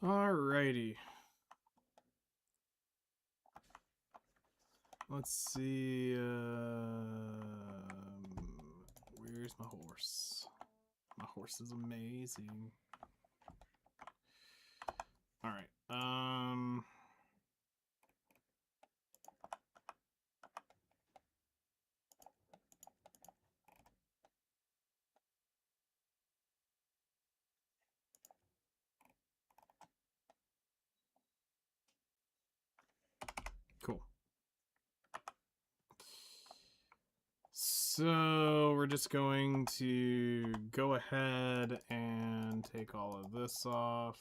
Alrighty. Let's see. Where's my horse? My horse is amazing. All right. Cool. So we're just going to go ahead and take all of this off.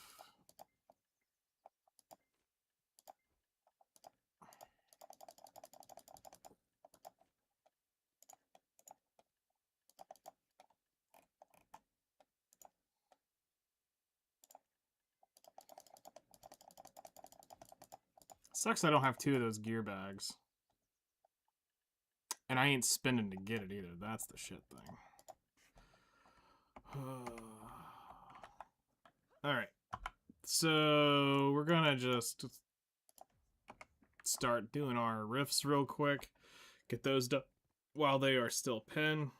Sucks I don't have two of those gear bags. And I ain't spending to get it either. That's the shit thing. Alright. So we're gonna just start doing our riffs real quick. Get those done while they are still pinned.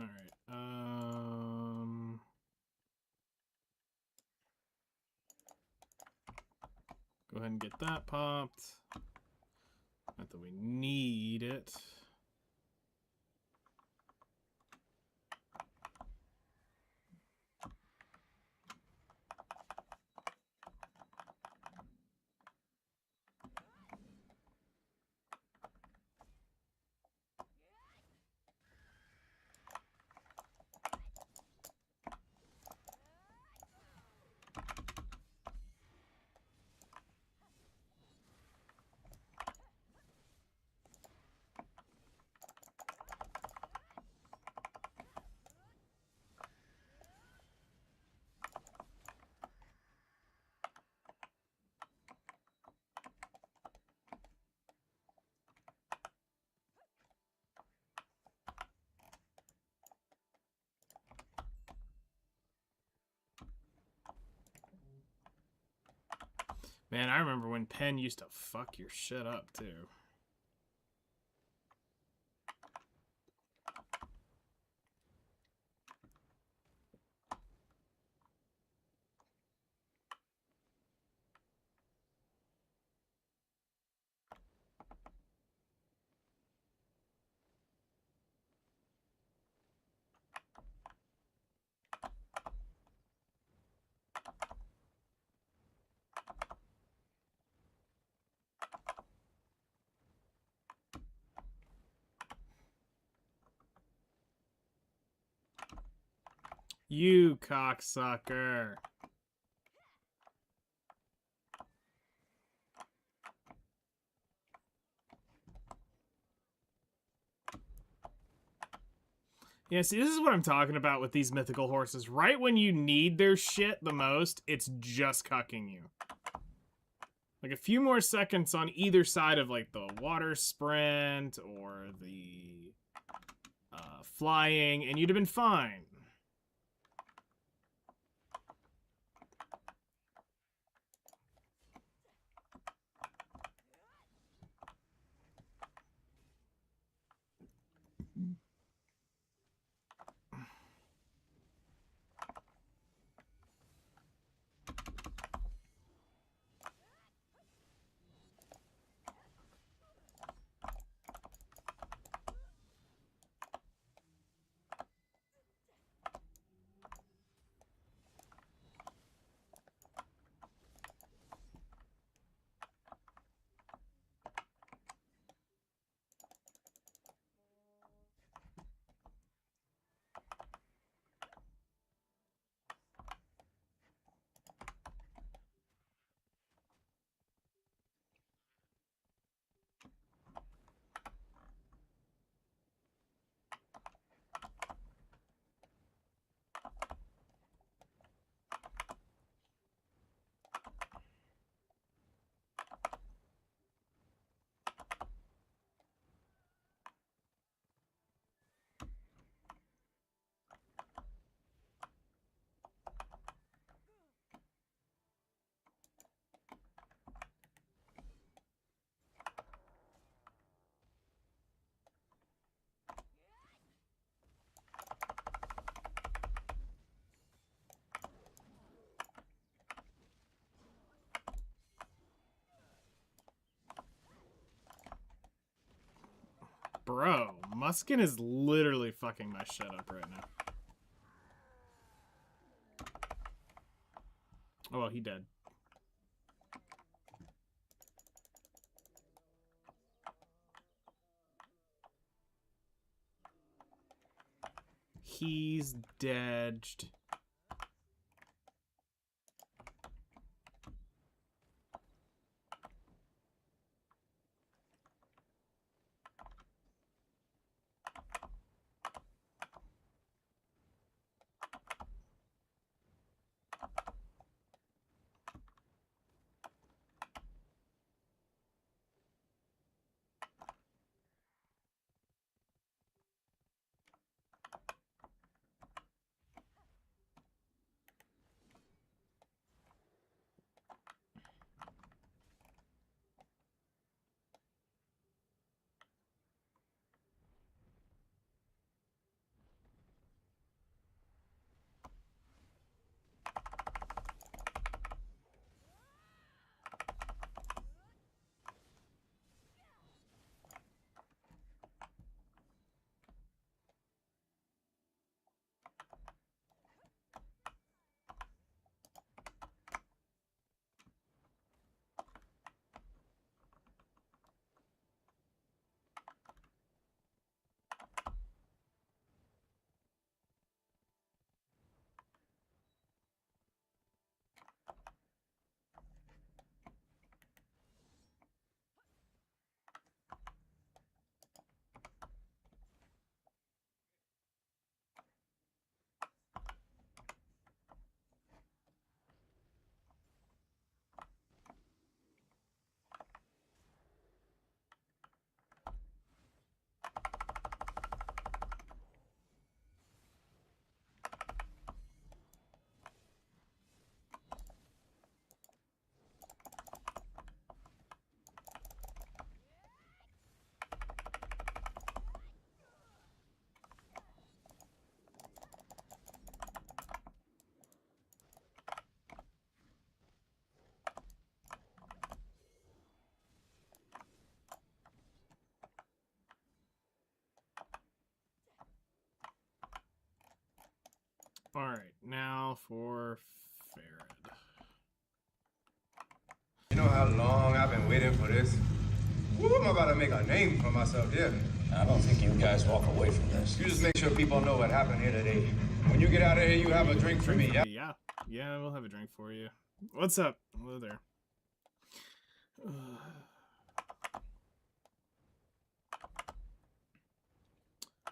All right. Go ahead and get that popped. Not that we need it. Man, I remember when Pen used to fuck your shit up, too. You cocksucker. Yeah, see, this is what I'm talking about with these mythical horses. Right when you need their shit the most, it's just cucking you. Like a few more seconds on either side of like the water sprint or the flying, and you'd have been fine. Bro, Muskin is literally fucking my shit up right now. Oh, well, he dead. He's dead. Alright, now for Farad. You know how long I've been waiting for this? Woo, I'm about to make a name for myself here. I don't think you guys walk away from this. You just make sure people know what happened here today. When you get out of here, you have a drink for me, yeah? Yeah, we'll have a drink for you. What's up? Hello there.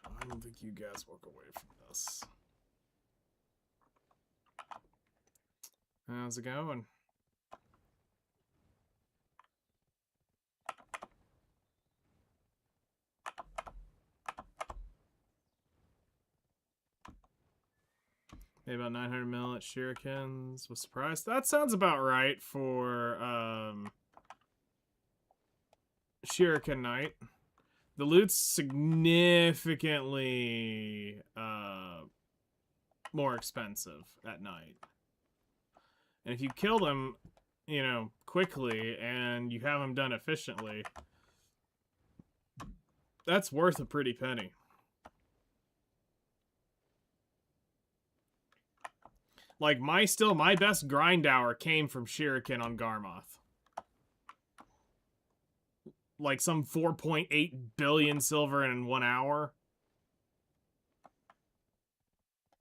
I don't think you guys walk away from this. How's it going? Maybe about 900 mil at Shurikens. Was surprised. That sounds about right for Shuriken Knight. The loot's significantly more expensive at night. And if you kill them, you know, quickly and you have them done efficiently, that's worth a pretty penny. Like, my best grind hour came from Shuriken on Garmoth. Like, some 4.8 billion silver in 1 hour.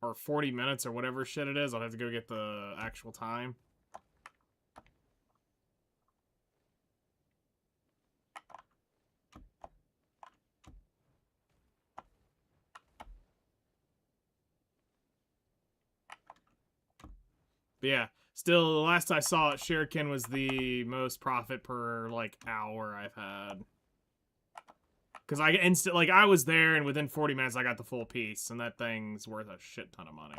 Or 40 minutes or whatever shit it is. I'll have to go get the actual time. But yeah, still, the last I saw it, Shuriken was the most profit per, like, hour I've had. Because I was there, and within 40 minutes, I got the full piece, and that thing's worth a shit ton of money.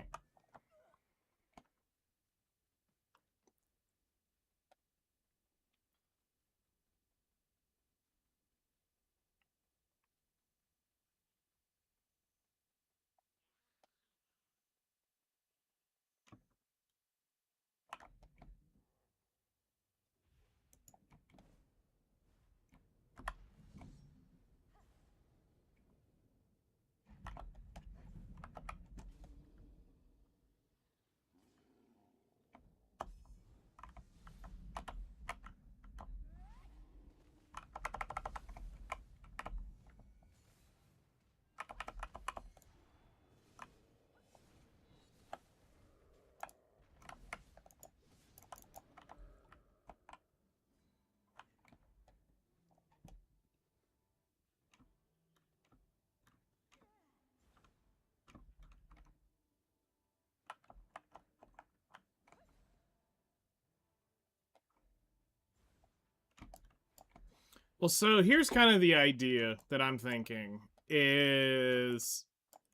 Well, so here's kind of the idea that I'm thinking is,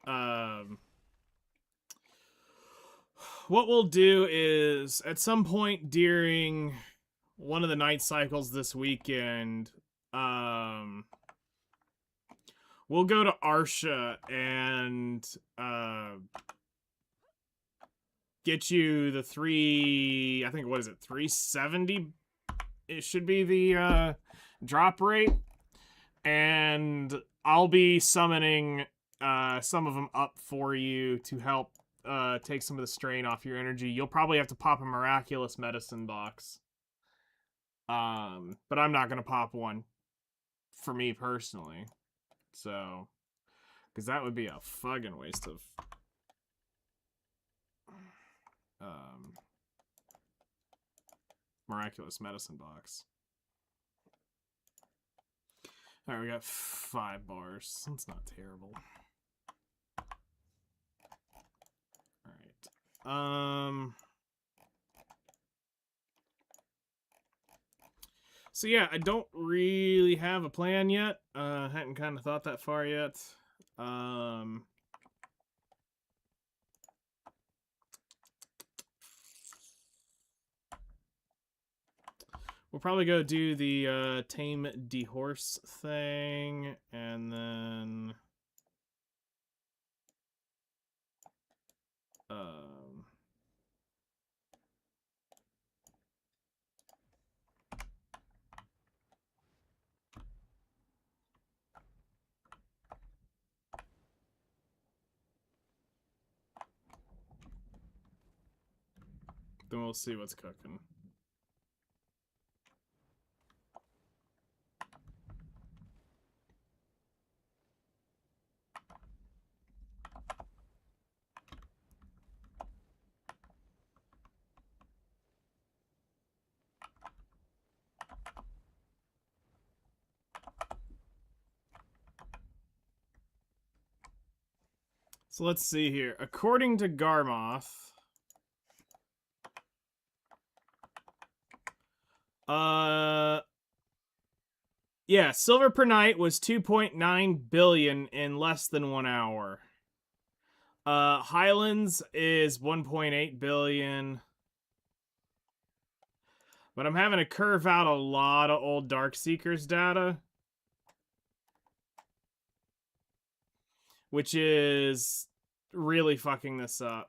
what we'll do is at some point during one of the night cycles this weekend, we'll go to Arsha and get you the I think, what is it, 370? It should be the drop rate, and I'll be summoning some of them up for you to help take some of the strain off your energy. You'll probably have to pop a miraculous medicine box, but I'm not gonna pop one for me personally, so because that would be a fucking waste of miraculous medicine box. All right, we got 5 bars. That's not terrible. All right. So yeah, I don't really have a plan yet. Hadn't kind of thought that far yet. We'll probably go do the tame dehorse thing, and then then we'll see what's cooking. So let's see here. According to Garmoth, yeah, silver per night was 2.9 billion in less than 1 hour. Highlands is 1.8 billion. But I'm having to curve out a lot of old Darkseekers data, which is really fucking this up.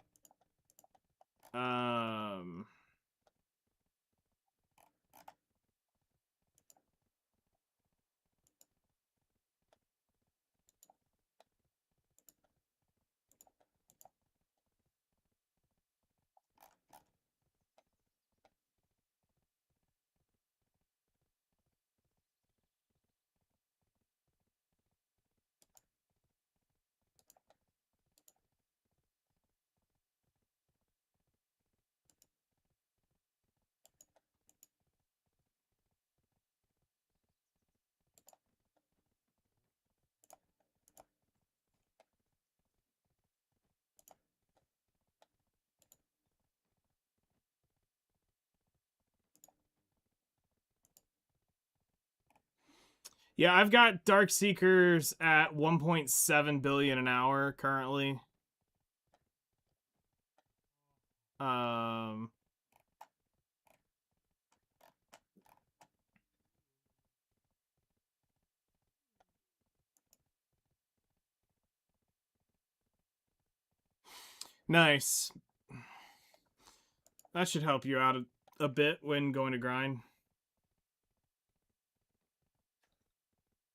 Yeah, I've got Darkseekers at 1.7 billion an hour currently. Nice. That should help you out a bit when going to grind.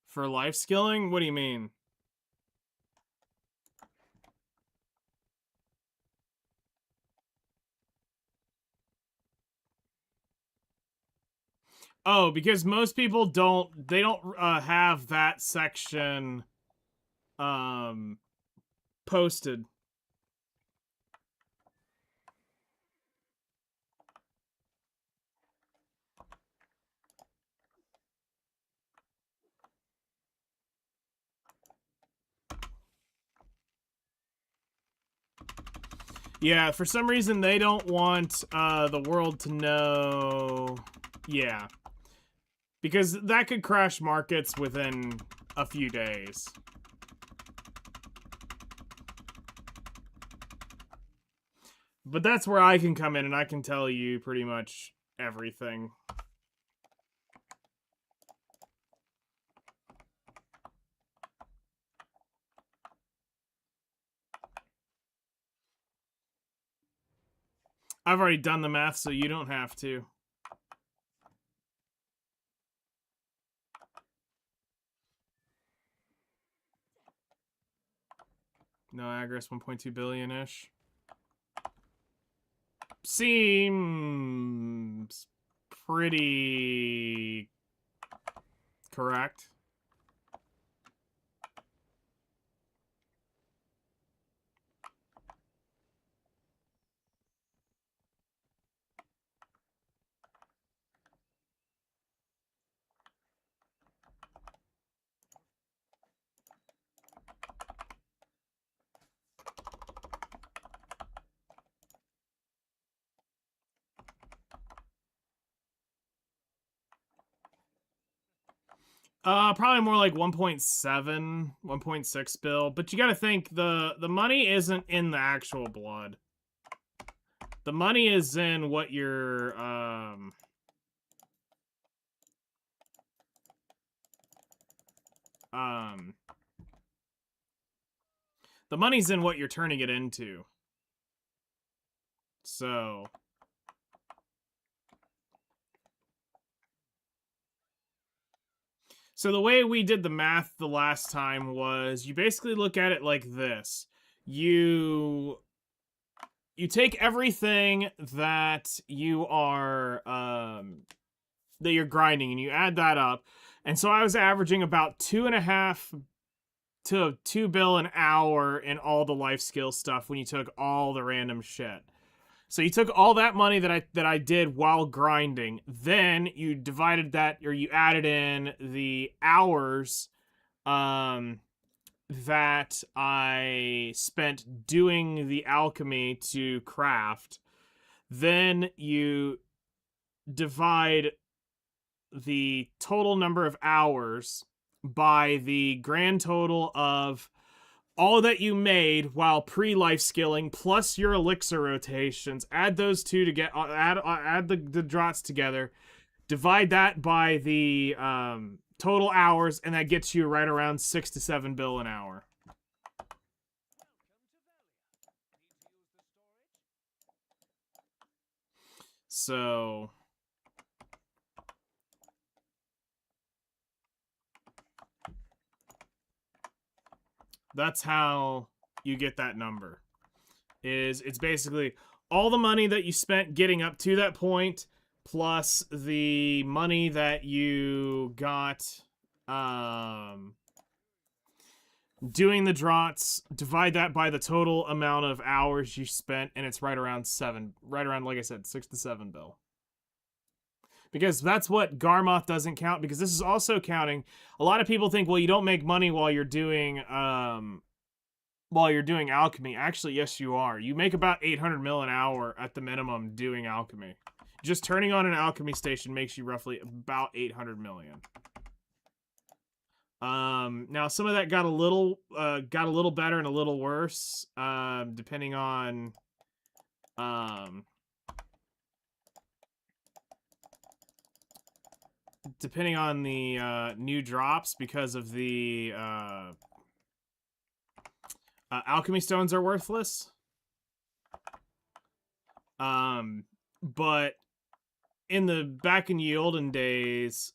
For life skilling? What do you mean? Oh, because most people don't have that section posted. Yeah, for some reason they don't want the world to know. Yeah. Because that could crash markets within a few days. But that's where I can come in and I can tell you pretty much everything. I've already done the math, so you don't have to. No, Agris 1.2 billion-ish. Seems pretty correct. Probably more like 1.7, 1.6 bill. But you gotta think, the money isn't in the actual blood. The money is in what you're, the money's in what you're turning it into. So... So the way we did the math the last time was you basically look at it like this. You you take everything that you are that you're grinding and you add that up. And so I was averaging about 2.5 to 2 bill an hour in all the life skill stuff when you took all the random shit. So you took all that money that I did while grinding, then you divided that, or you added in the hours that I spent doing the alchemy to craft. Then you divide the total number of hours by the grand total of all that you made while pre-life skilling plus your elixir rotations. Add those two to get add the drots together. Divide that by the total hours, and that gets you right around 6 to 7 bill an hour. So that's how you get that number. It's basically all the money that you spent getting up to that point, plus the money that you got doing the drots. Divide that by the total amount of hours you spent, and it's right around, like I said, 6 to 7 bill. Because that's what Garmoth doesn't count, because this is also counting. A lot of people think, well, you don't make money while you're doing alchemy. Actually, yes, you are. You make about 800 mil an hour at the minimum doing alchemy. Just turning on an alchemy station makes you roughly about 800 million. Now some of that got a little better and a little worse, depending on the new drops, because of the alchemy stones are worthless. But back in the olden days,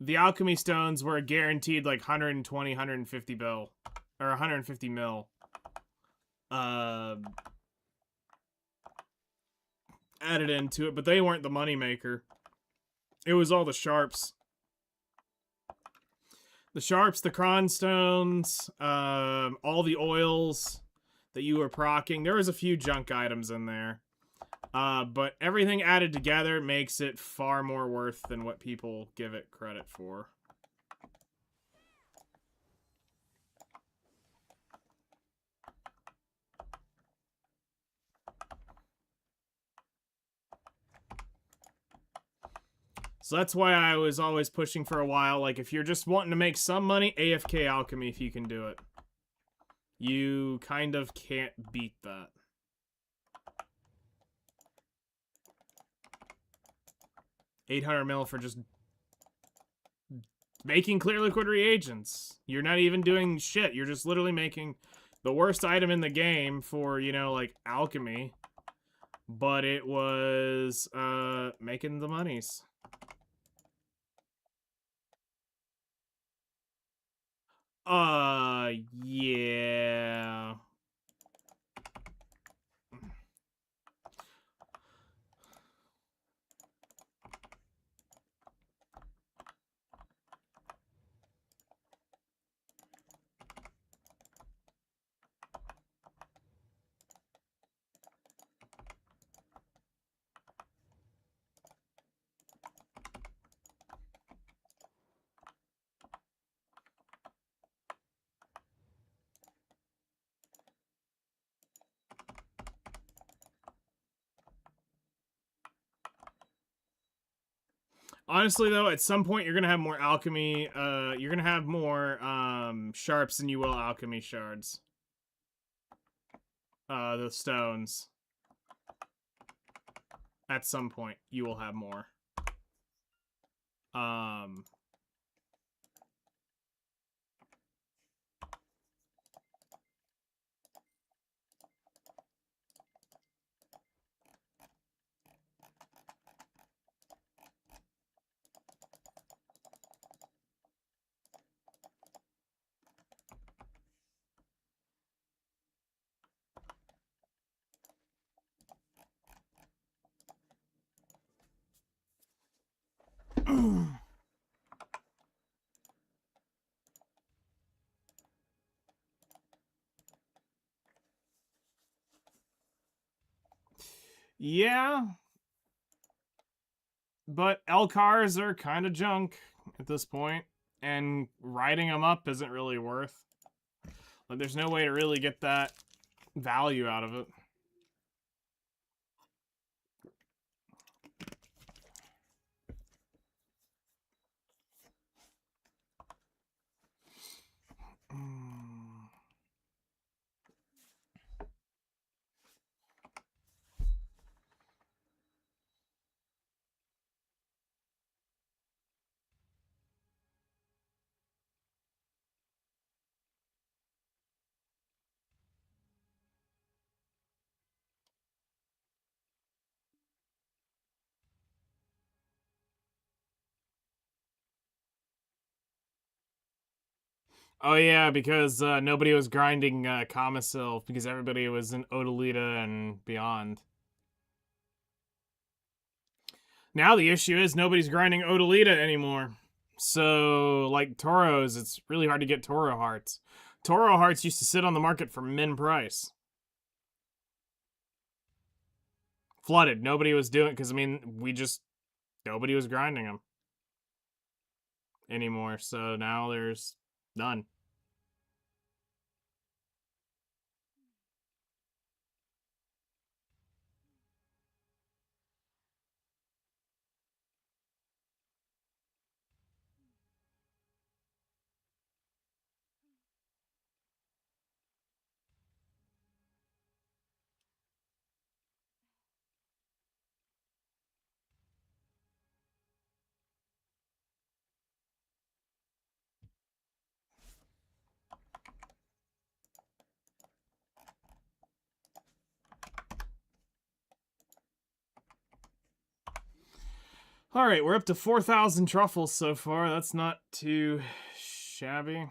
the alchemy stones were guaranteed like 120, 150 bill, or 150 mil. Added into it, but they weren't the money maker. It was all the sharps. The sharps, the cron stones, all the oils that you were procking. There was a few junk items in there. But everything added together makes it far more worth than what people give it credit for. So that's why I was always pushing for a while. Like, if you're just wanting to make some money, AFK alchemy if you can do it. You kind of can't beat that. $800 mil for just making clear liquid reagents. You're not even doing shit. You're just literally making the worst item in the game for, you know, like, alchemy. But it was, making the monies. Yeah. Honestly, though, at some point you're gonna have more alchemy. You're gonna have more sharps than you will alchemy shards. The stones. At some point, you will have more. Yeah. But L cars are kind of junk at this point, and riding them up isn't really worth. Like, there's no way to really get that value out of it. Oh yeah, because nobody was grinding Kamisil because everybody was in Odalita and beyond. Now the issue is nobody's grinding Odalita anymore. So, like Toros, it's really hard to get Toro hearts. Toro hearts used to sit on the market for min price. Flooded. Nobody was doing, because I mean, nobody was grinding them anymore. So now there's none. All right, we're up to 4,000 truffles so far. That's not too shabby.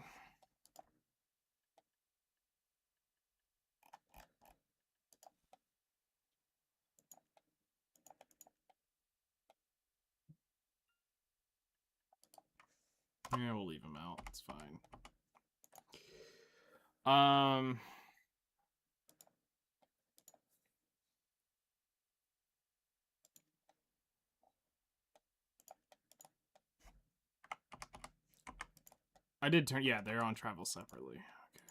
Yeah, we'll leave him out. It's fine. I did turn. Yeah, they're on travel separately. Okay.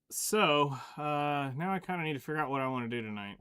So, now I kind of need to figure out what I want to do tonight.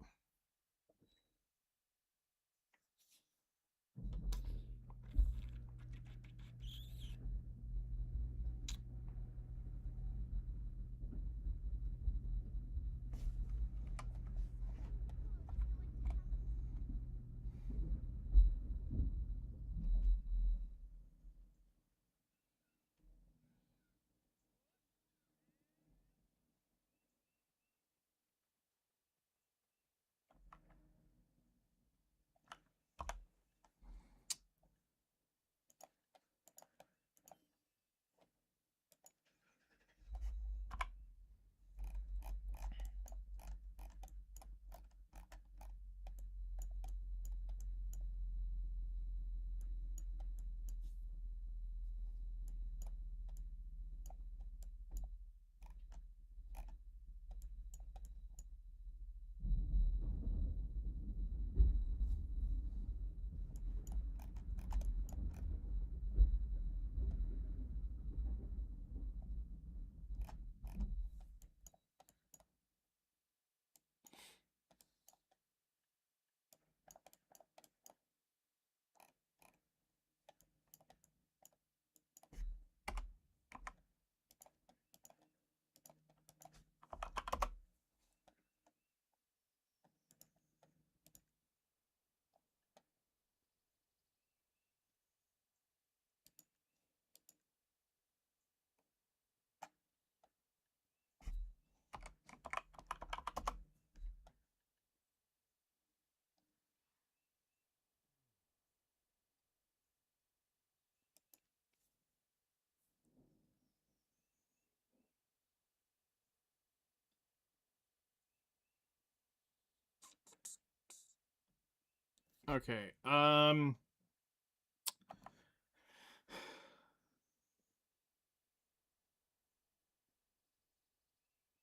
Okay.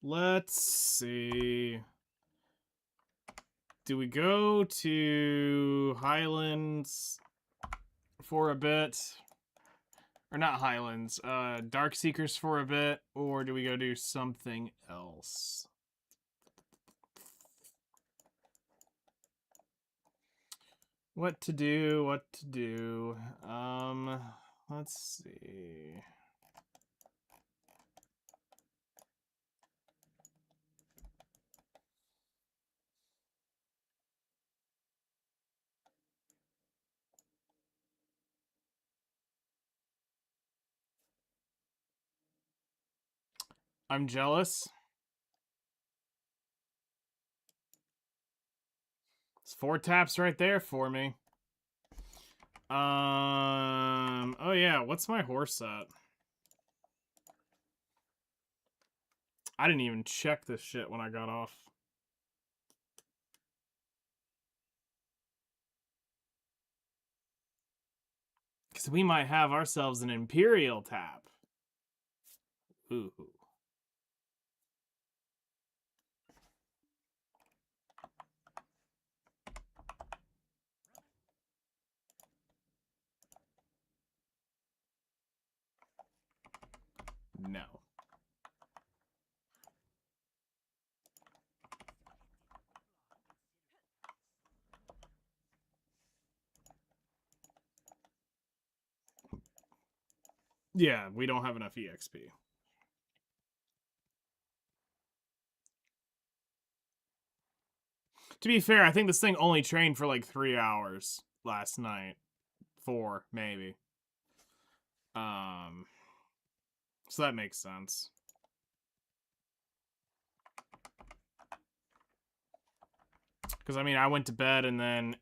Let's see. Do we go to Highlands for a bit? Or not Highlands, Darkseekers for a bit, or do we go do something else? What to do, what to do. Let's see. I'm jealous. It's 4 taps right there for me. Oh yeah, what's my horse at? I didn't even check this shit when I got off. Because we might have ourselves an Imperial tap. Ooh. No. Yeah, we don't have enough EXP. To be fair, I think this thing only trained for like 3 hours last night. 4, maybe. So that makes sense. Because, I mean, I went to bed and then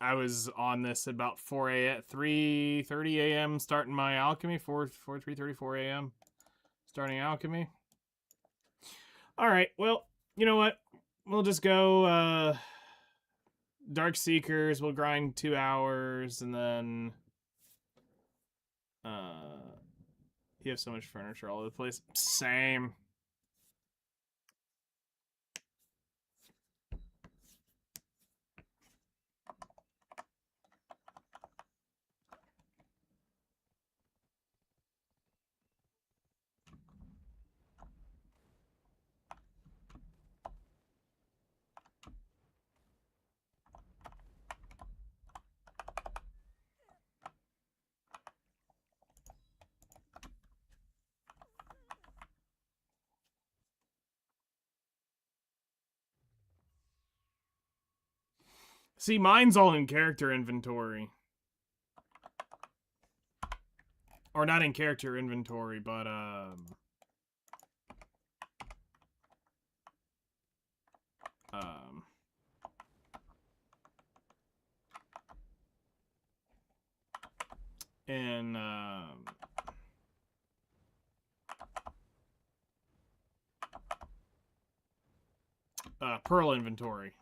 I was on this at about 4 a.m., 3:30 a.m. starting my alchemy. 3:30, 4 a.m. starting alchemy. All right, well, you know what? We'll just go Darkseekers. We'll grind 2 hours and then you have so much furniture all over the place. Same. See, mine's all in character inventory. Or not in character inventory, but in Pearl inventory.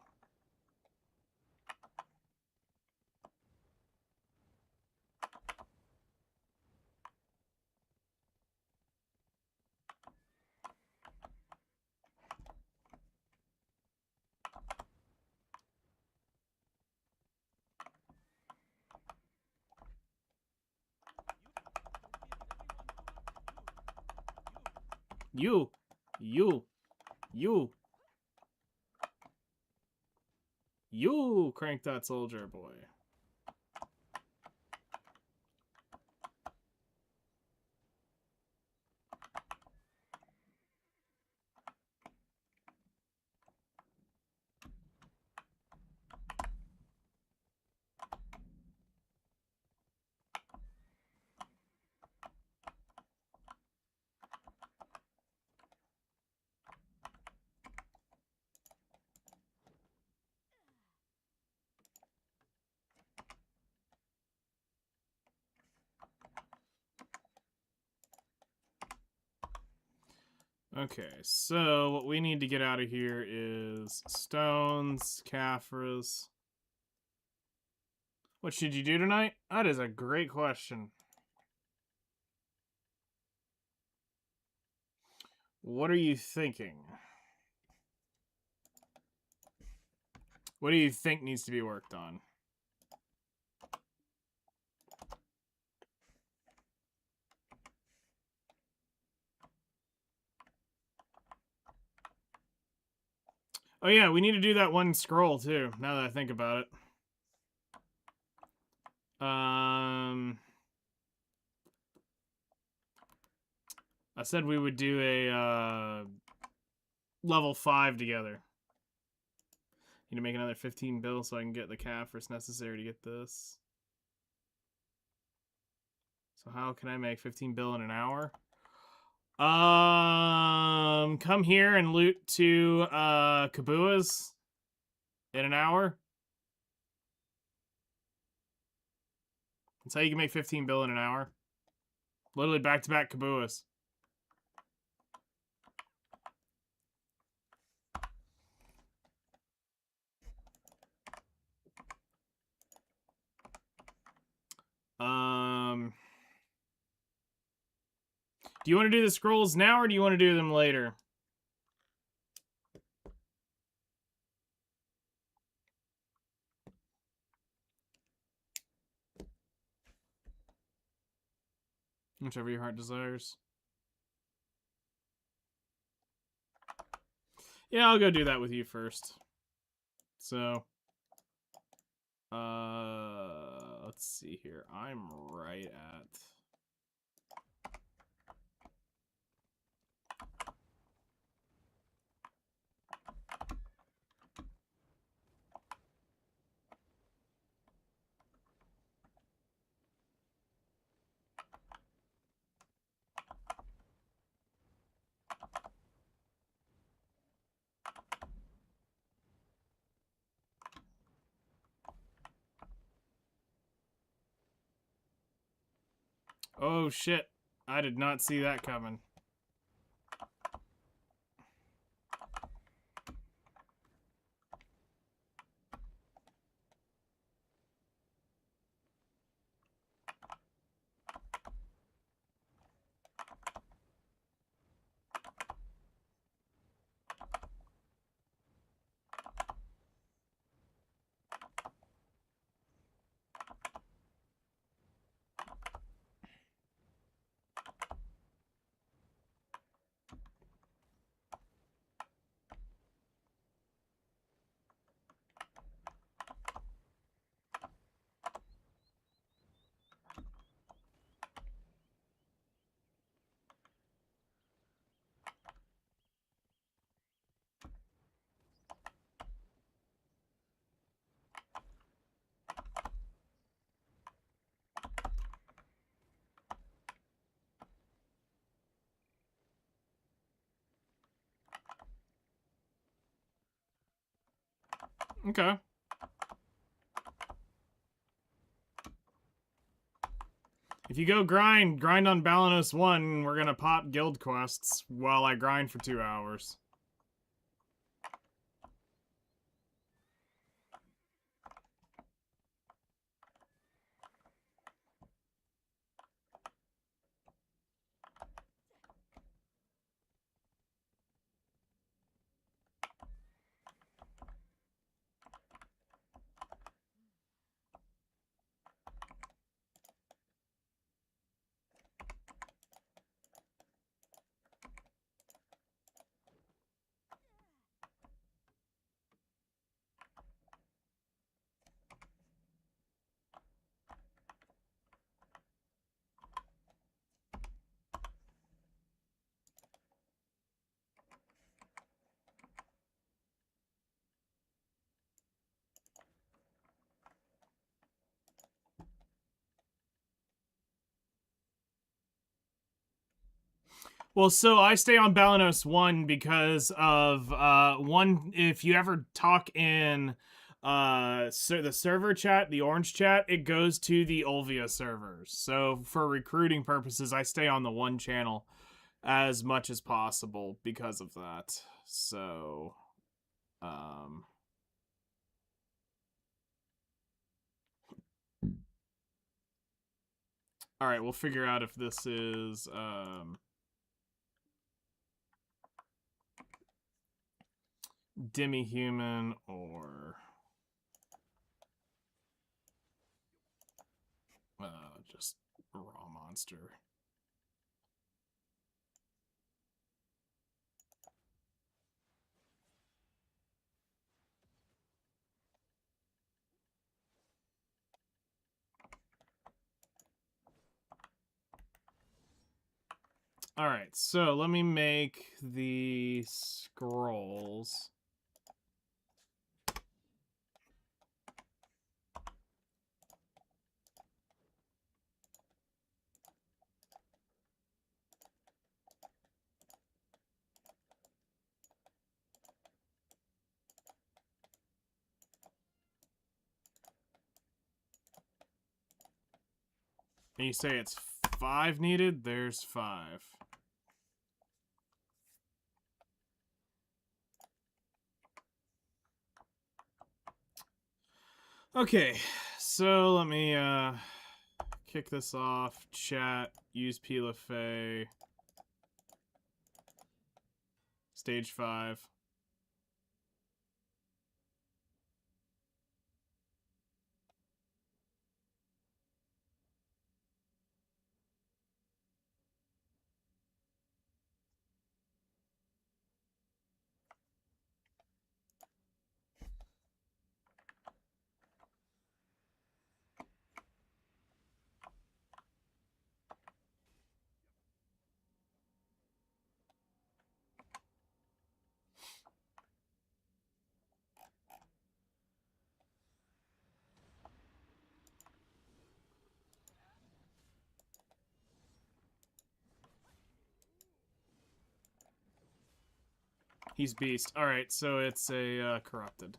You crank that soldier, boy. Okay, so what we need to get out of here is stones, Caphras. What should you do tonight? That is a great question. What are you thinking? What do you think needs to be worked on? Oh yeah, we need to do that one scroll too, now that I think about it. I said we would do a level 5 together. Need to make another 15 bill so I can get the Caphras necessary to get this. So how can I make 15 bill in an hour? Come here and loot 2 Kabuas in an hour. That's how you can make 15 bill in an hour. Literally back-to-back Kabuas. Do you want to do the scrolls now or do you want to do them later? Whichever your heart desires. Yeah, I'll go do that with you first. So, let's see here. I'm right at... Oh shit, I did not see that coming. Okay. If you go grind on Balanos 1, we're gonna pop guild quests while I grind for 2 hours. Well, so I stay on Balanos 1 because of one, if you ever talk in the server chat, the orange chat, it goes to the Olvia servers. So for recruiting purposes, I stay on the 1 channel as much as possible because of that. So all right, we'll figure out if this is demi-human or just raw monster. All right, so let me make the scrolls. And you say it's 5 needed? There's 5. Okay, so let me kick this off. Chat, use Pilafay. Stage 5. He's beast. Alright, so it's a corrupted.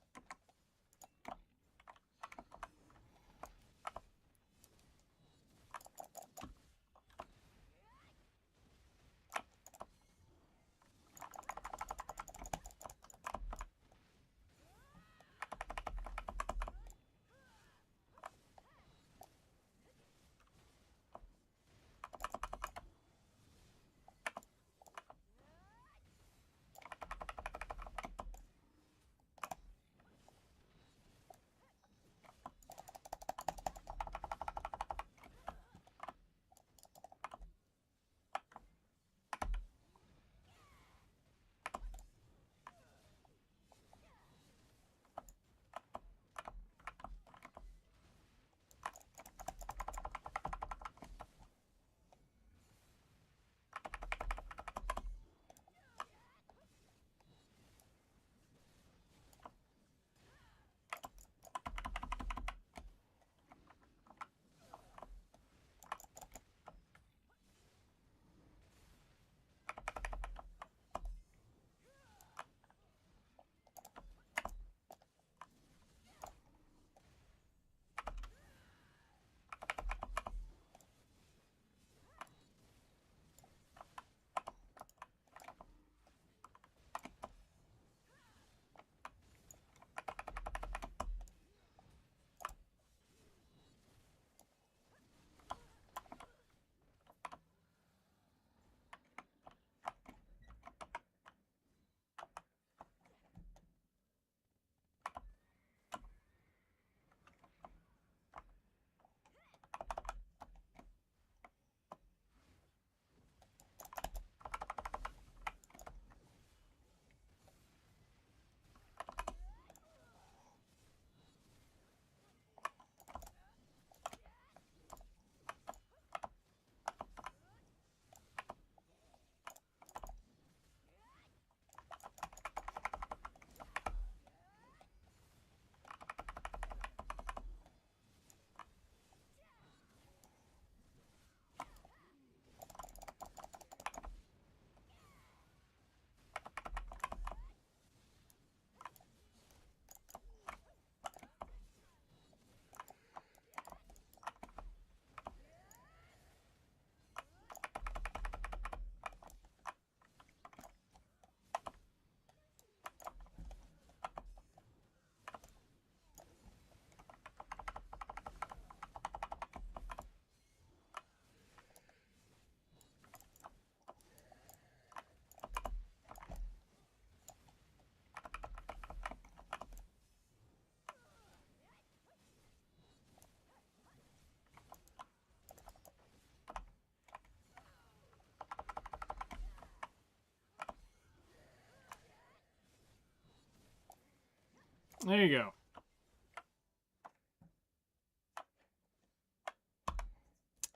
There you go.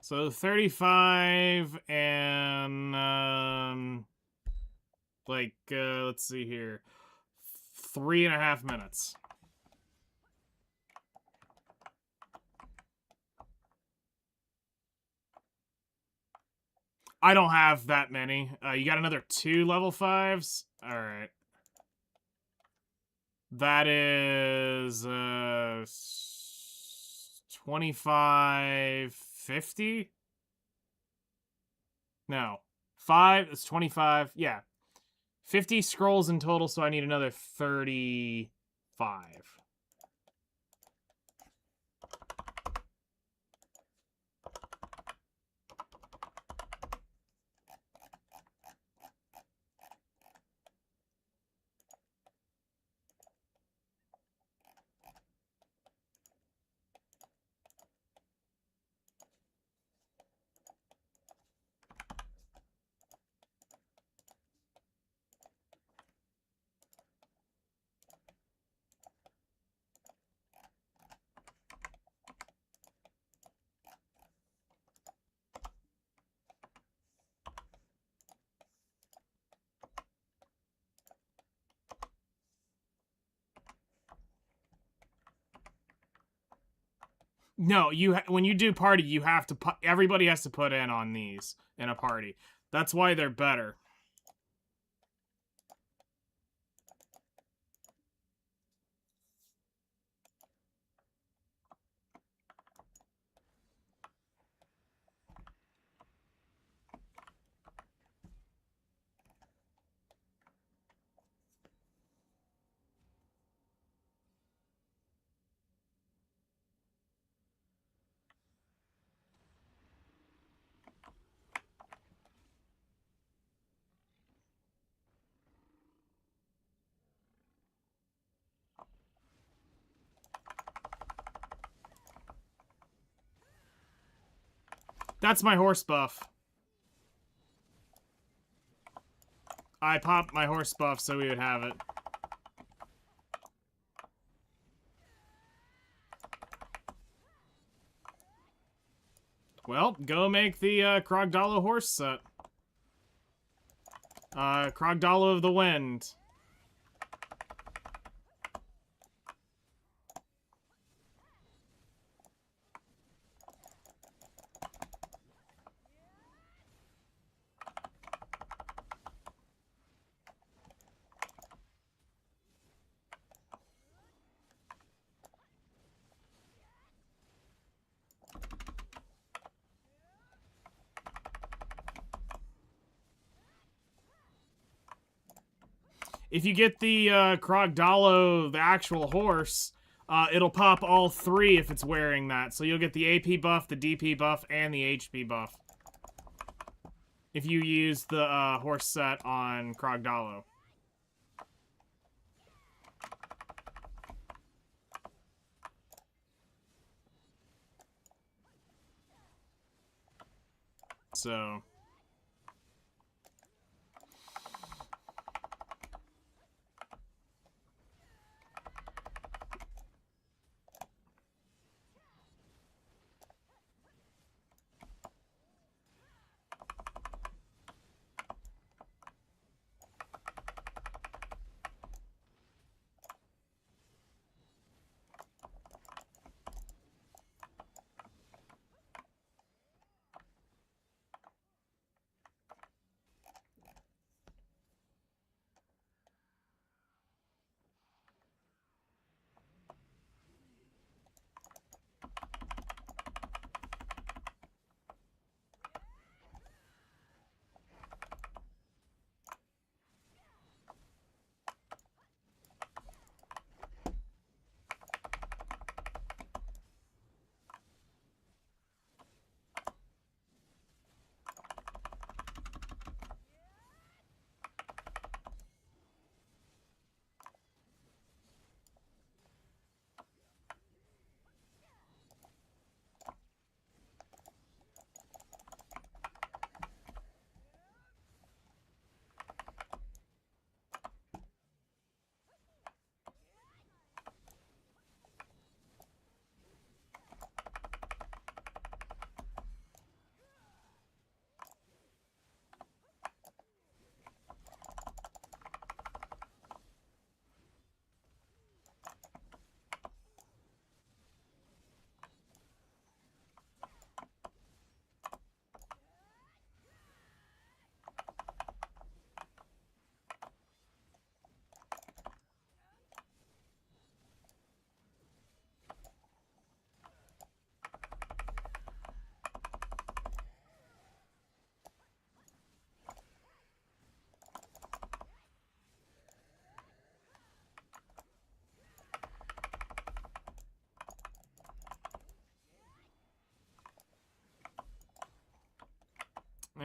So 35 and let's see here, 3.5 minutes. I don't have that many. You got another 2 level 5s? Alright. That is 25.50? No. 5 is 25. Yeah. 50 scrolls in total, so I need another 35. No, when you do party, you have to everybody has to put in on these in a party. That's why they're better. That's my horse buff. I popped my horse buff so we would have it. Well, go make the Krogdalo horse set. Krogdalo of the Wind. If you get the Krogdalo, the actual horse, it'll pop all 3 if it's wearing that. So you'll get the AP buff, the DP buff, and the HP buff. If you use the horse set on Krogdalo. So...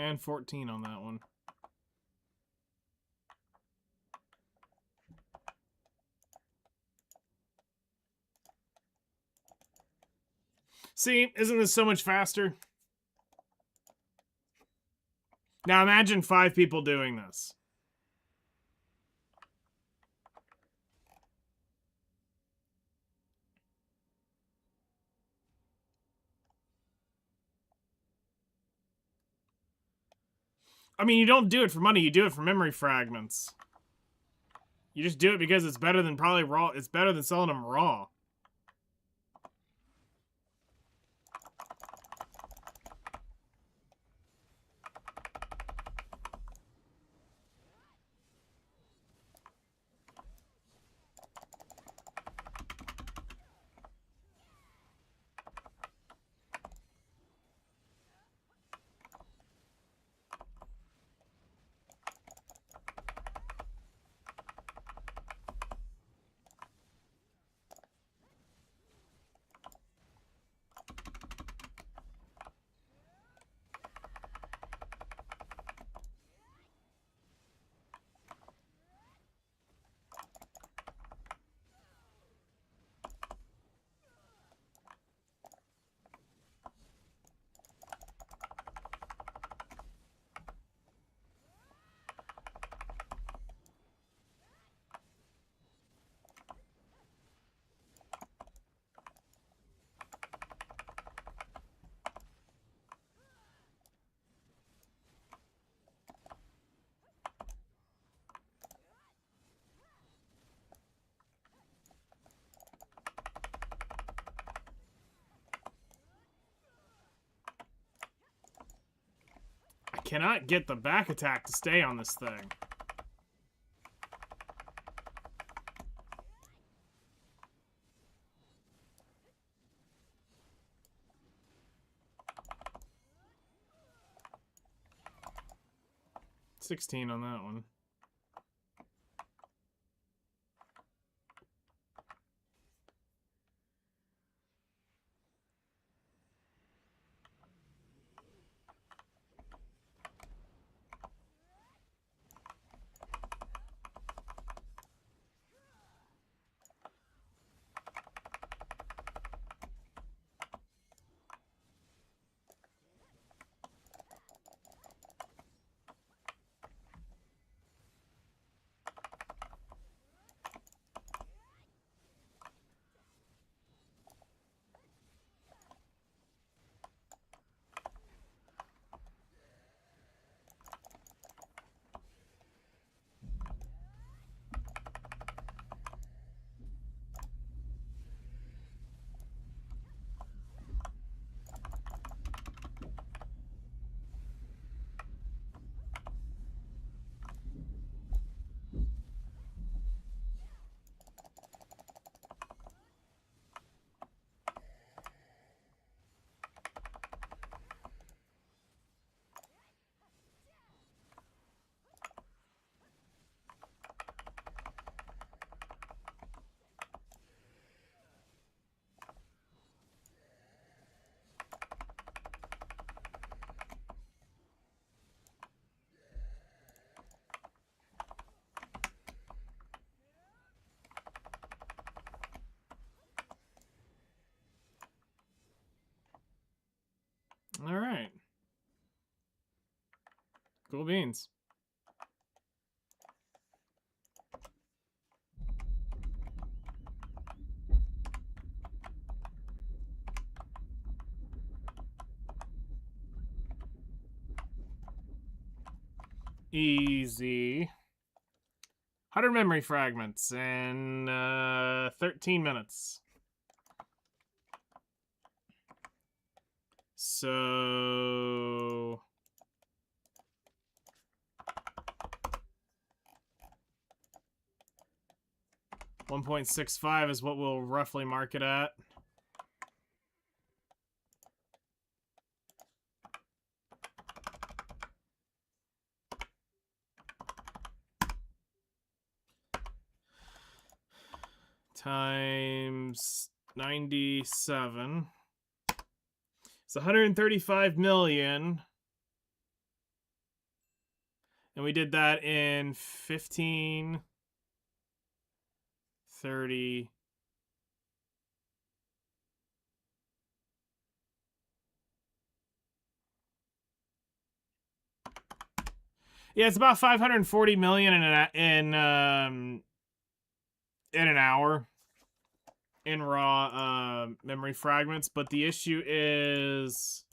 And 14 on that one. See, isn't this so much faster? Now imagine 5 people doing this. I mean, you don't do it for money, you do it for memory fragments. You just do it because it's better than probably raw. It's better than selling them raw. I cannot get the back attack to stay on this thing. $16 on that one. All right. Cool beans. Easy. 100 memory fragments in 13 minutes. So 1.65 is what we'll roughly mark it at. Times 97. It's 135 million And we did that in 15, 30. Yeah, it's about 540 million in an hour in raw memory fragments, but the issue is,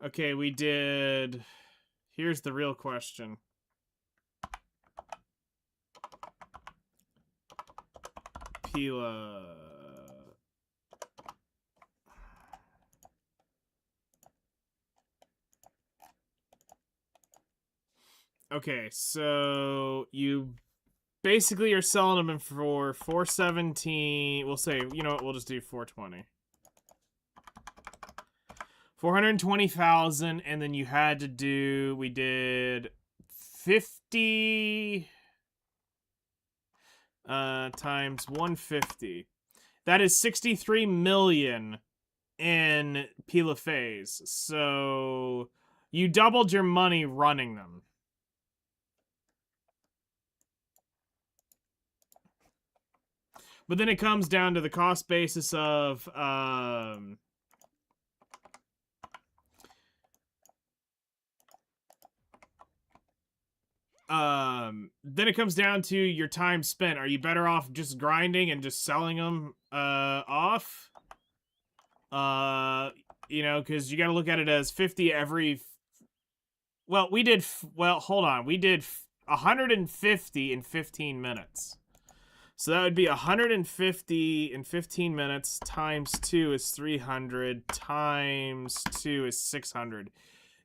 okay, we did, here's the real question. Pila. Okay, so you basically are selling them for 417. We'll say, you know what, we'll just do 420. 420,000, and then you had to do, we did 50 times 150. That is 63 million in Pila phase. So you doubled your money running them. But then it comes down to the cost basis of then it comes down to your time spent. Are you better off just grinding and just selling them off? You know, because you got to look at it as 50 every. Well, we did. Well, hold on. We did 150 in 15 minutes. So that would be 150 in 15 minutes times 2 is 300 times 2 is 600.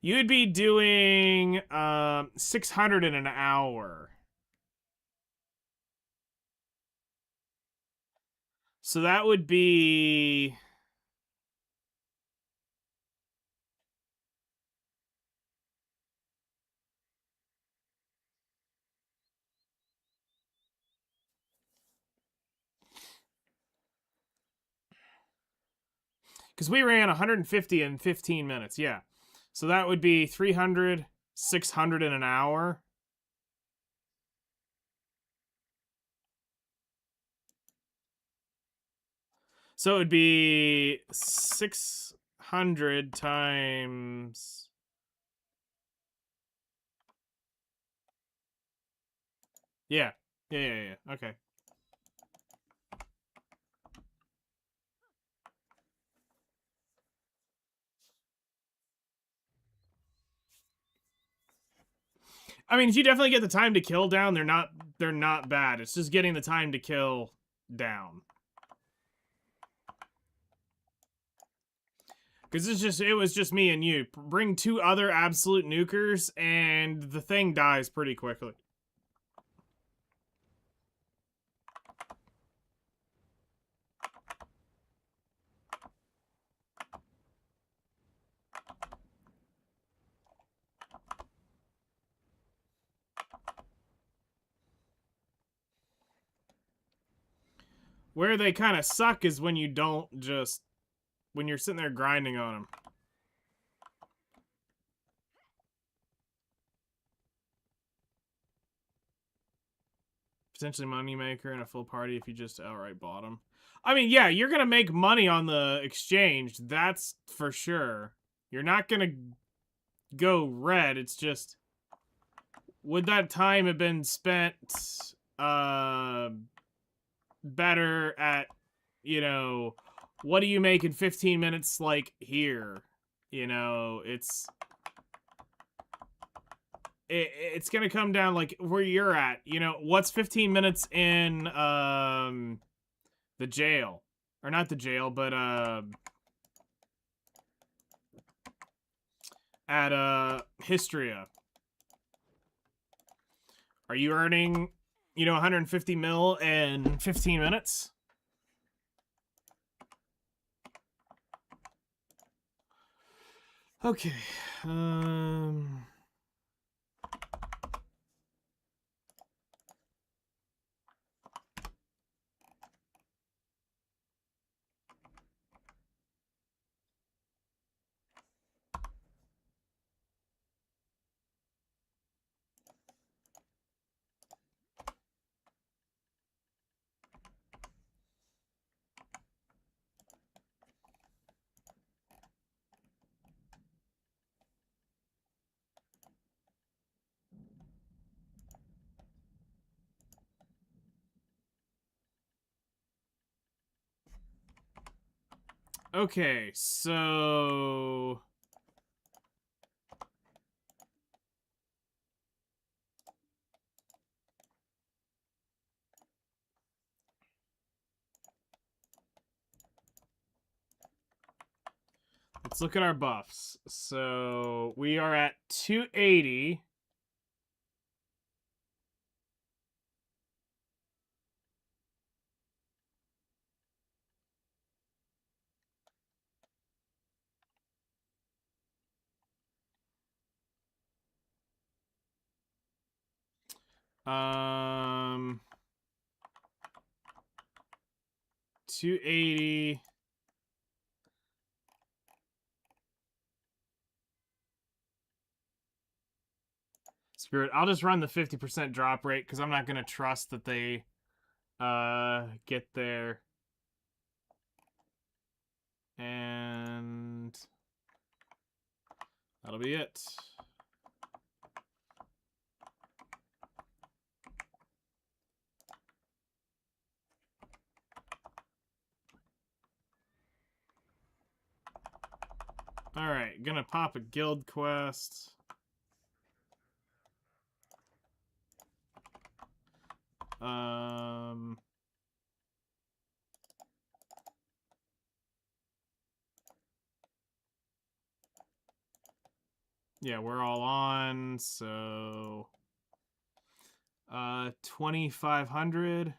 You'd be doing 600 in an hour. So that would be... Because we ran 150 in 15 minutes, yeah. So that would be 300, 600 in an hour. So it would be 600 times... Yeah. Yeah. Okay. I mean, if you definitely get the time to kill down, they're not bad. It's just getting the time to kill down. Because it was just me and you. Bring 2 other absolute nukers, and the thing dies pretty quickly. Where they kind of suck is when you don't just... when you're sitting there grinding on them. Potentially moneymaker and a full party if you just outright bought them. I mean, yeah, you're going to make money on the exchange. That's for sure. You're not going to go red. It's just... would that time have been spent better at, you know, what do you make in 15 minutes like here? You know, it's gonna come down like where you're at. You know, what's 15 minutes in the jail? Or not the jail, but at Histria. Are you earning, you know, 150 mil in 15 minutes? Okay. Okay, so... let's look at our buffs. So we are at 280. Um, 280. Screw it. I'll just run the 50% drop rate because I'm not going to trust that they get there. And that'll be it. Alright, gonna pop a guild quest. Yeah, we're all on, so 2,500.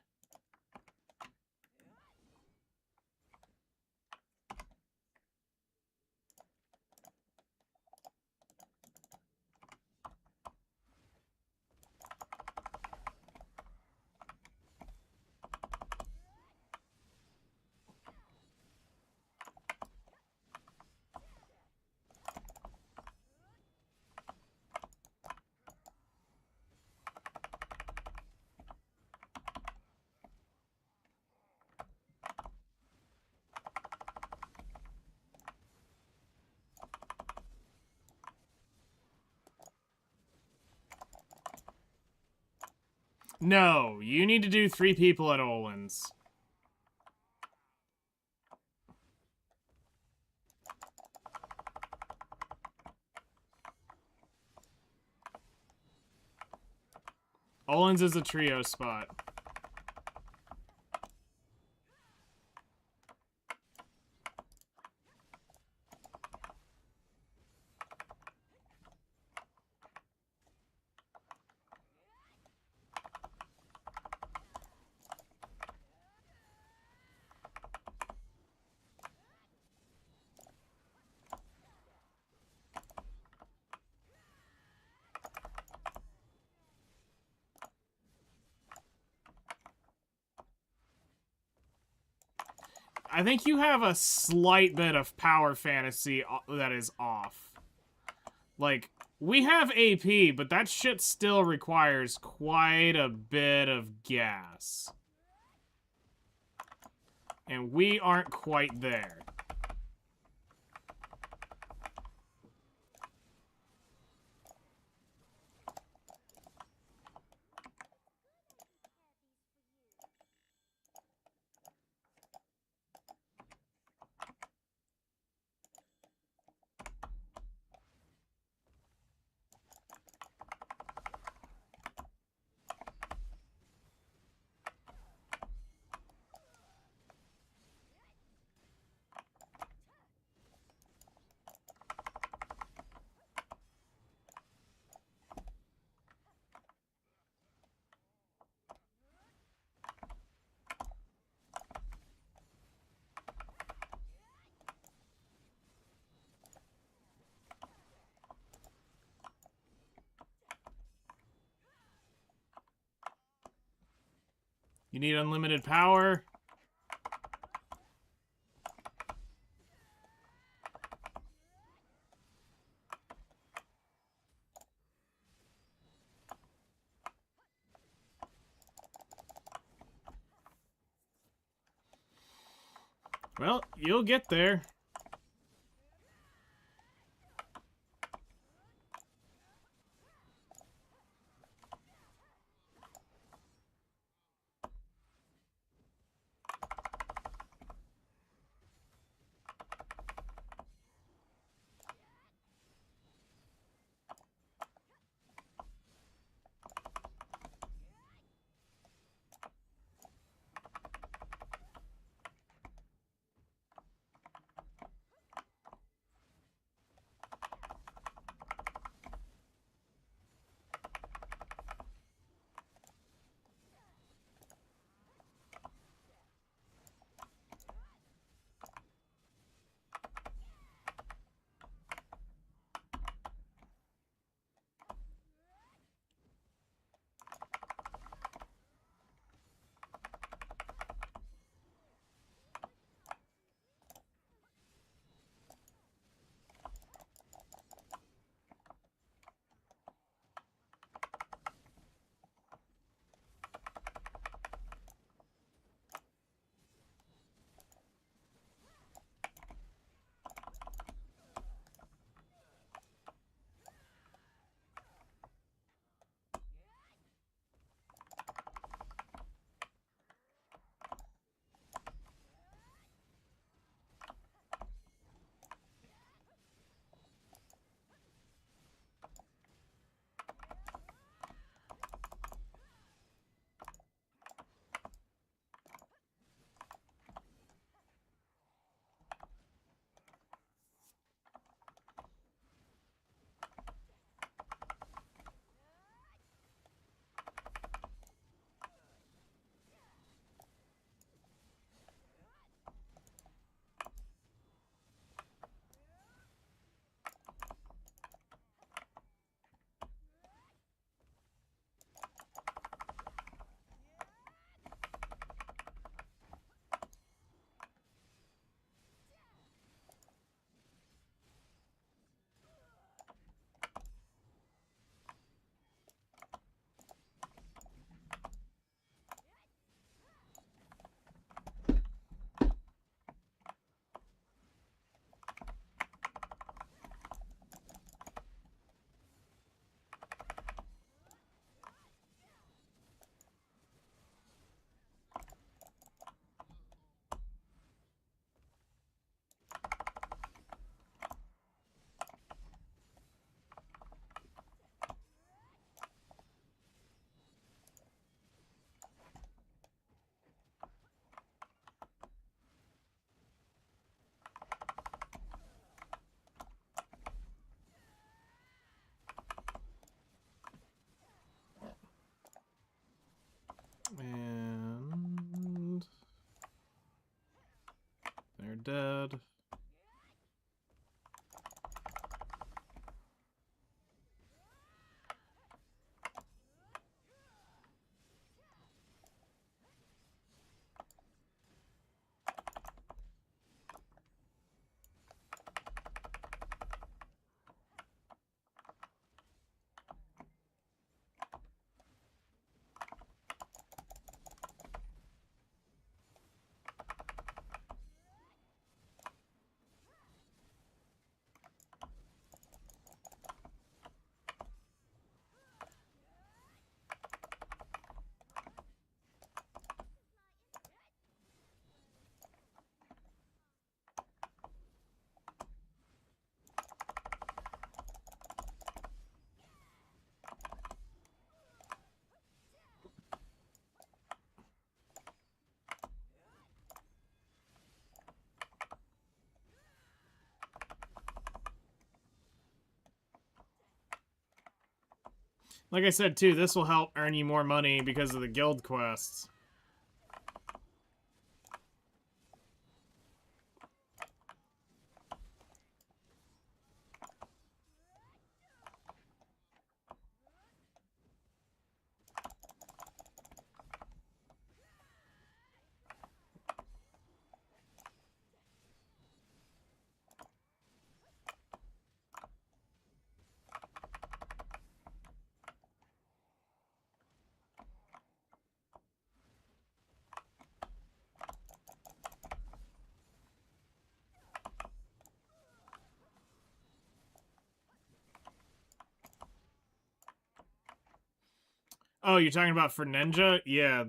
No, you need to do 3 people at Olin's. Olin's is a trio spot. I think you have a slight bit of power fantasy that is off. Like, we have AP, but that shit still requires quite a bit of gas. And we aren't quite there. You need unlimited power? Well, you'll get there. dead. Like I said, too, this will help earn you more money because of the guild quests. Oh, you're talking about for Ninja? Yeah.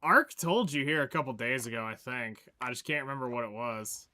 Ark told you here a couple days ago, I think. I just can't remember what it was.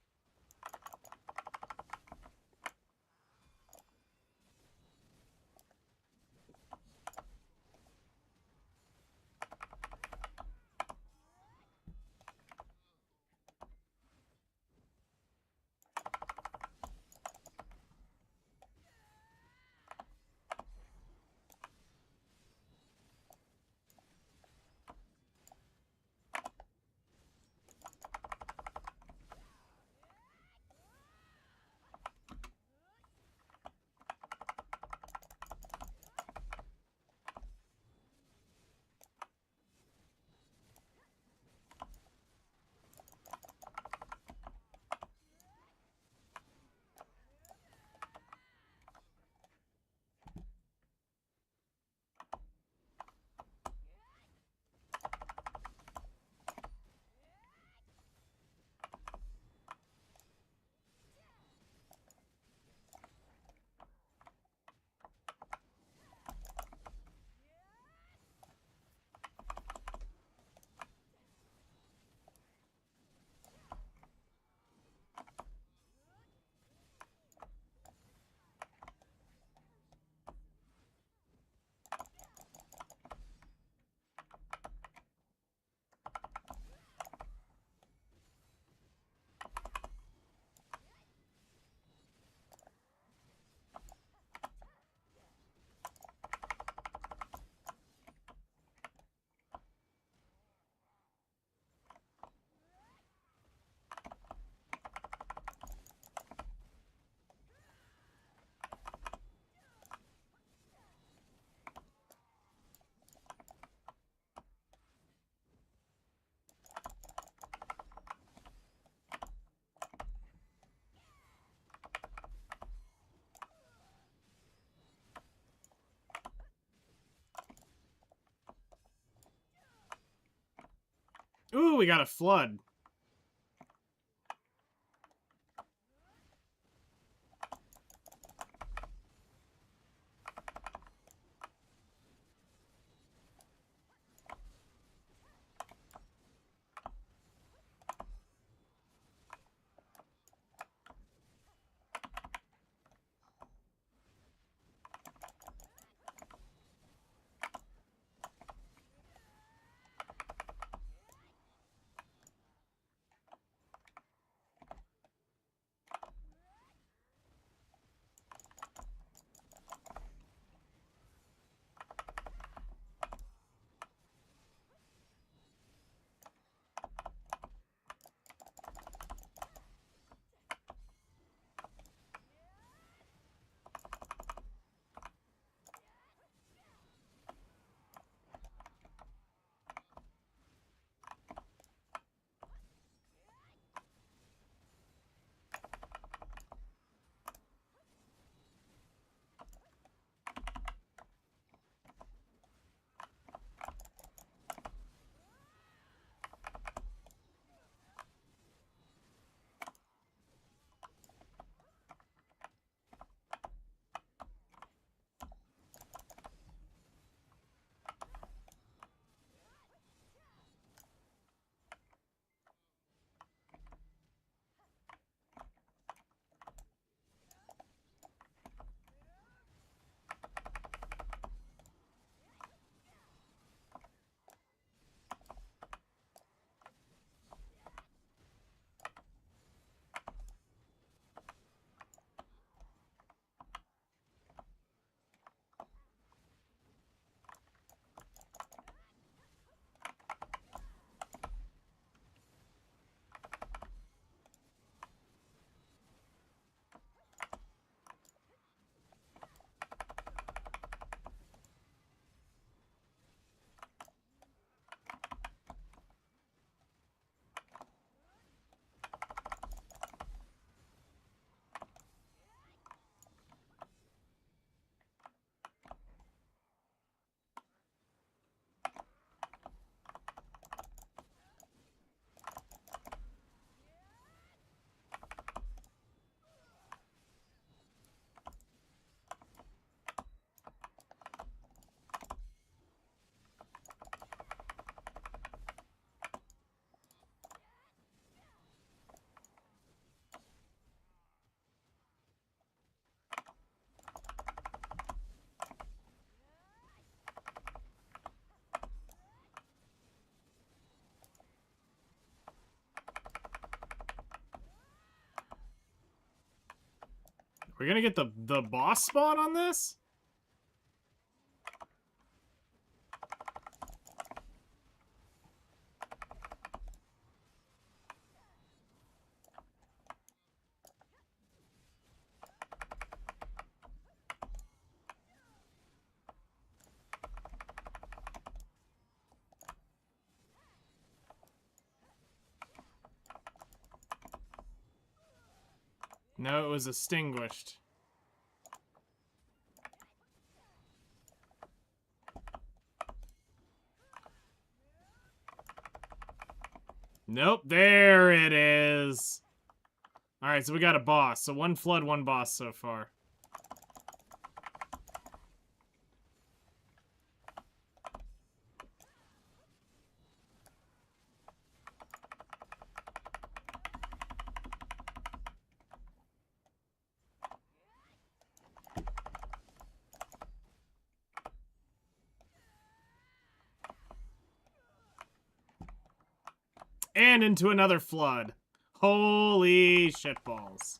Ooh, we got a flood. We're gonna get the boss spawn on this? No, it was extinguished. Nope, there it is. Alright, so we got a boss. So one flood, one boss so far. And into another flood. Holy shitballs.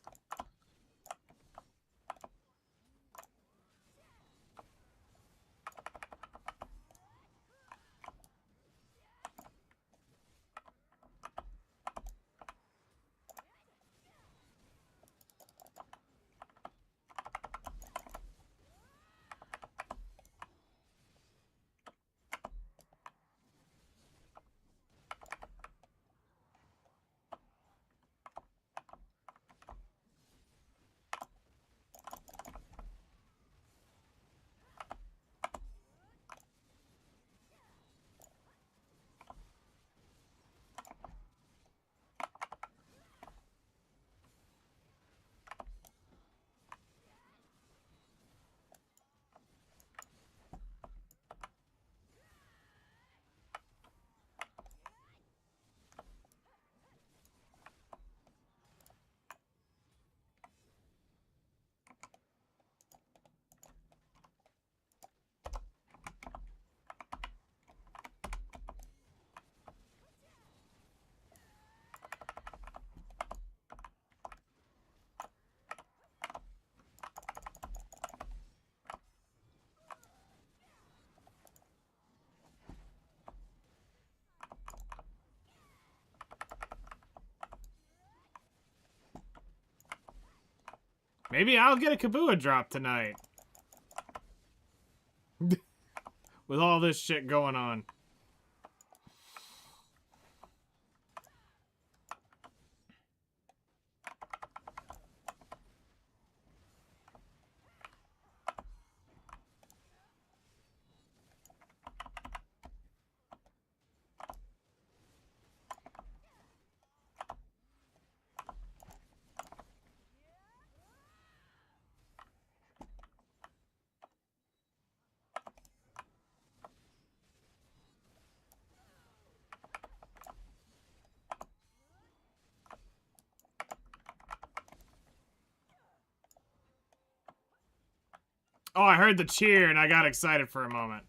Maybe I'll get a Kabua drop tonight. With all this shit going on. Oh, I heard the cheer and I got excited for a moment.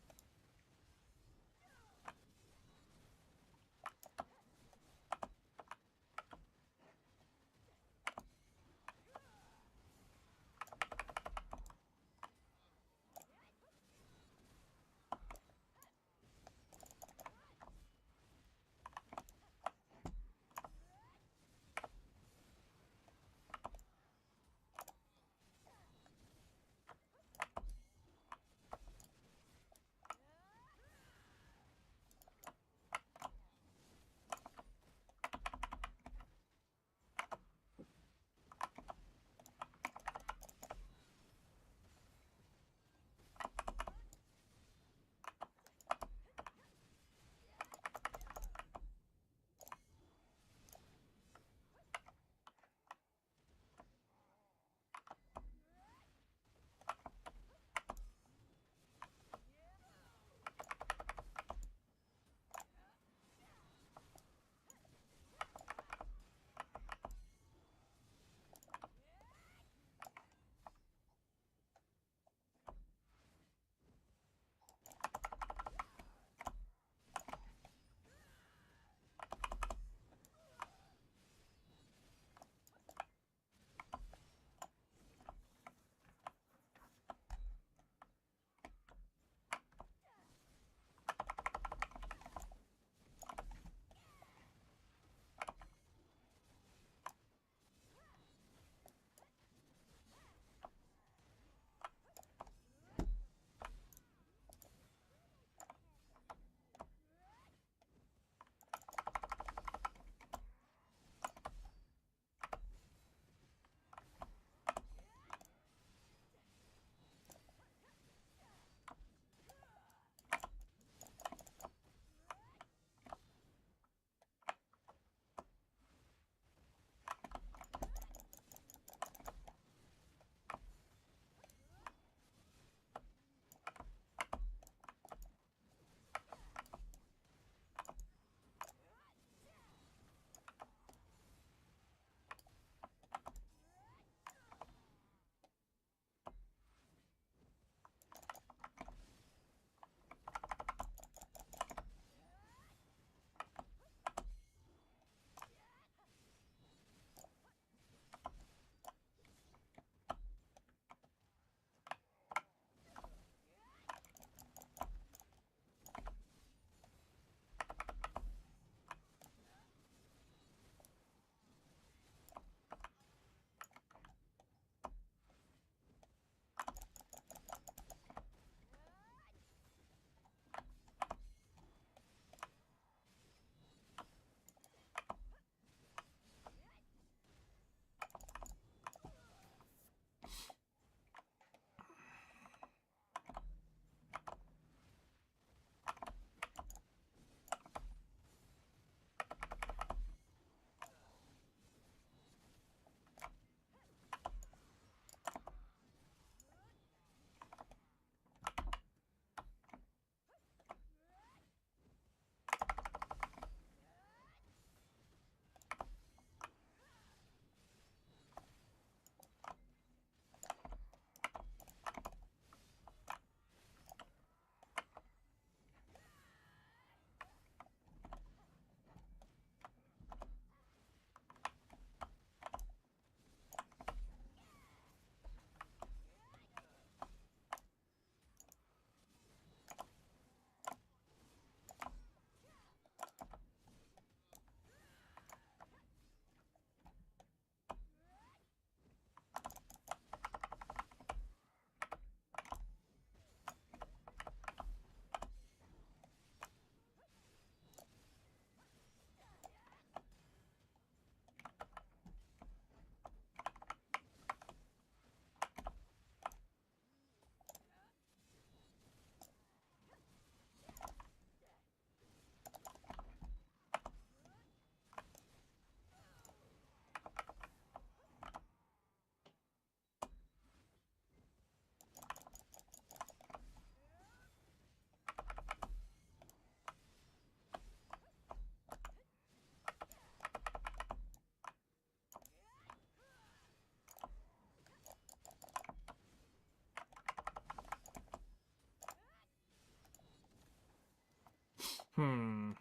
Hmm.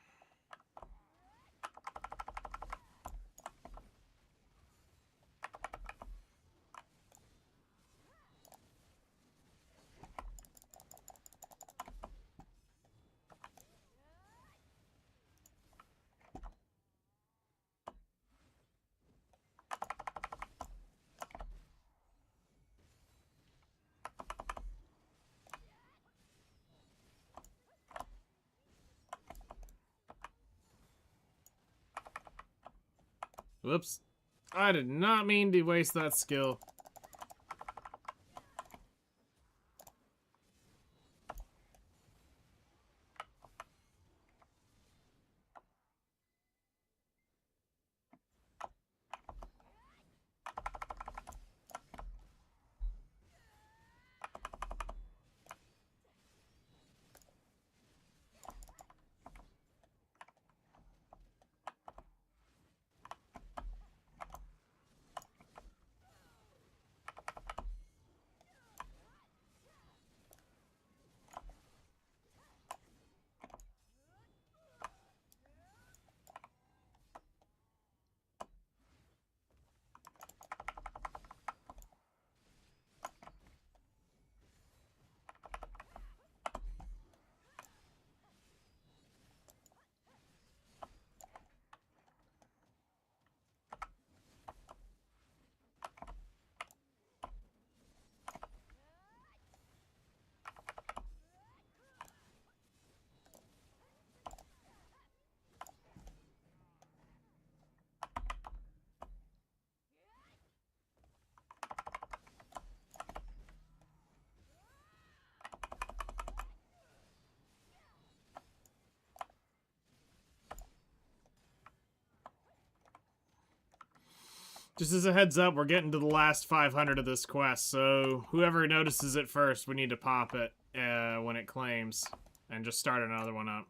Whoops. I did not mean to waste that skill. Just as a heads up, we're getting to the last 500 of this quest, so whoever notices it first, we need to pop it when it claims, and just start another one up.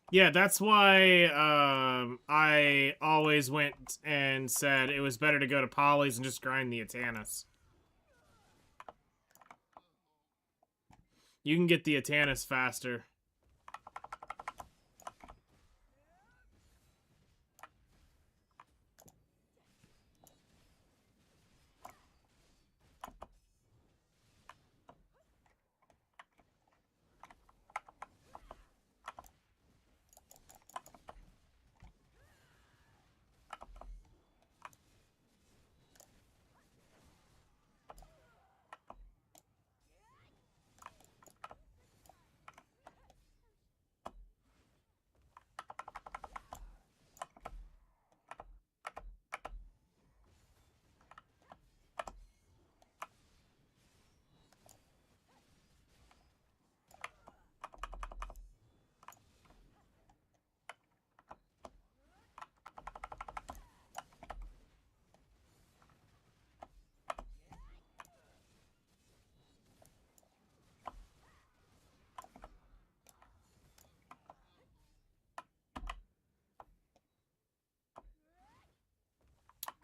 Yeah, that's why I always went and said it was better to go to Polly's and just grind the Atanas. You can get the Atanas faster.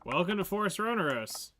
Welcome to Forest Rhonaros.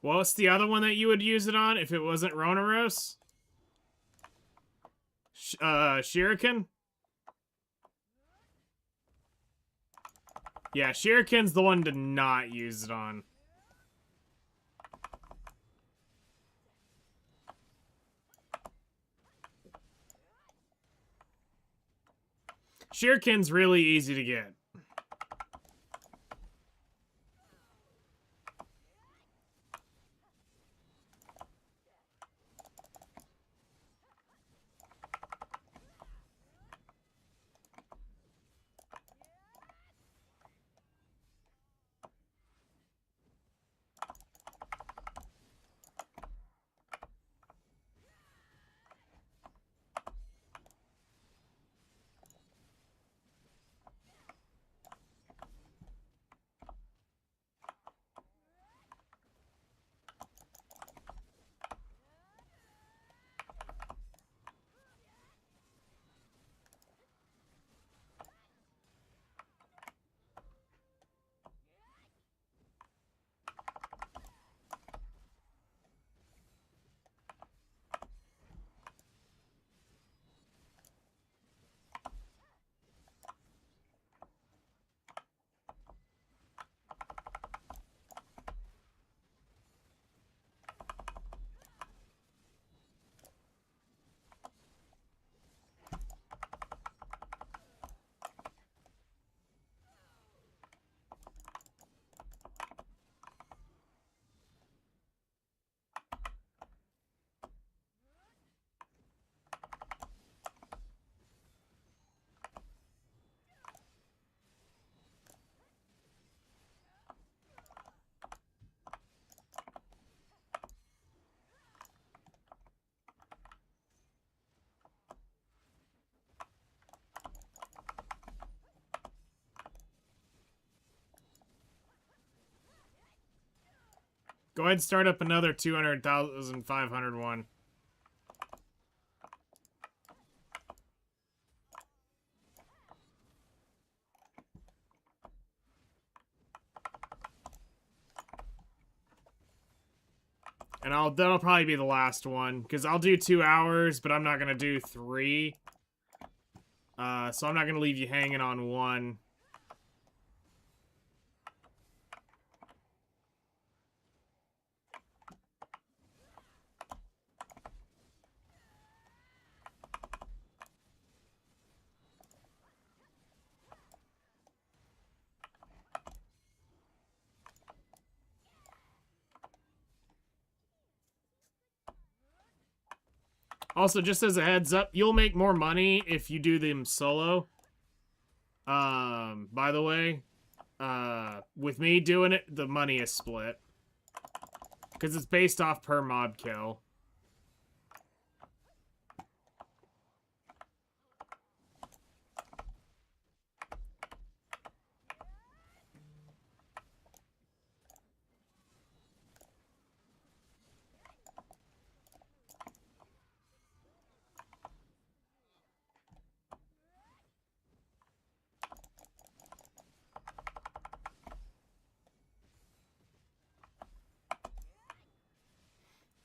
What's the other one that you would use it on if it wasn't Rhonaros? Shuriken? Yeah, Shuriken's the one to not use it on. Shuriken's really easy to get. Go ahead and start up another 200,500 one. And that'll probably be the last one, because I'll do 2 hours, but I'm not gonna do 3. So I'm not gonna leave you hanging on 1. Also, just as a heads up, you'll make more money if you do them solo. By the way, with me doing it, the money is split. Because it's based off per mob kill.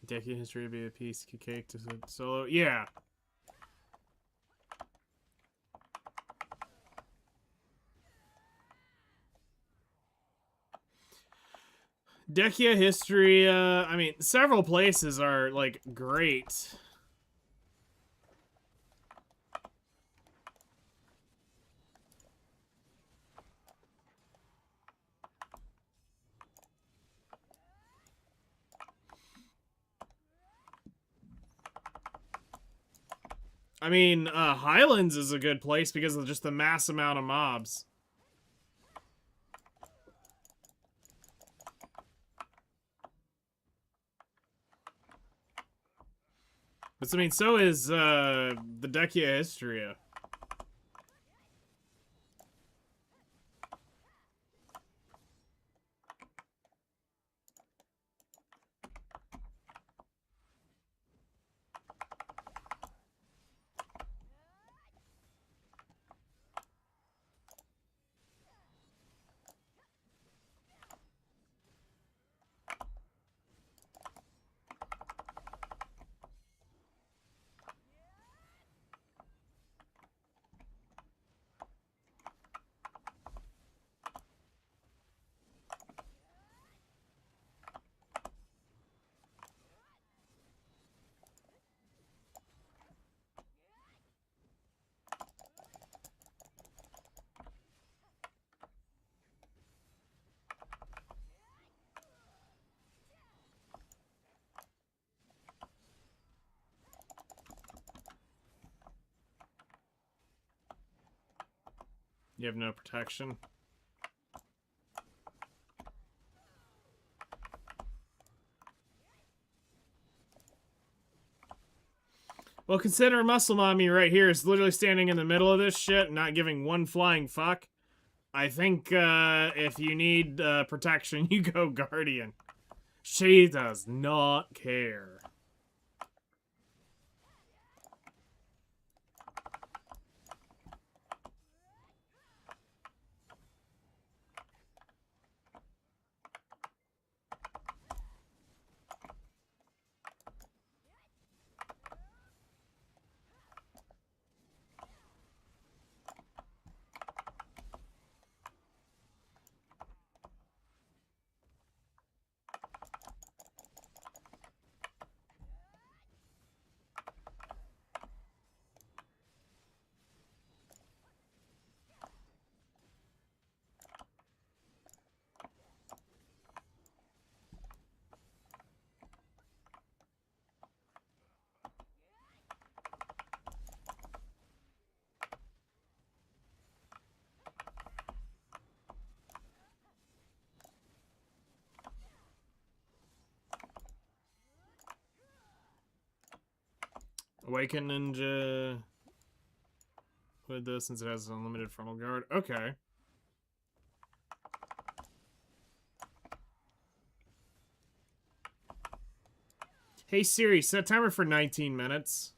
Decade history would be a piece of cake to solo. Yeah. Dekia history, I mean, several places are, like, great. I mean, Highlands is a good place because of just the mass amount of mobs. But, I mean, so is, the Dekia Histria. You have no protection. Well, consider Muscle Mommy right here is literally standing in the middle of this shit, not giving one flying fuck. I think, if you need, protection, you go Guardian. She does not care. Awaken Ninja with this since it has unlimited frontal guard. Okay. Hey Siri, set timer for 19 minutes.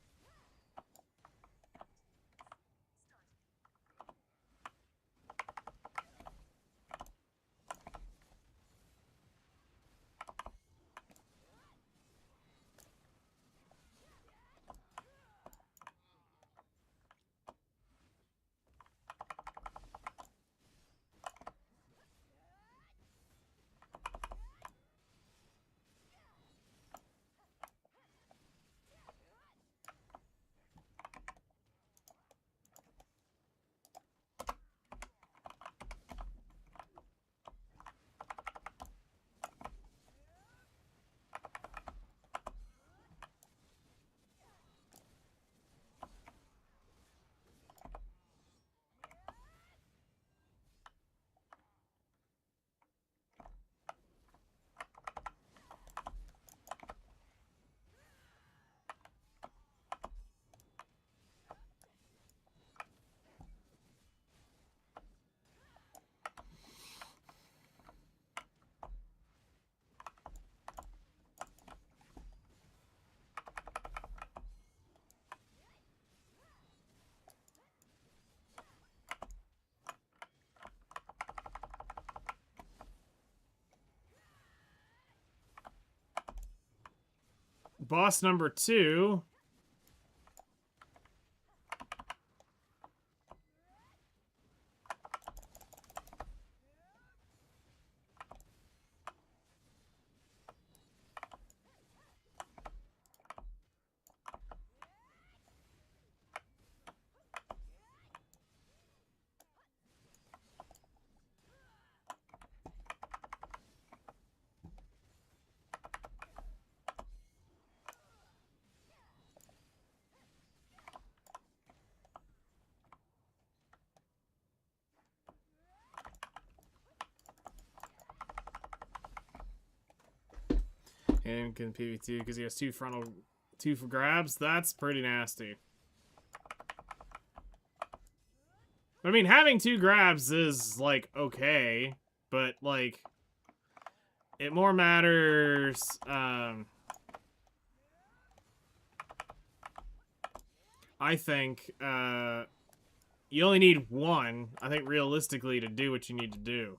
Boss number 2. And can PvT because he has 2 for grabs. That's pretty nasty. I mean, having 2 grabs is, like, okay. But, like, it more matters, I think, you only need 1, I think, realistically, to do what you need to do.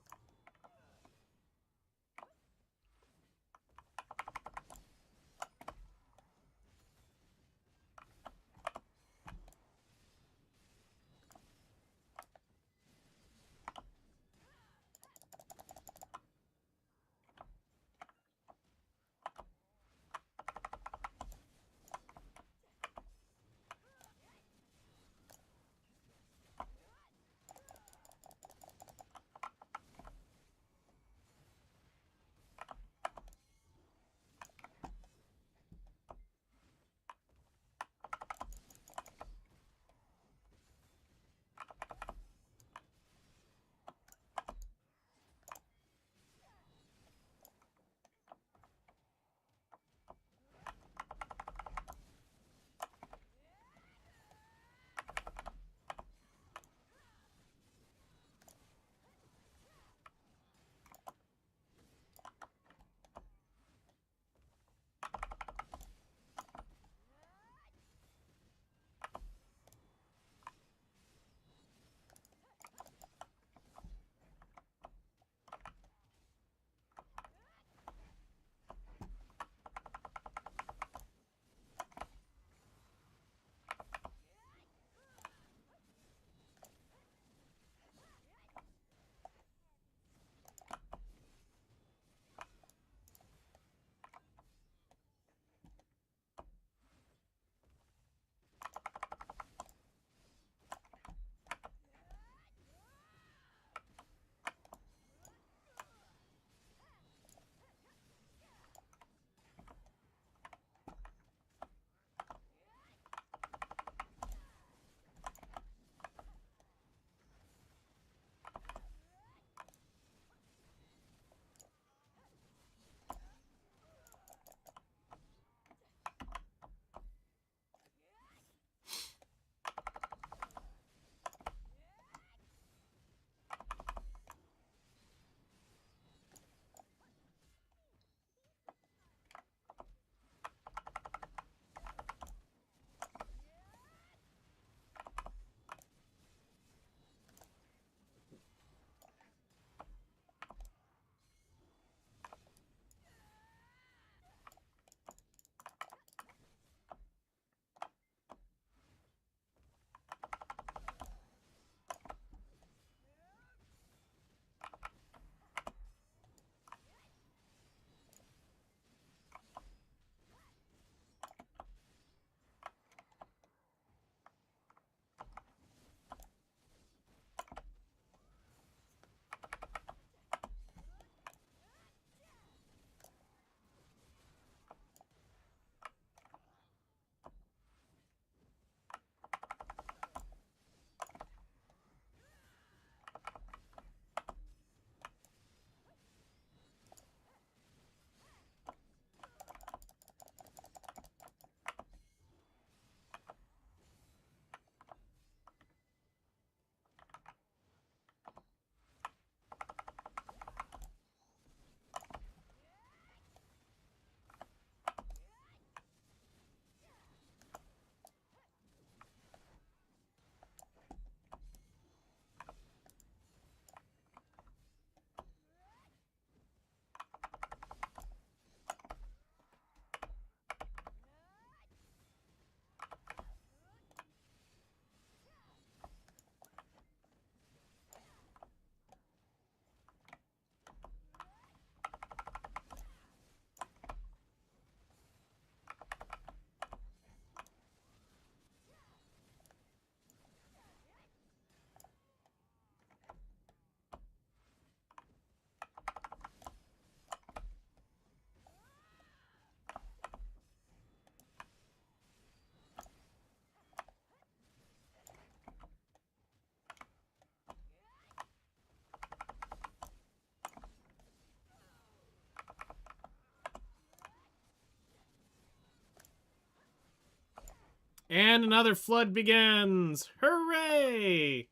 And another flood begins! Hooray!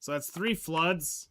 So that's 3 floods.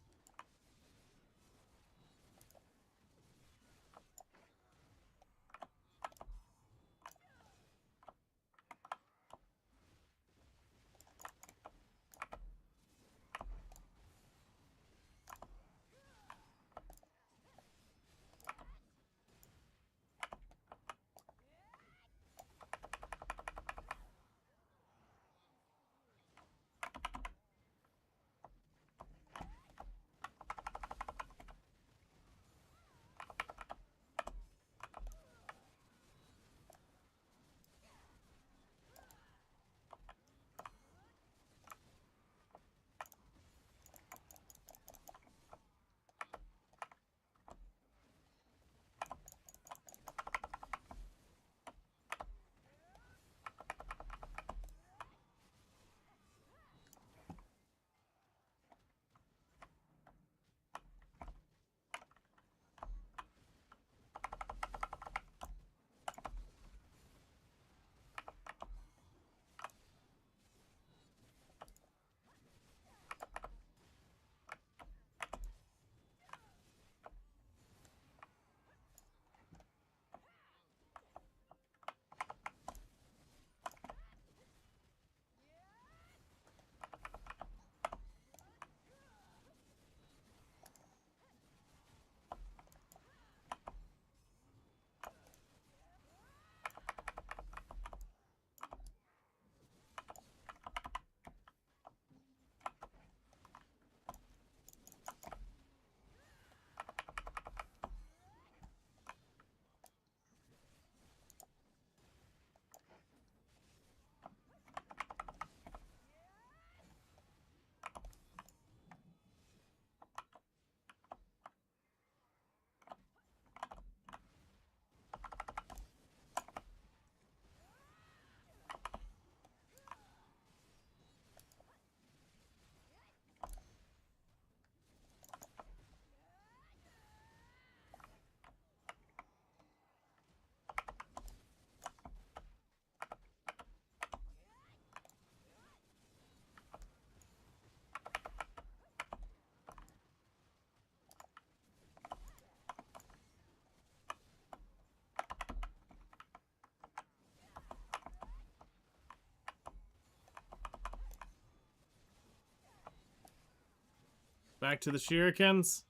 Back to the shurikens.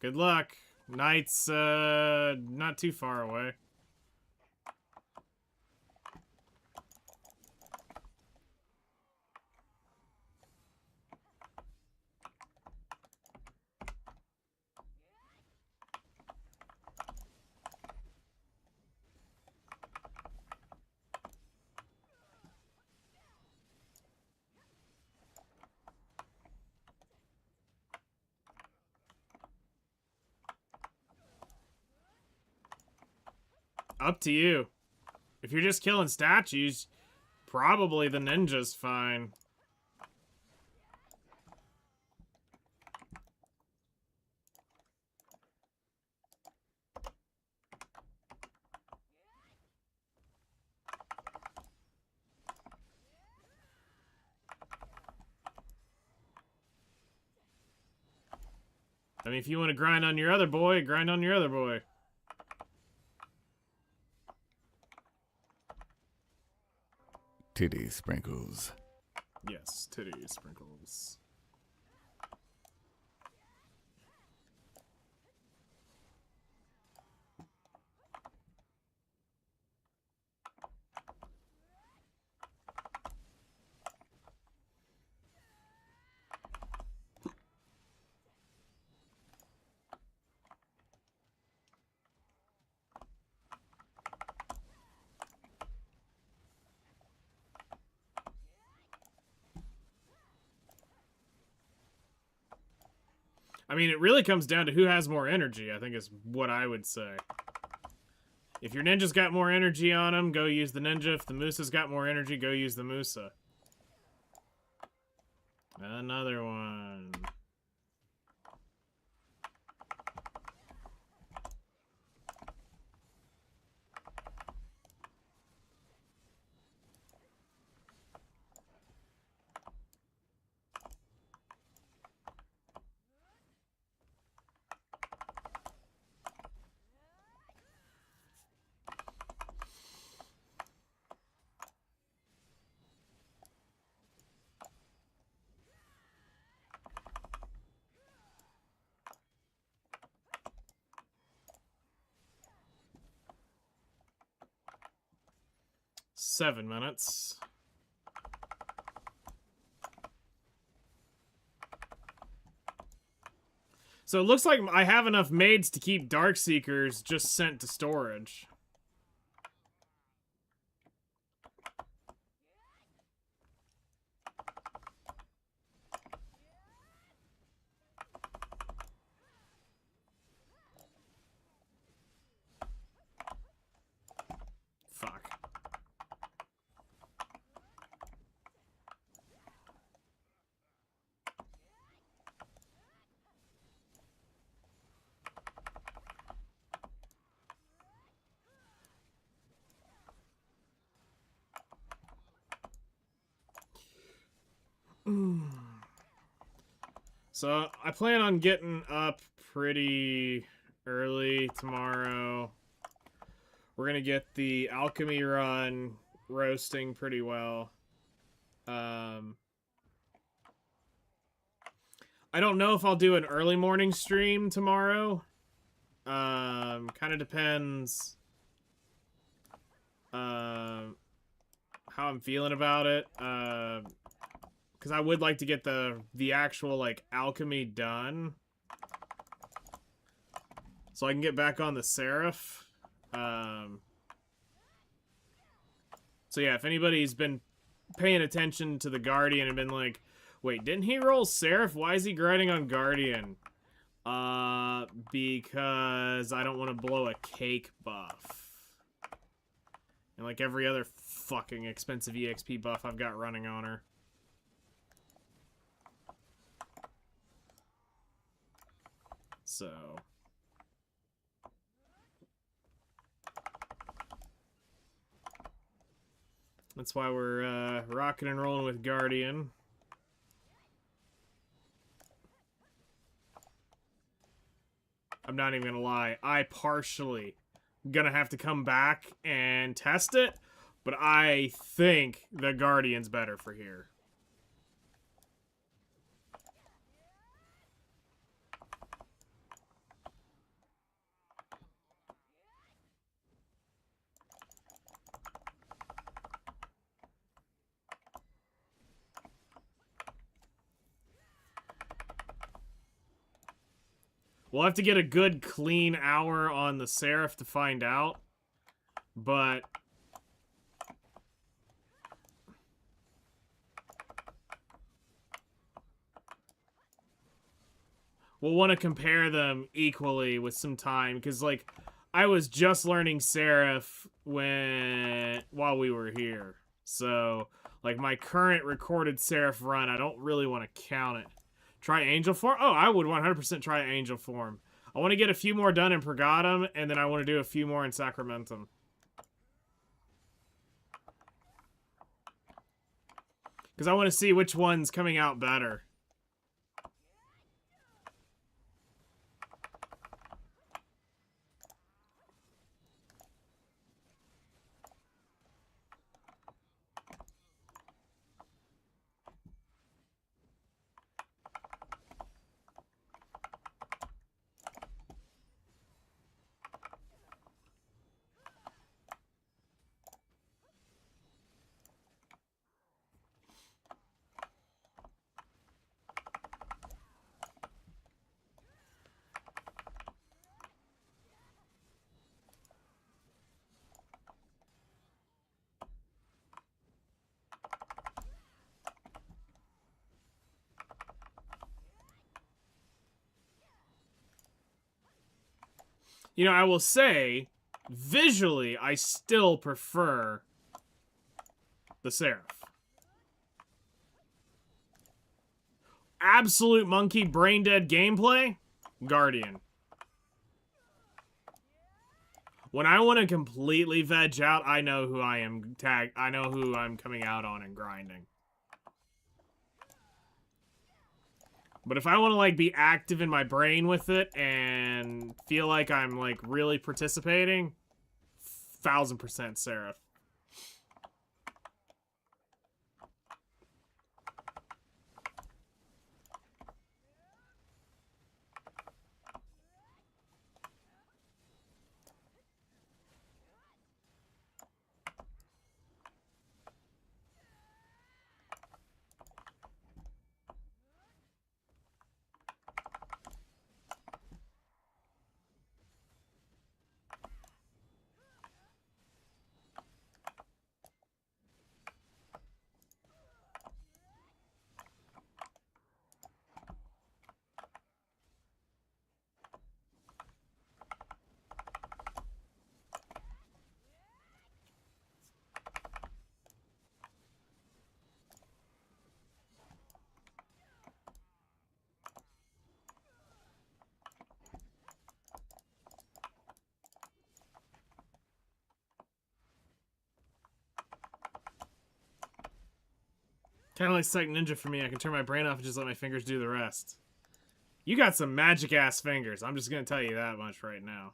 Good luck. Knight's, not too far away. Up to you. If you're just killing statues, probably the ninja's fine. I mean, if you want to grind on your other boy, grind on your other boy. Titty sprinkles. Yes, titty sprinkles. I mean, it really comes down to who has more energy, I think is what I would say. If your ninja's got more energy on him, go use the ninja. If the Musa's got more energy, go use the Musa. Another one. Seven minutes. So it looks like I have enough maids to keep Darkseekers just sent to storage. Fuck. So I plan on getting up pretty early tomorrow. We're gonna get the alchemy run roasting pretty well. I don't know if I'll do an early morning stream tomorrow. Kind of depends how I'm feeling about it. Because I would like to get the actual, like, alchemy done. So I can get back on the Seraph. So yeah, if anybody's been paying attention to the Guardian and been like, wait, didn't he roll Seraph? Why is he grinding on Guardian? Because I don't want to blow a cake buff. And like every other fucking expensive EXP buff I've got running on her. So that's why we're rocking and rolling with Guardian. I'm not even gonna lie, I partially gonna have to come back and test it, but I think the Guardian's better for here. We'll have to get a good clean hour on the Seraph to find out, but we'll want to compare them equally with some time, because like I was just learning Seraph while we were here, so like my current recorded Seraph run, I don't really want to count it. Try Angel Form? Oh, I would 100% try Angel Form. I want to get a few more done in Pergatum, and then I want to do a few more in Sacramentum. Because I want to see which one's coming out better. You know, I will say, visually, I still prefer the Seraph. absolute monkey brain dead gameplay, Guardian. When I want to completely veg out, I know who I am I know who I'm coming out on and grinding. But if I want to like be active in my brain with it and feel like I'm like really participating, 1000% Seraph. Kind of like Psych Ninja for me. I can turn my brain off and just let my fingers do the rest. You got some magic-ass fingers. I'm just going to tell you that much right now.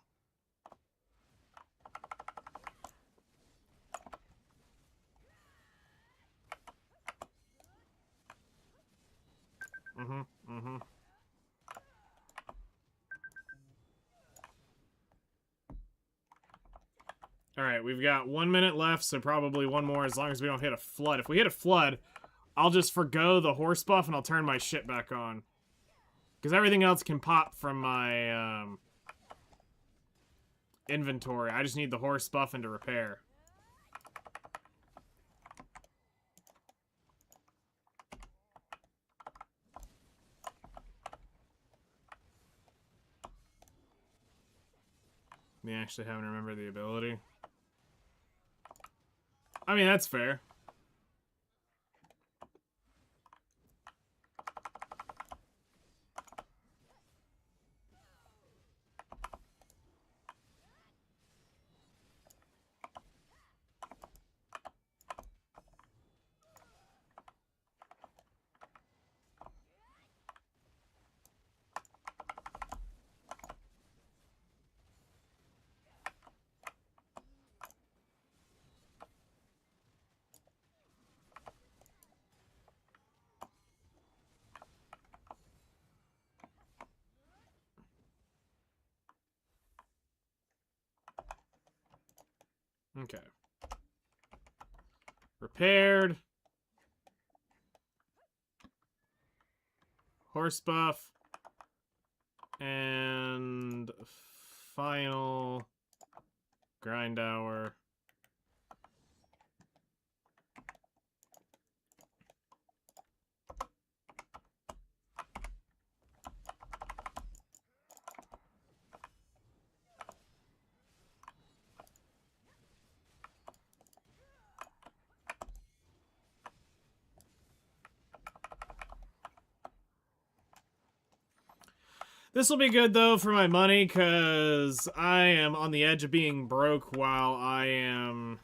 Alright, we've got 1 minute left, so probably one more as long as we don't hit a flood. If we hit a flood, I'll just forgo the horse buff and I'll turn my shit back on. Because everything else can pop from my inventory. I just need the horse buff and to repair. Me actually haven't remembered the ability. I mean, that's fair. Okay. Repaired. Horse buff. And final grind hour. This will be good, though, for my money, because I am on the edge of being broke while I am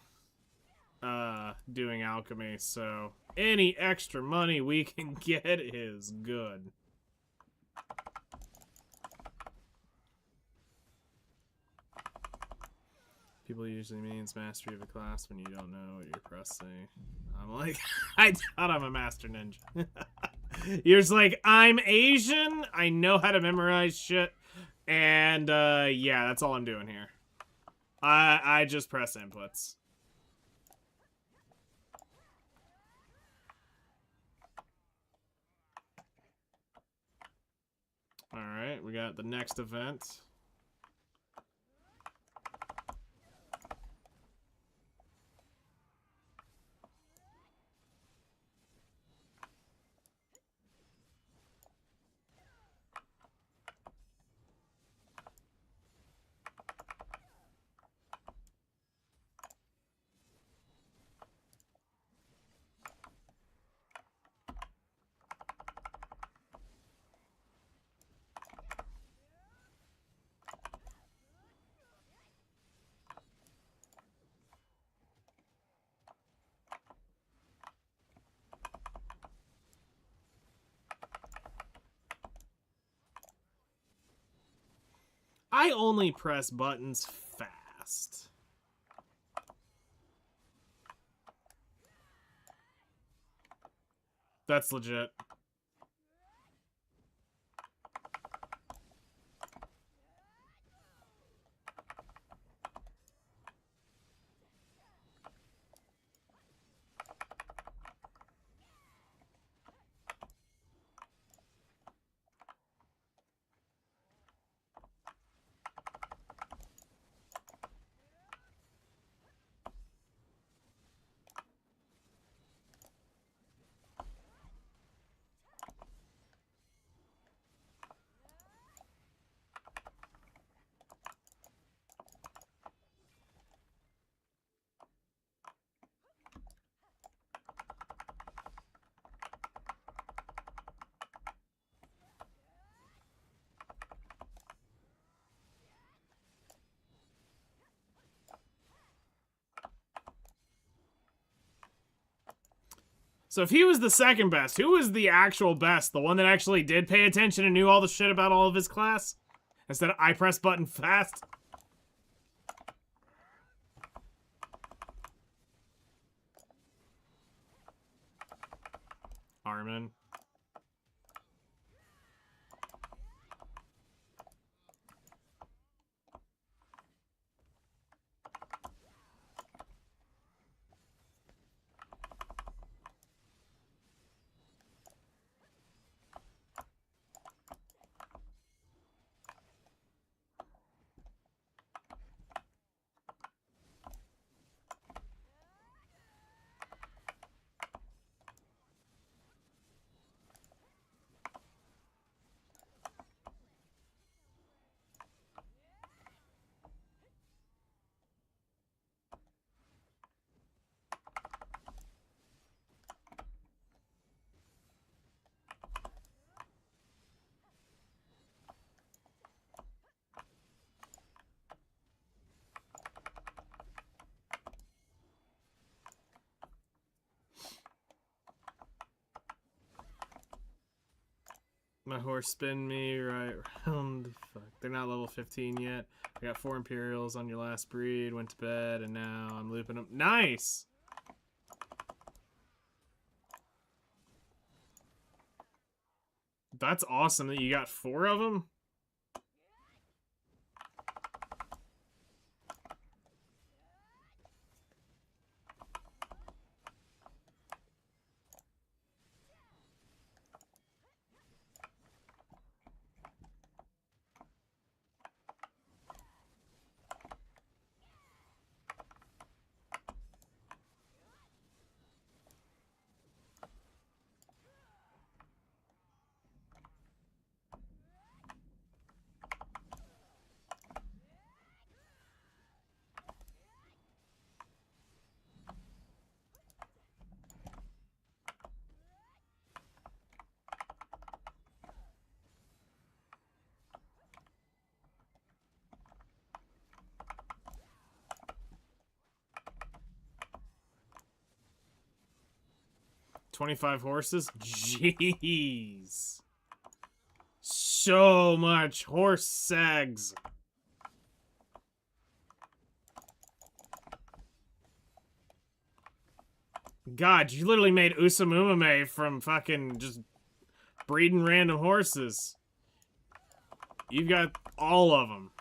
doing alchemy, so any extra money we can get is good. People usually means mastery of a class when you don't know what you're pressing. I'm like, I thought I'm a master ninja. You're just like, I'm Asian, I know how to memorize shit, and yeah, that's all I'm doing here. I just press inputs. Alright, we got the next event. I only press buttons fast. That's legit. So if he was the second best, who was the actual best? The one that actually did pay attention and knew all the shit about all of his class? Instead of I press button fast? Armin. My horse spin me right around. Fuck, they're not level 15 yet. I got 4 Imperials on your last breed, went to bed, and now I'm looping them. Nice! That's awesome that you got 4 of them. $25 horses? Jeez. So much horse segs. God, you literally made Usamumame from fucking just breeding random horses. You've got all of them.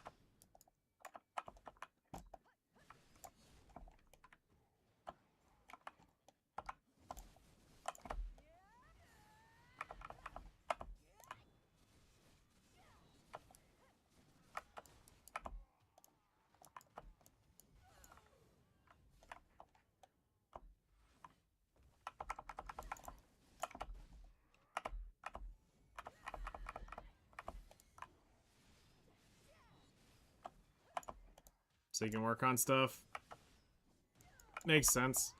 So you can work on stuff. Makes sense.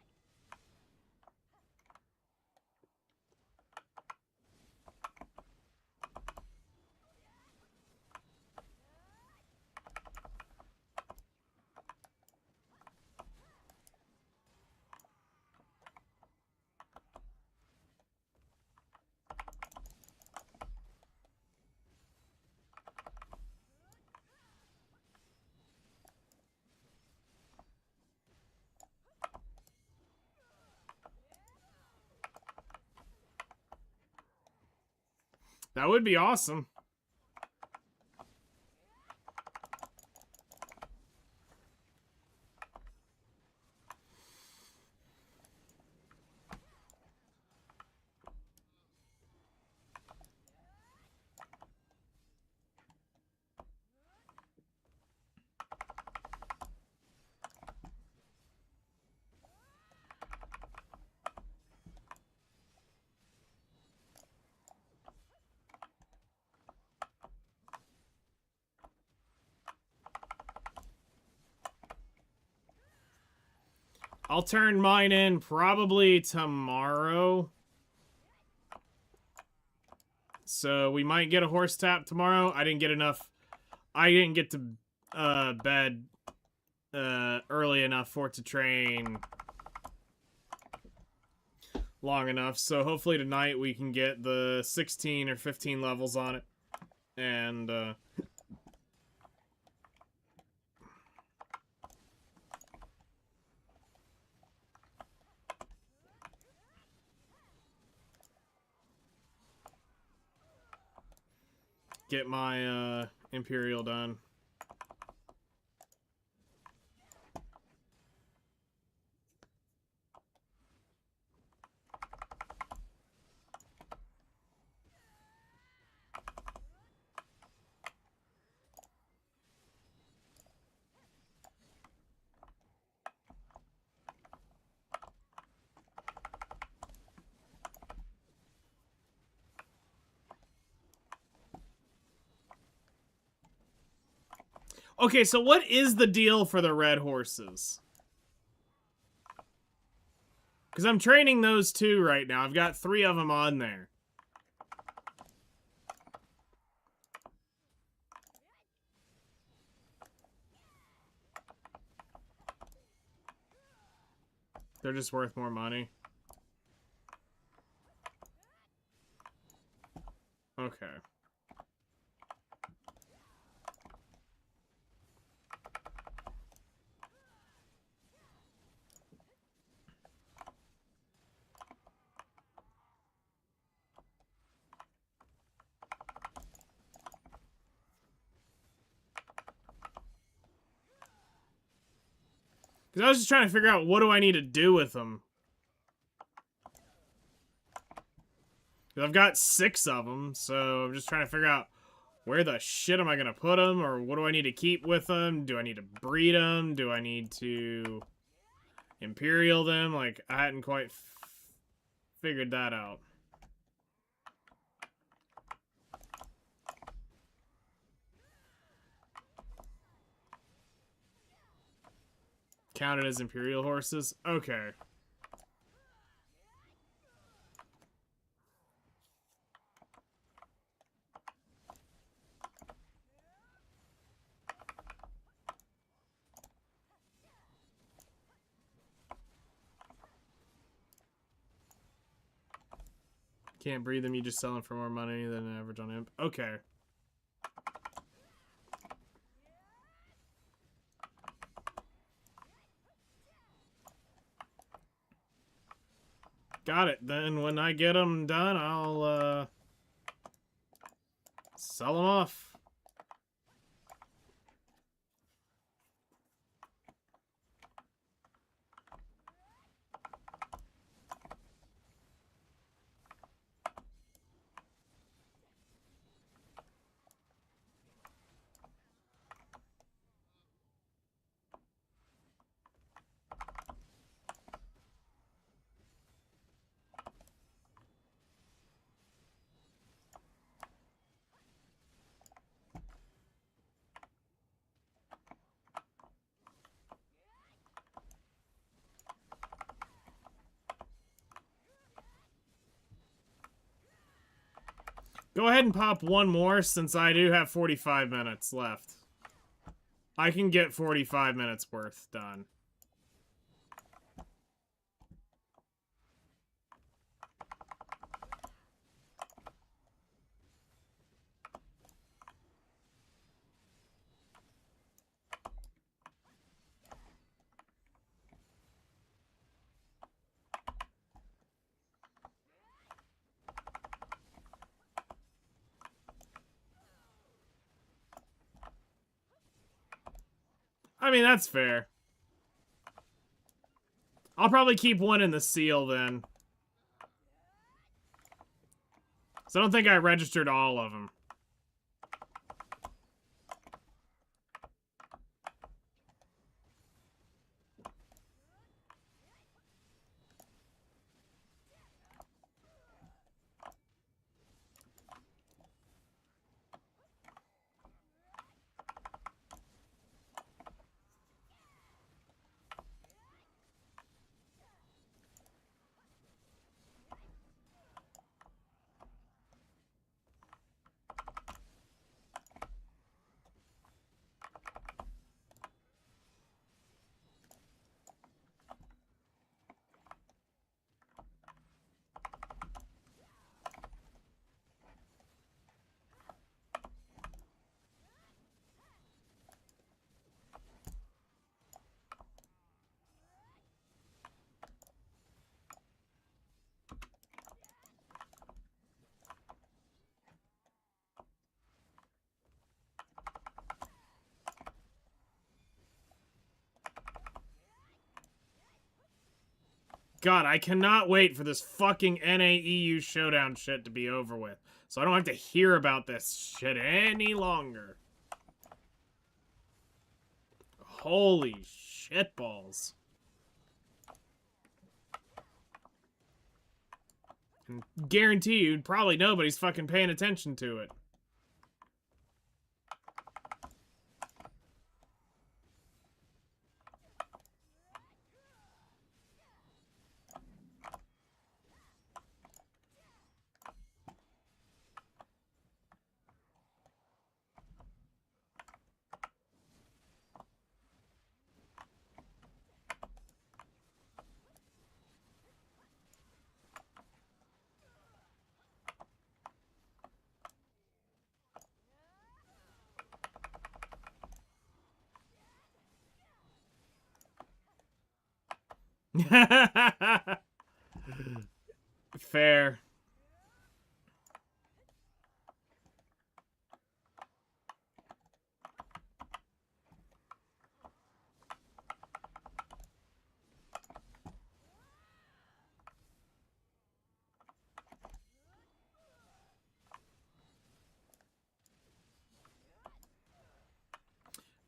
That would be awesome. I'll turn mine in probably tomorrow. So we might get a horse tap tomorrow. I didn't get enough. I didn't get to bed early enough for it to train long enough. So hopefully tonight we can get the 16 or 15 levels on it. And get my Imperial done. Okay, so what is the deal for the red horses? Because I'm training those two right now. I've got 3 of them on there. They're just worth more money. Okay. Because I was just trying to figure out what do I need to do with them. Because I've got 6 of them, so I'm just trying to figure out where the shit am I going to put them, or what do I need to keep with them? Do I need to breed them? Do I need to Imperial them? Like, I hadn't quite figured that out. Counted as Imperial horses? Okay. Can't breed them, you just sell them for more money than average on Imp. Okay. Got it. Then when I get them done, I'll sell them off. Go ahead and pop one more since I do have 45 minutes left. I can get 45 minutes worth done. I mean, that's fair. I'll probably keep one in the seal then. So I don't think I registered all of them. God, I cannot wait for this fucking NAEU showdown shit to be over with. So I don't have to hear about this shit any longer. Holy shitballs. And guarantee you, probably nobody's fucking paying attention to it. Fair.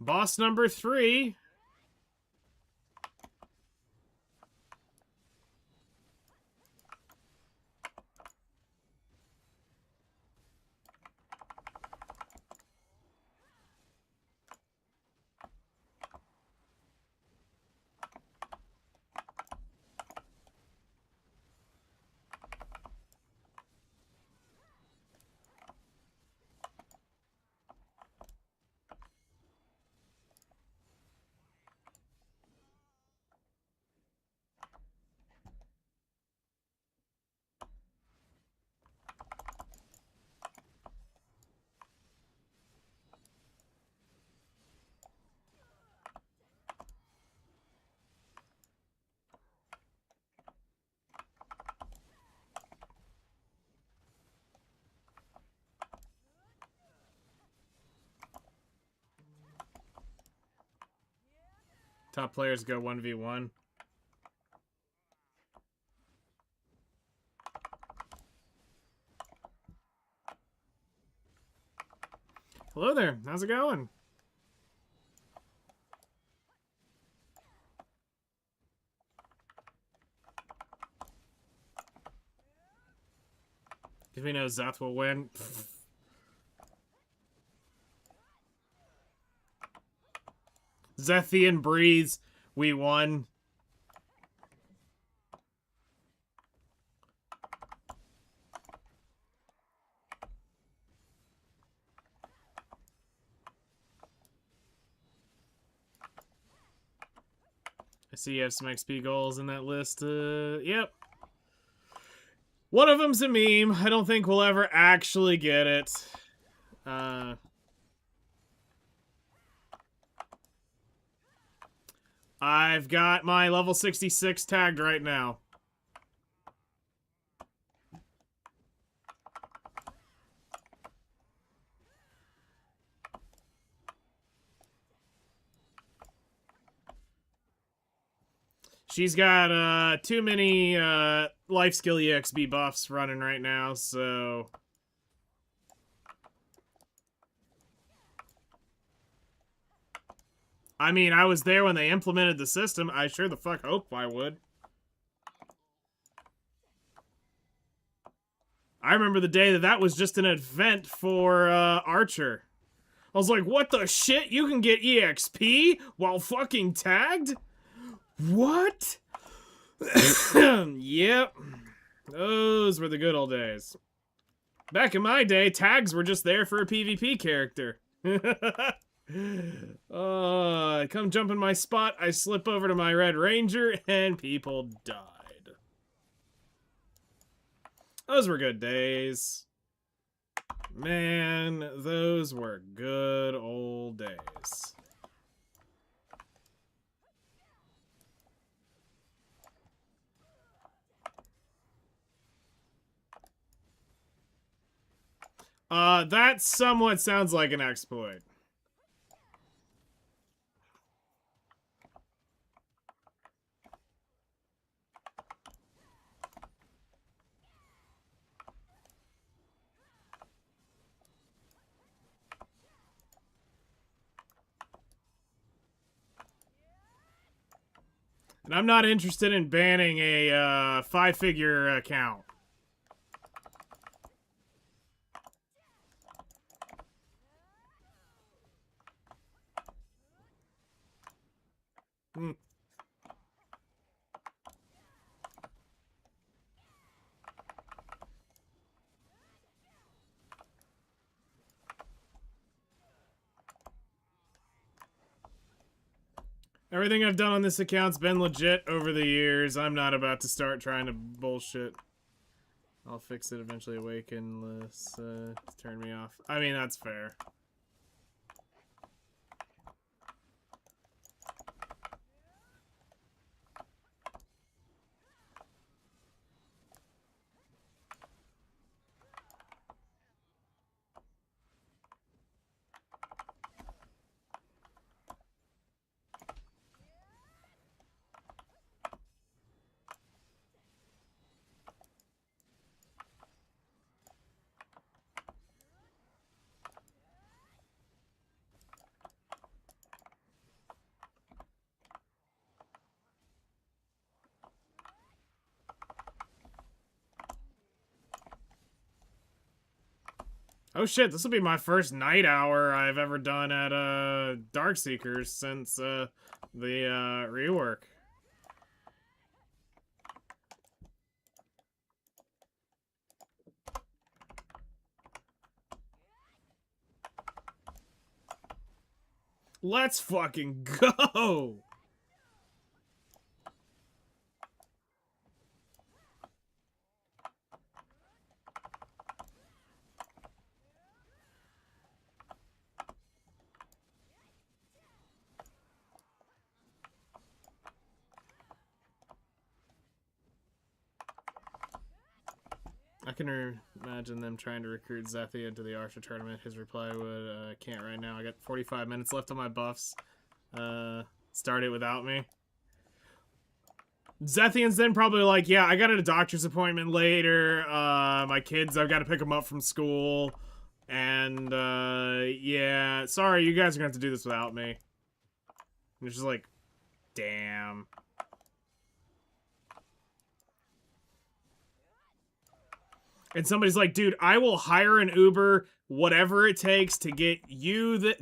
Boss number 3. Top players go 1v1. Hello there. How's it going? Because we know Zeth will win. Zethian breathes. We won. I see you have some XP goals in that list. Yep. One of them's a meme. I don't think we'll ever actually get it. I've got my level 66 tagged right now. She's got too many life skill EXP buffs running right now, so I mean, I was there when they implemented the system. I sure the fuck hope I would. I remember the day that was just an event for Archer. I was like, what the shit? You can get EXP while fucking tagged? What? Yep. Those were the good old days. Back in my day, tags were just there for a PvP character. Come jump in my spot, I slip over to my Red Ranger, and people died. Those were good days. Man, those were good old days. That somewhat sounds like an exploit. And I'm not interested in banning a 5-figure account. Everything I've done on this account's been legit over the years. I'm not about to start trying to bullshit. I'll fix it eventually. Awakenless. Turn me off. I mean, that's fair. Oh shit, this will be my first night hour I've ever done at Darkseekers since the rework. Let's fucking go! I can imagine them trying to recruit Zethy into the Archer tournament. His reply would, can't right now. I got 45 minutes left on my buffs. Start it without me. Zethian's then probably like, yeah, I got a doctor's appointment later. My kids, I've got to pick them up from school. And, yeah, sorry, you guys are going to have to do this without me. And it's just like, damn. And somebody's like, dude, I will hire an Uber, whatever it takes to get you to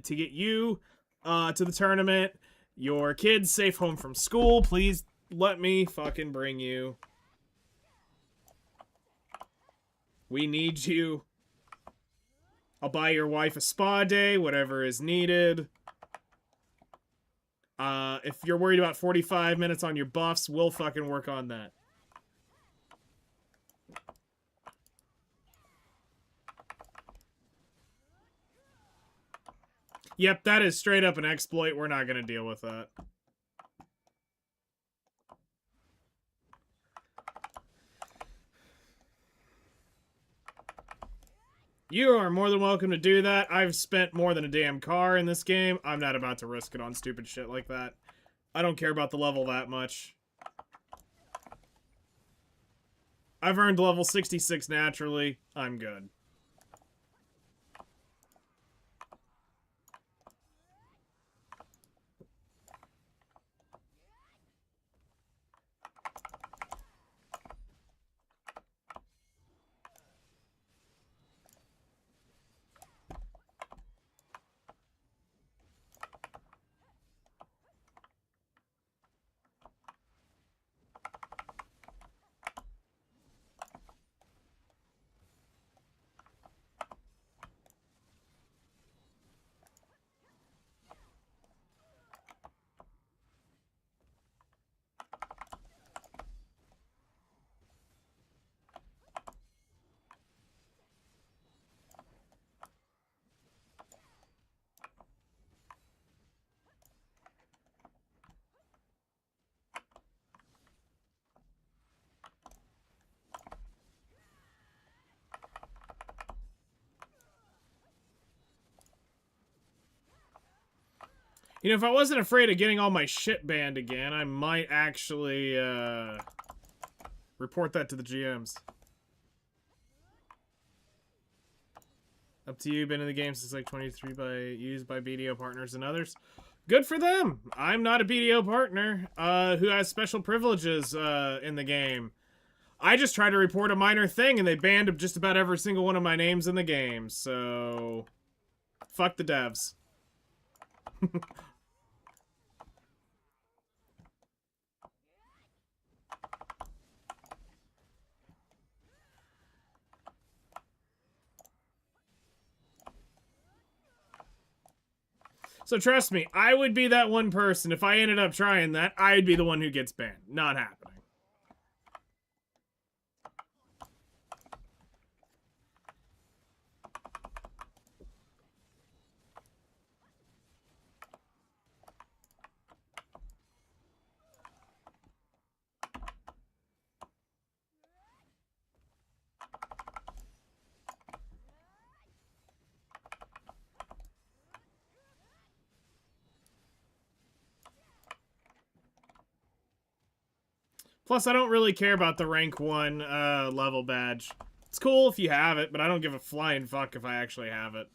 the tournament. Your kids safe home from school. Please let me fucking bring you. We need you. I'll buy your wife a spa day, whatever is needed. If you're worried about 45 minutes on your buffs, we'll fucking work on that. Yep, that is straight up an exploit. We're not going to deal with that. You are more than welcome to do that. I've spent more than a damn car in this game. I'm not about to risk it on stupid shit like that. I don't care about the level that much. I've earned level 66 naturally. I'm good. You know, if I wasn't afraid of getting all my shit banned again, I might actually, report that to the GMs. Up to you, been in the game since like 23 used by BDO partners and others. Good for them! I'm not a BDO partner, who has special privileges, in the game. I just tried to report a minor thing and they banned just about every single one of my names in the game, so... Fuck the devs. So trust me, I would be that one person. If I ended up trying that, I'd be the one who gets banned. Not happening. Plus, I don't really care about the rank 1 level badge. It's cool if you have it, but I don't give a flying fuck if I actually have it.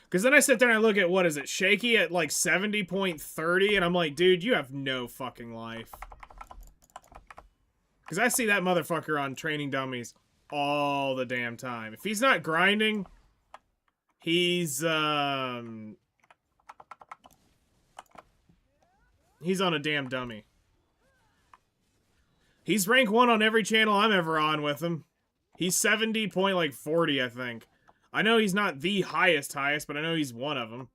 Because then I sit there and I look at, what is it, Shaky at like 70.30, and I'm like, dude, you have no fucking life. Because I see that motherfucker on Training Dummies all the damn time. If he's not grinding, he's on a damn dummy. He's rank 1 on every channel I'm ever on with him. He's 70.40, I think. I know he's not the highest, but I know he's one of them.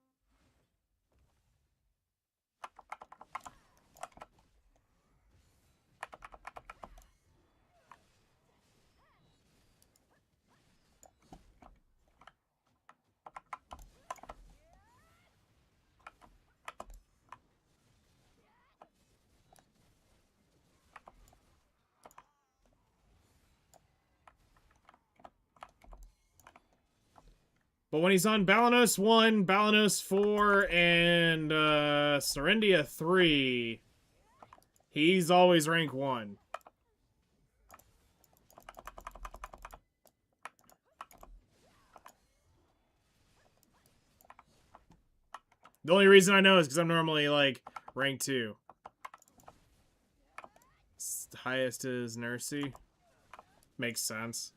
But when he's on Balanos 1, Balanos 4, and Serendia 3, he's always rank 1. The only reason I know is because I'm normally, like, rank 2. Highest is Nursey. Makes sense.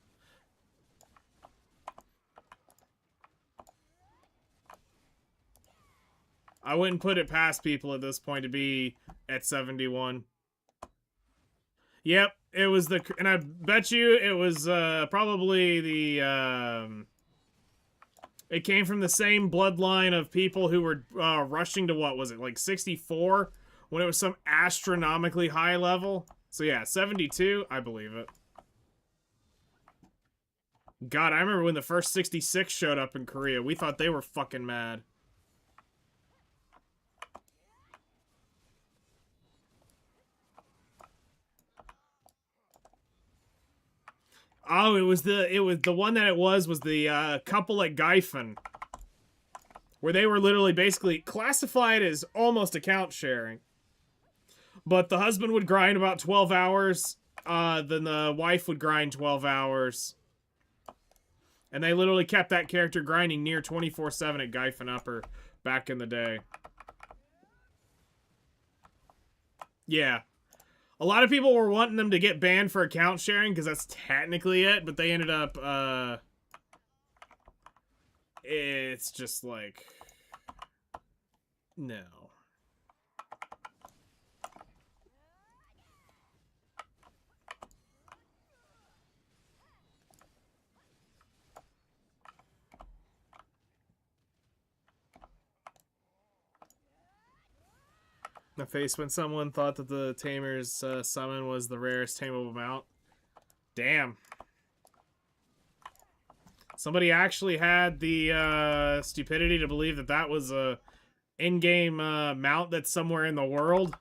I wouldn't put it past people at this point to be at 71. Yep, it was the... And I bet you it was probably the... It came from the same bloodline of people who were rushing to, what was it, like 64? When it was some astronomically high level. So yeah, 72, I believe it. God, I remember when the first 66 showed up in Korea. We thought they were fucking mad. Oh, it was the one that it was the couple at Gaifen. Where they were literally basically classified as almost account sharing. But the husband would grind about 12 hours, then the wife would grind 12 hours. And they literally kept that character grinding near 24/7 at Gaifen Upper back in the day. Yeah. A lot of people were wanting them to get banned for account sharing, because that's technically it, but they ended up, it's just like, no. The face when someone thought that the Tamer's summon was the rarest tameable mount. Damn. Somebody actually had the stupidity to believe that that was a in-game mount that's somewhere in the world.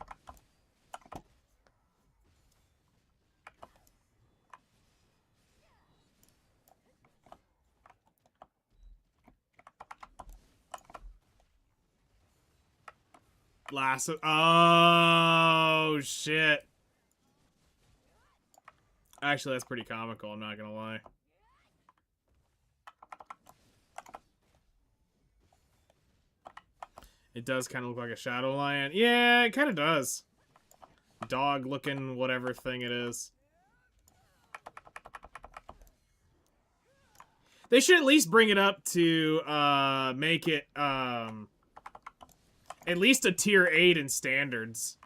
Oh, shit. Actually, that's pretty comical, I'm not gonna lie. It does kind of look like a Shadow Lion. Yeah, it kind of does. Dog-looking whatever thing it is. They should at least bring it up to make it at least a tier 8 in standards.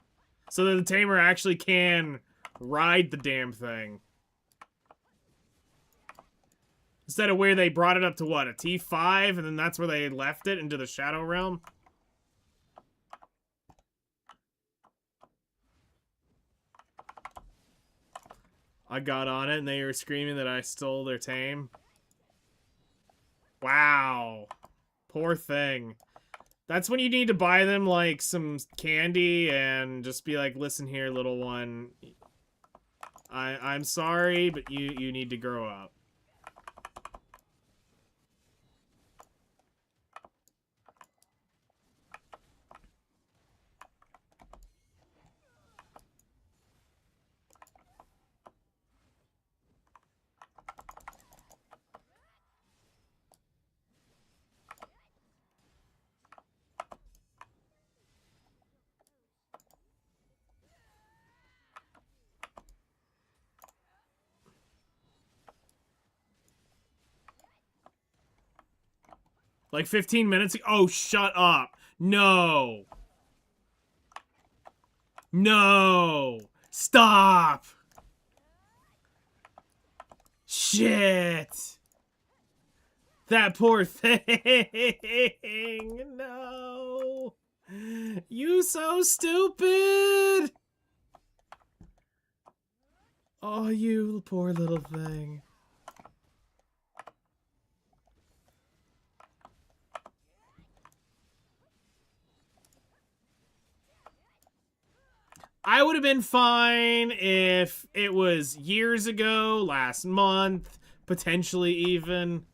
So that the Tamer actually can ride the damn thing. Instead of where they brought it up to, what, a T5? And then that's where they left it, into the Shadow Realm? I got on it and they were screaming that I stole their tame. Wow. Poor thing. That's when you need to buy them, like, some candy and just be like, listen here, little one. I'm sorry, but you need to grow up. Like 15 minutes ago? Oh, shut up. No. No. Stop. Shit. That poor thing. No. You so stupid. Oh, you poor little thing. I would have been fine if it was years ago, last month, potentially even.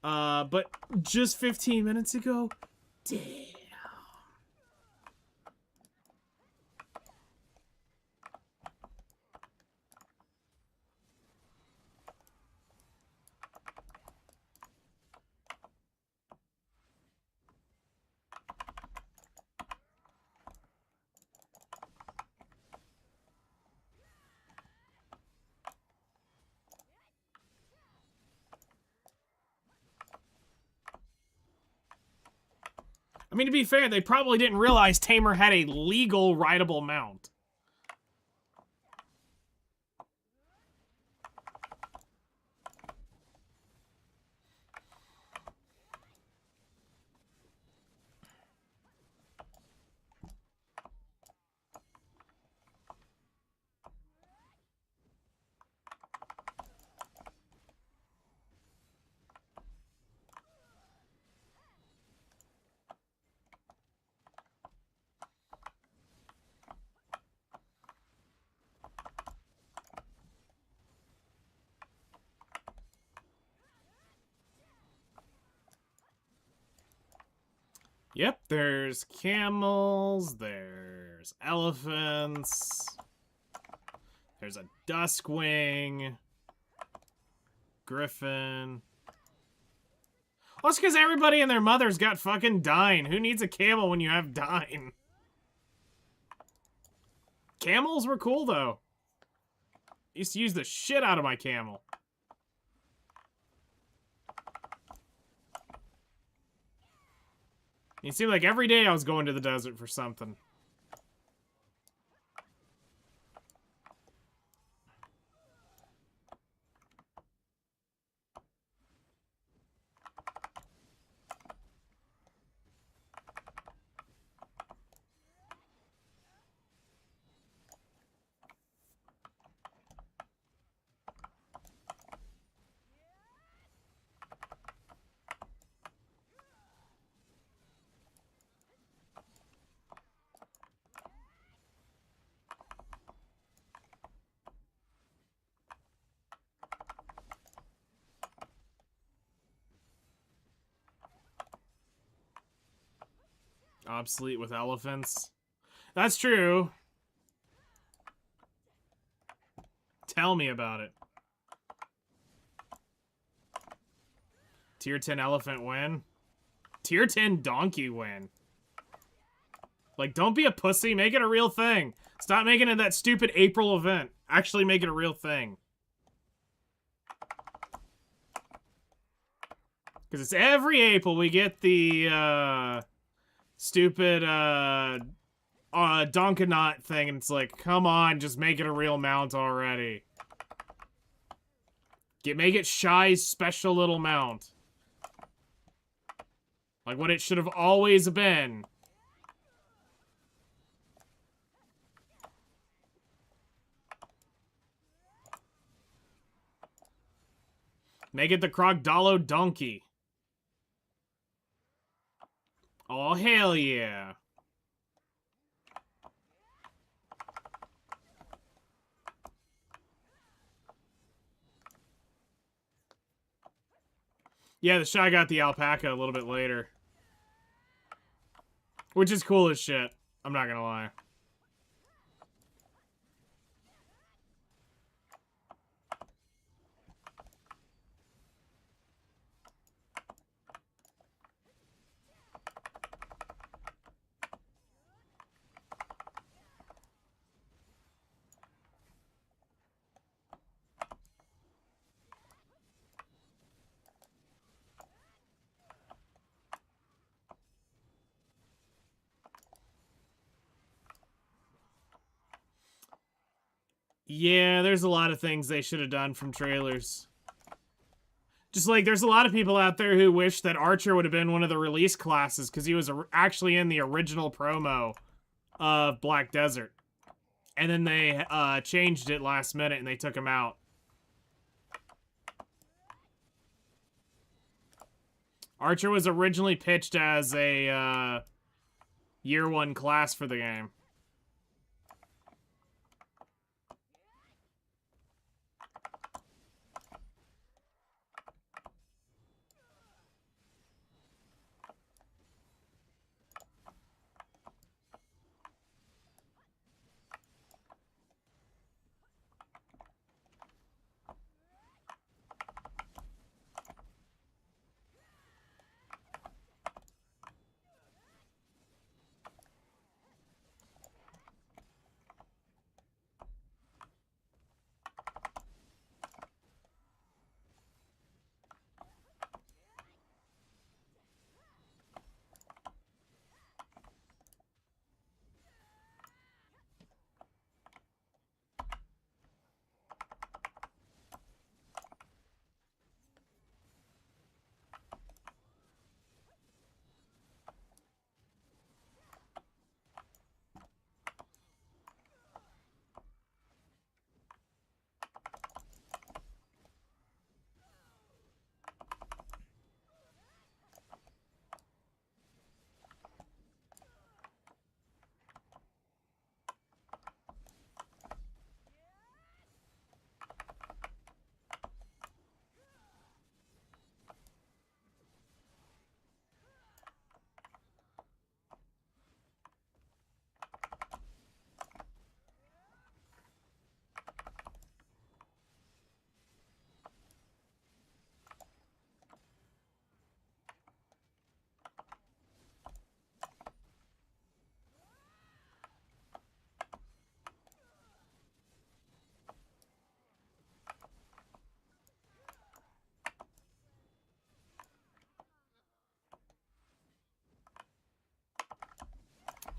But just 15 minutes ago? Damn. I mean, to be fair, they probably didn't realize Tamer had a legal rideable mount. Yep, there's camels, there's elephants, There's a Duskwing. Griffin. Well, it's because everybody and their mother's got fucking Dine. Who needs a camel when you have Dine? Camels were cool, though. Used to use the shit out of my camel. It seemed like every day I was going to the desert for something. Obsolete with elephants. That's true. Tell me about it. Tier 10 elephant win? Tier 10 donkey win. Like, don't be a pussy. Make it a real thing. Stop making it that stupid April event. Actually make it a real thing. Because it's every April we get the, stupid, Donkanot thing, and it's like, come on, just make it a real mount already. Make it Shy's special little mount. Like what it should have always been. Make it the Crocodilo donkey. Oh, hell yeah. Yeah, the Shy got the alpaca a little bit later. Which is cool as shit. I'm not gonna lie. Yeah, there's a lot of things they should have done from trailers. Just like, there's a lot of people out there who wish that Archer would have been one of the release classes because he was actually in the original promo of Black Desert. And then they changed it last minute and they took him out. Archer was originally pitched as a year one class for the game.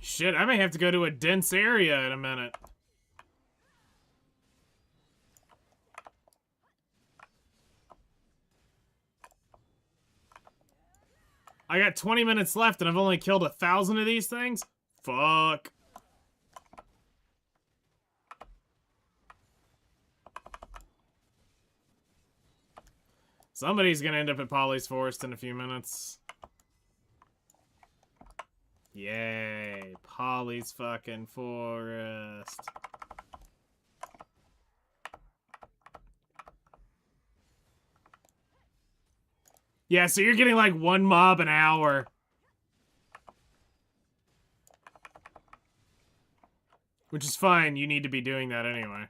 Shit, I may have to go to a dense area in a minute. I got 20 minutes left and I've only killed 1,000 of these things? Fuck. Somebody's gonna end up at Polly's Forest in a few minutes. Yay, Polly's fucking forest. Yeah, so you're getting like one mob an hour. Which is fine, you need to be doing that anyway.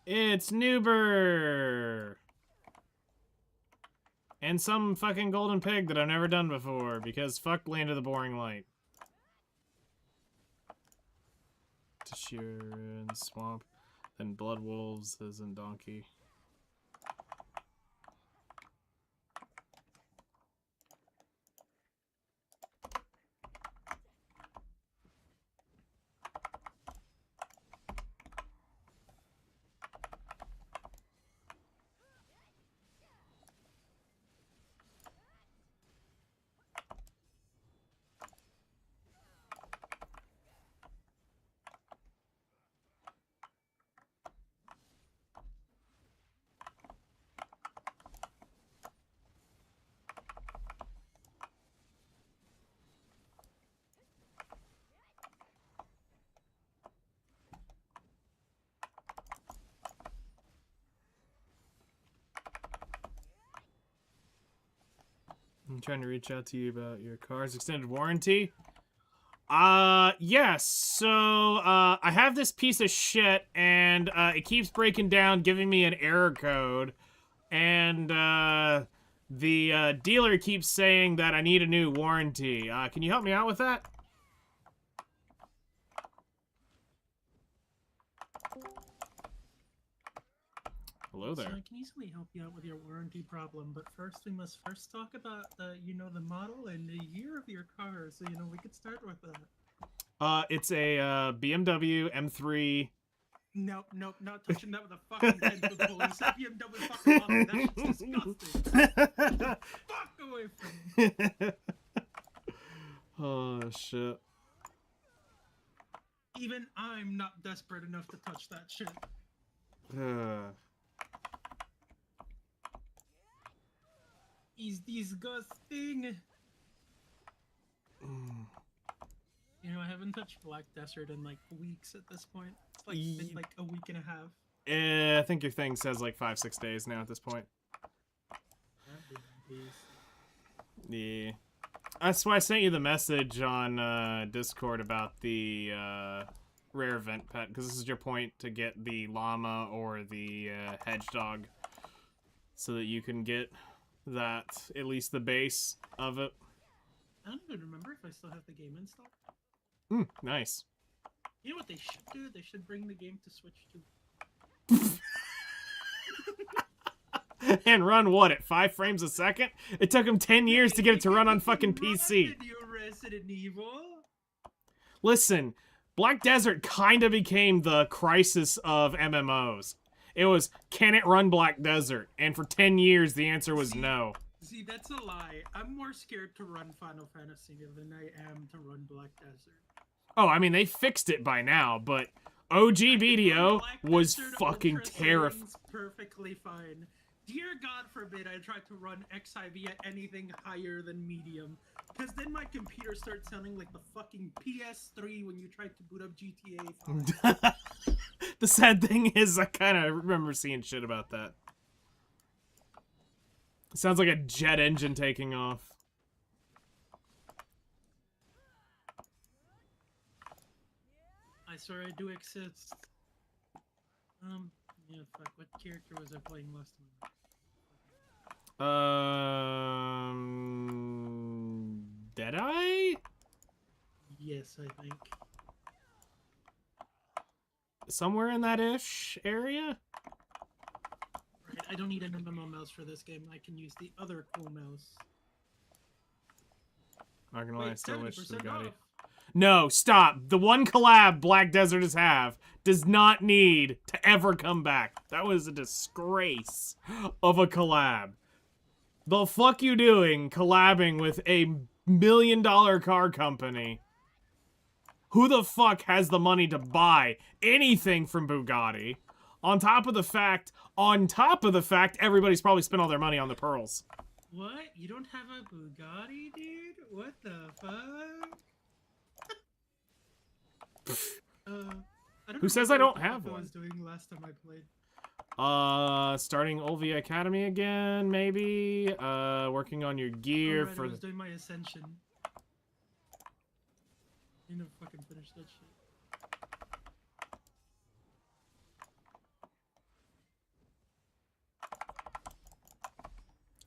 It's Noober! And some fucking golden pig that I've never done before, because fuck Land of the Boring Light. Tashirin Swamp, then Blood Wolves as in Donkey. I'm trying to reach out to you about your car's extended warranty. Yes. So, I have this piece of shit, and, it keeps breaking down, giving me an error code. And, the, dealer keeps saying that I need a new warranty. Can you help me out with that? Hello there. So I can easily help you out with your warranty problem, but first we must talk about the model and the year of your car, so we could start with that. It's a BMW M3. Nope, not touching that with a fucking 10-foot pole. You said BMW fucking model. That's disgusting. Fuck away from me. Oh shit. Even I'm not desperate enough to touch that shit. He's disgusting. You know, I haven't touched Black Desert in like weeks at this point. It's like been like a week and a half. I think your thing says like 5-6 days now at this point. Yeah. That's why I sent you the message on Discord about the rare event pet, because this is your point to get the llama or the hedgehog, so that you can get that, at least the base of it. I don't even remember if I still have the game installed. Nice. You know what they should do? They should bring the game to Switch too. And run what, at 5 frames a second? It took him 10 years to get it to run on fucking PC. Resident Evil. Listen, Black Desert kind of became the crisis of MMOs. It was, can it run Black Desert? And for 10 years, the answer was no. See, that's a lie. I'm more scared to run Final Fantasy than I am to run Black Desert. Oh, I mean, they fixed it by now, but OG BDO was Desert fucking Ultra terrifying. settings perfectly fine. Dear God forbid I tried to run XIV at anything higher than medium, because then my computer starts sounding like the fucking PS3 when you tried to boot up GTA 5. The sad thing is, I kind of remember seeing shit about that. It sounds like a jet engine taking off. I swear I do exist. Yeah, fuck, what character was I playing last time? Deadeye? Yes, I think. Somewhere in that ish area? Right, I don't need an MMO mouse for this game. I can use the other cool mouse. Not gonna lie, I still wish 70% Bugatti. off. No, stop. The one collab Black Desert has does not need to ever come back. That was a disgrace of a collab. The fuck you doing collabing with a $1 million car company? Who the fuck has the money to buy anything from Bugatti? On top of the fact, everybody's probably spent all their money on the pearls. What? You don't have a Bugatti, dude? What the fuck? Who says I don't have what one? I was doing last time I played. Starting Olvia Academy again, maybe. Working on your gear I for was doing my ascension. You never fucking finished that shit.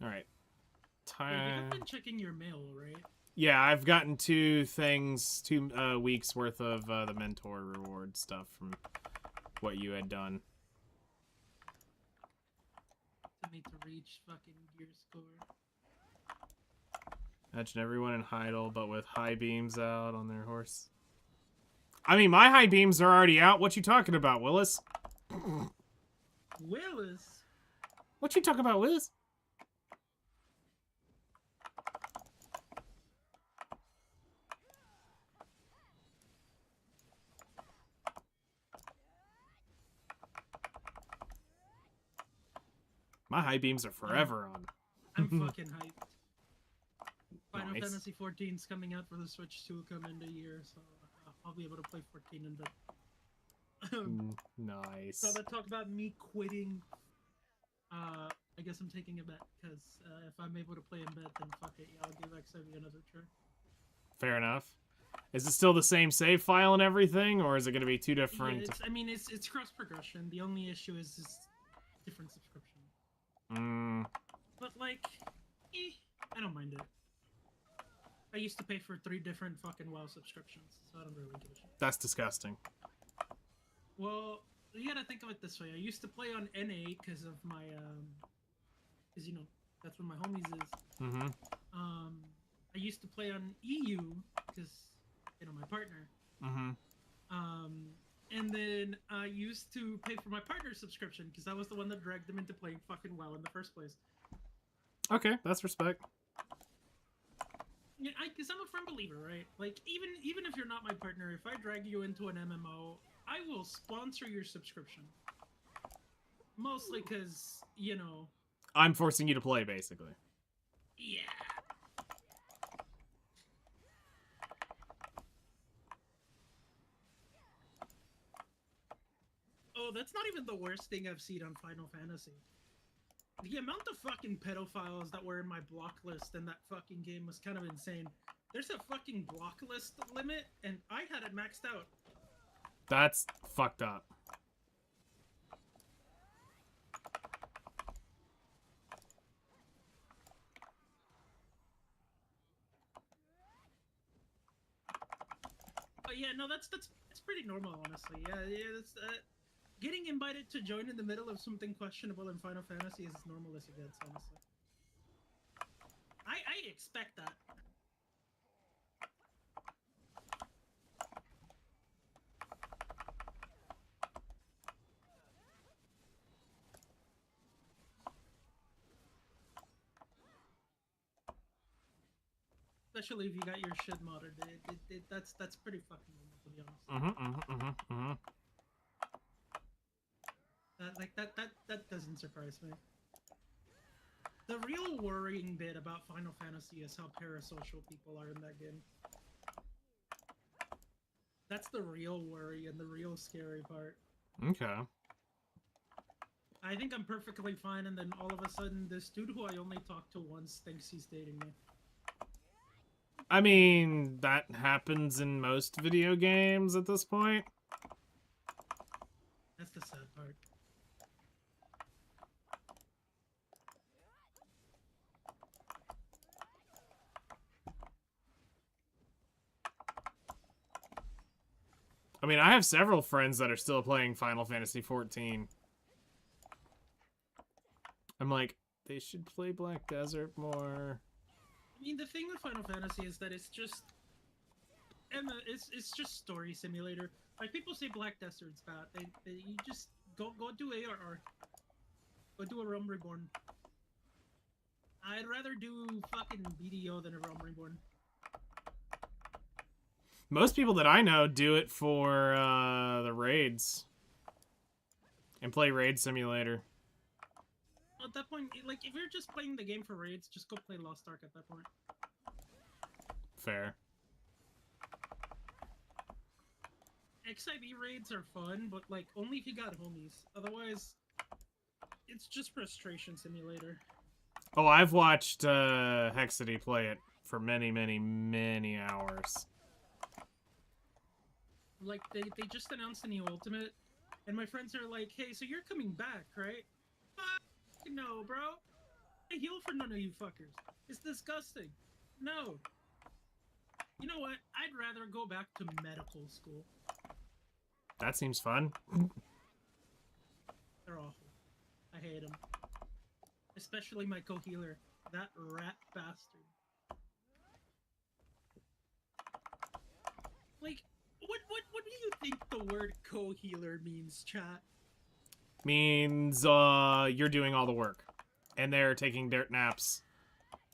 All right. Wait, you have been checking your mail, right? Yeah, I've gotten 2 weeks worth of the mentor reward stuff from what you had done. To me to reach fucking gear score. Imagine everyone in Heidel, but with high beams out on their horse. I mean, my high beams are already out. What you talking about, Willis? Willis? What you talking about, Willis? My high beams are forever on. I'm fucking hyped. Final Nice. Fantasy 14 is coming out for the Switch 2 come in a year, so I'll be able to play 14 in bed. Nice. So that talk about me quitting. I guess I'm taking a bet, because if I'm able to play in bed, then fuck it, yeah, I'll give XIV another try. Fair enough. Is it still the same save file and everything, or is it going to be 2 different? Yeah, it's cross progression. The only issue is different subscription. But like, I don't mind it. I used to pay for 3 different fucking WoW subscriptions, so I don't really give a shit. That's disgusting. Well, you gotta think of it this way. I used to play on NA because of my, because, you know, that's where my homies is. Mm-hmm. I used to play on EU because, you know, my partner. Mm-hmm. And then I used to pay for my partner's subscription because I was the one that dragged them into playing fucking WoW in the first place. Okay, that's respect. Yeah, because I'm a firm believer, right? Like, even if you're not my partner, if I drag you into an MMO, I will sponsor your subscription. Mostly because, you know... I'm forcing you to play, basically. Yeah. Bro, that's not even the worst thing I've seen on Final Fantasy. The amount of fucking pedophiles that were in my block list in that fucking game was kind of insane. There's a fucking block list limit, and I had it maxed out. That's fucked up. But yeah, no, that's pretty normal, honestly. Yeah, that's getting invited to join in the middle of something questionable in Final Fantasy is as normal as it gets, honestly. I expect that. Especially if you got your shit modded, that's pretty fucking normal, to be honest. That doesn't surprise me. The real worrying bit about Final Fantasy is how parasocial people are in that game. That's the real worry and the real scary part. Okay. I think I'm perfectly fine, and then all of a sudden, this dude who I only talked to once thinks he's dating me. I mean, that happens in most video games at this point. That's the sad part. I mean, I have several friends that are still playing Final Fantasy XIV. I'm like, they should play Black Desert more. I mean, the thing with Final Fantasy is that it's just, it's just story simulator. Like people say, Black Desert's bad. You just go do ARR, go do a Realm Reborn. I'd rather do fucking BDO than a Realm Reborn. Most people that I know do it for the raids and play Raid Simulator. At that point, like, if you're just playing the game for raids, just go play Lost Ark at that point. Fair. XIV raids are fun, but, like, only if you got homies. Otherwise, it's just frustration simulator. Oh, I've watched Hexady play it for many, many, many hours. Like, they just announced a new Ultimate, and my friends are like, hey, so you're coming back, right? No, bro. I heal for none of you fuckers. It's disgusting. No. You know what? I'd rather go back to medical school. That seems fun. They're awful. I hate them. Especially my co-healer. That rat bastard. Like, what do you think the word co-healer means, chat? Means you're doing all the work and they're taking dirt naps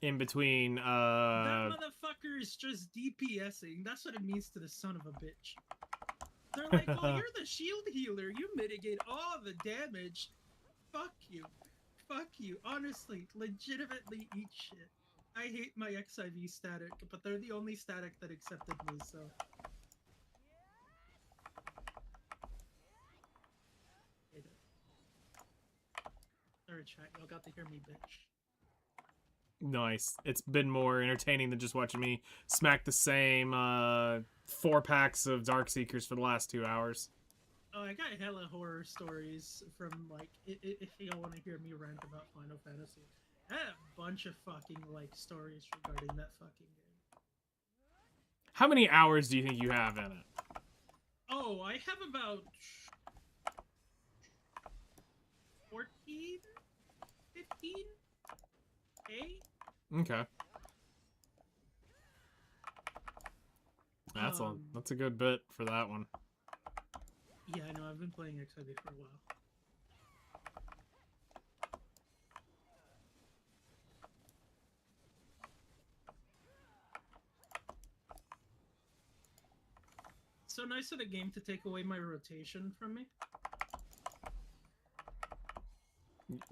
in between That motherfucker is just DPSing. That's what it means to the son of a bitch. They're like, oh, you're the shield healer, you mitigate all the damage. Fuck you. Fuck you. Honestly, legitimately eat shit. I hate my XIV static, but they're the only static that accepted me, so Sorry, chat. Y'all got to hear me, bitch. Nice. It's been more entertaining than just watching me smack the same 4 packs of Darkseekers for the last 2 hours. Oh, I got hella horror stories from, like, if y'all want to hear me rant about Final Fantasy. I had a bunch of fucking, like, stories regarding that fucking game. How many hours do you think you have in it? Oh, I have about 14? 15? 8? Okay. That's a good bit for that one. Yeah, I know. I've been playing XIV for a while. So nice of the game to take away my rotation from me.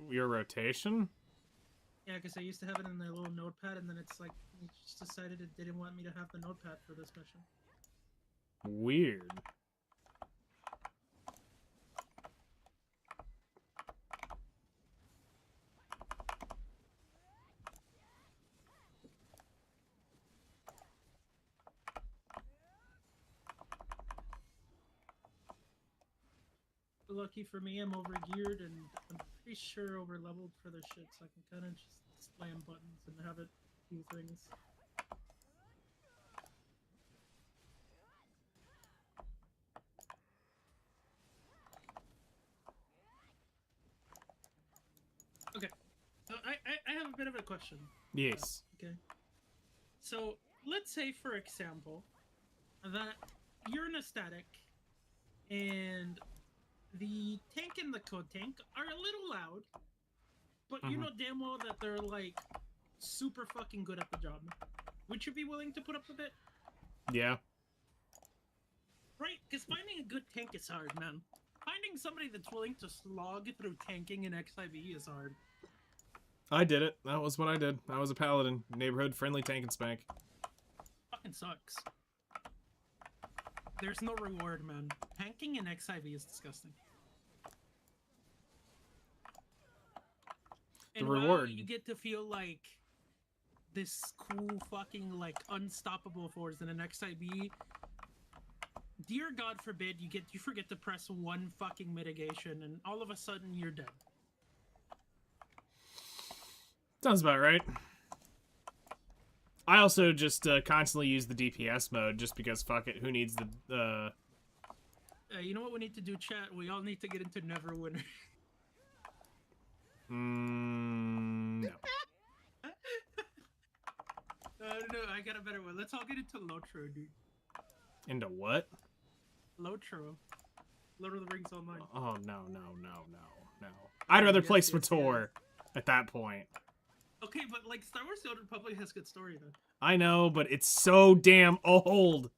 Your rotation? Yeah, because I used to have it in the little notepad, and then it's like, it just decided it didn't want me to have the notepad for this mission. Weird. lucky for me, I'm overgeared and I'm pretty sure over-leveled for this shit, so I can kind of just slam buttons and have it do things. Okay, so I have a bit of a question. Yes. Okay. So let's say, for example, that you're in a static, and the tank and the co-tank are a little loud, but you Mhm. know damn well that they're like super fucking good at the job. Would you be willing to put up with it? Yeah. Right? Because finding a good tank is hard, man. Finding somebody that's willing to slog through tanking in XIV is hard. I did it. That was what I did. I was a paladin. Neighborhood friendly tank and spank. Fucking sucks. There's no reward, man. Tanking in XIV is disgusting. The And while reward. you get to feel like this cool fucking like unstoppable force in an XIV. Dear God forbid you forget to press one fucking mitigation and all of a sudden you're dead. Sounds about right. I also just constantly use the DPS mode just because fuck it, who needs the You know what we need to do, chat? We all need to get into Neverwinter. No. No, I got a better one. Let's all get into Lotro, dude. Into what? Lotro. Lord of the Rings Online. Oh no. I'd rather play Yes, yes, SWTOR at that point. Okay, but like Star Wars: The Old Republic has good story though. I know, but it's so damn old.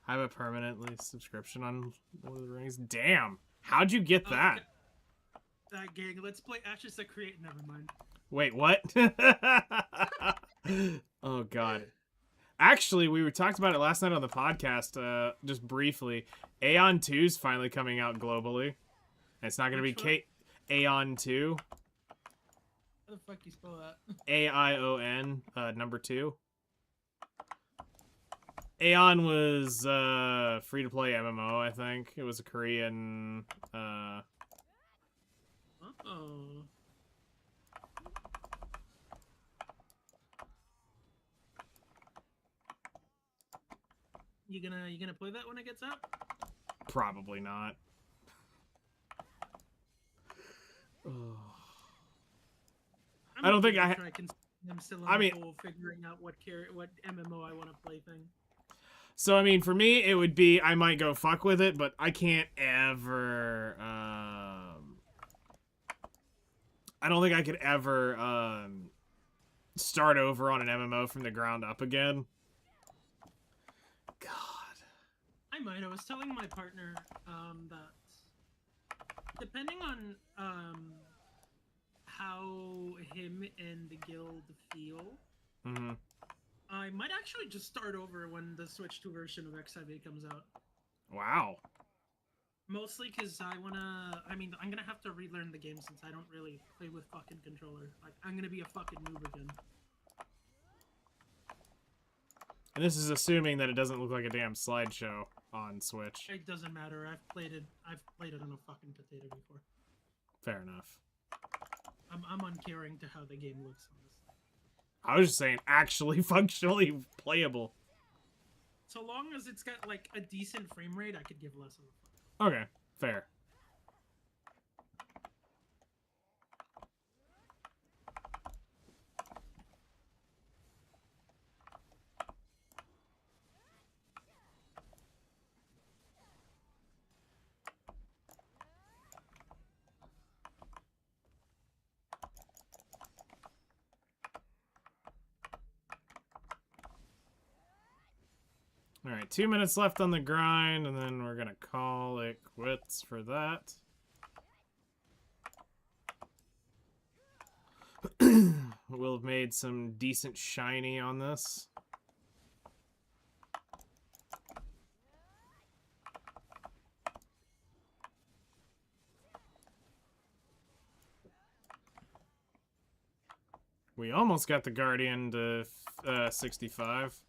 I have a permanently subscription on Lord of the Rings. Damn. How'd you get that? That gang. Let's play Ashes that Create. Never mind. Wait, what? Oh god. Actually, we were talked about it last night on the podcast, just briefly. Aeon 2's finally coming out globally. And it's not gonna Which be Aeon 2. How the fuck you spell that? AION, number 2. Aeon was free to play MMO, I think. It was a Korean Uh-oh. You gonna play that when it gets out? probably not. I don't think I I'm still I on mean- the whole figuring out what MMO I want to play thing. So, I mean, for me, it would be, I might go fuck with it, but I can't ever, I don't think I could ever, start over on an MMO from the ground up again. God. I might. I was telling my partner that depending on how him and the guild feel, Mm-hmm. I might actually just start over when the Switch 2 version of XIV comes out. Wow. Mostly because I mean, I'm gonna have to relearn the game since I don't really play with fucking controller. Like, I'm gonna be a fucking noob again. And this is assuming that it doesn't look like a damn slideshow on Switch. It doesn't matter. I've played it on a fucking potato before. Fair enough. I'm uncaring to how the game looks on this. I was just saying, actually functionally playable. So long as it's got like a decent frame rate, I could give less of a fuck. Okay, fair. Alright, 2 minutes left on the grind, and then we're gonna call it quits for that. We'll have made some decent shiny on this. We almost got the Guardian to 65.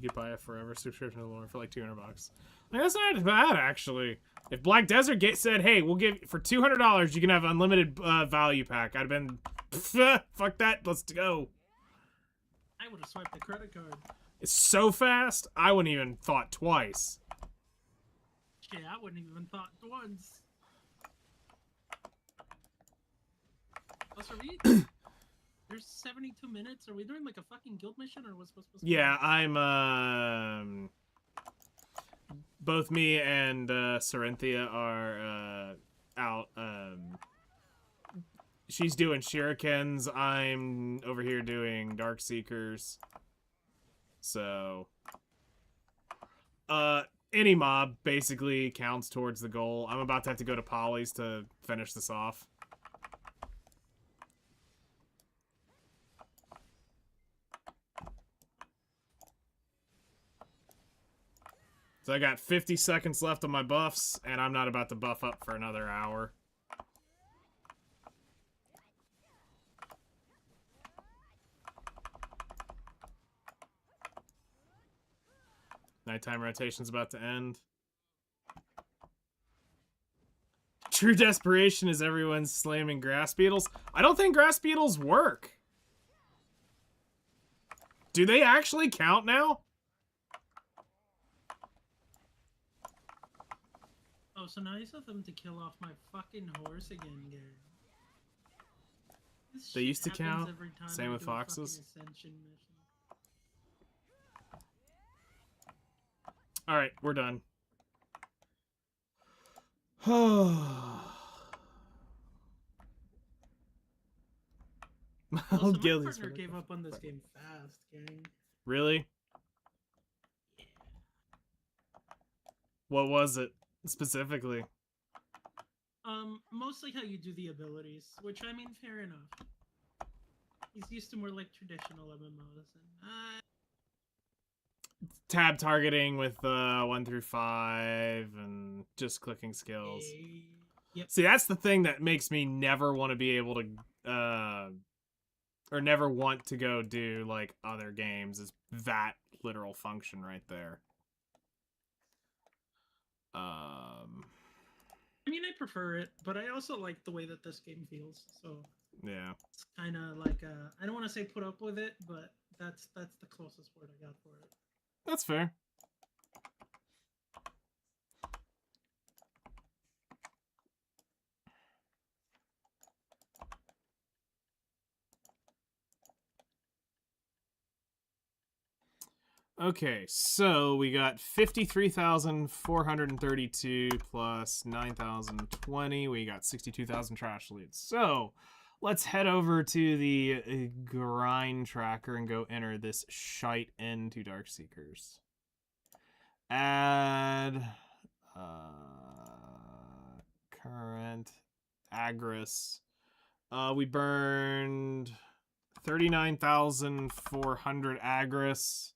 You could buy a forever subscription to Lore for like $200. Like, that's not bad, actually. If Black Desert said, "Hey, we'll give for $200, you can have unlimited value pack," I'd have been, fuck that, let's go. I would have swiped the credit card. It's so fast, I wouldn't even thought twice. Shit, I wouldn't even thought once. Also, there's 72 minutes. Are we doing like a fucking guild mission, or what's supposed to? Yeah, I'm both me and Sarinthia are out. She's doing shurikens. I'm over here doing Dark Seekers. So, any mob basically counts towards the goal. I'm about to have to go to Polly's to finish this off. So I got 50 seconds left on my buffs, and I'm not about to buff up for another hour. Nighttime rotation's about to end. True desperation is everyone slamming grass beetles. I don't think grass beetles work. Do they actually count now? Oh, so nice of them to kill off my fucking horse again, gang. They used to count. Same with foxes. All right, we're done. Also, my partner gave up on this game fast, gang. Really? Yeah. What was it specifically? Mostly how you do the abilities, which I mean, fair enough. He's used to more like traditional MMOs, and tab targeting with 1 through 5 and just clicking skills. Yep. See, that's the thing that makes me never want to be able to or never want to go do like other games, is that literal function right there. I mean, I prefer it, but I also like the way that this game feels. So yeah, it's kind of like I don't want to say put up with it, but that's the closest word I got for it. That's fair. Okay, so we got 53,432 plus 9,020. We got 62,000 trash leads. So let's head over to the grind tracker and go enter this shite into Dark Seekers. Add current Agris. We burned 39,400 Agris.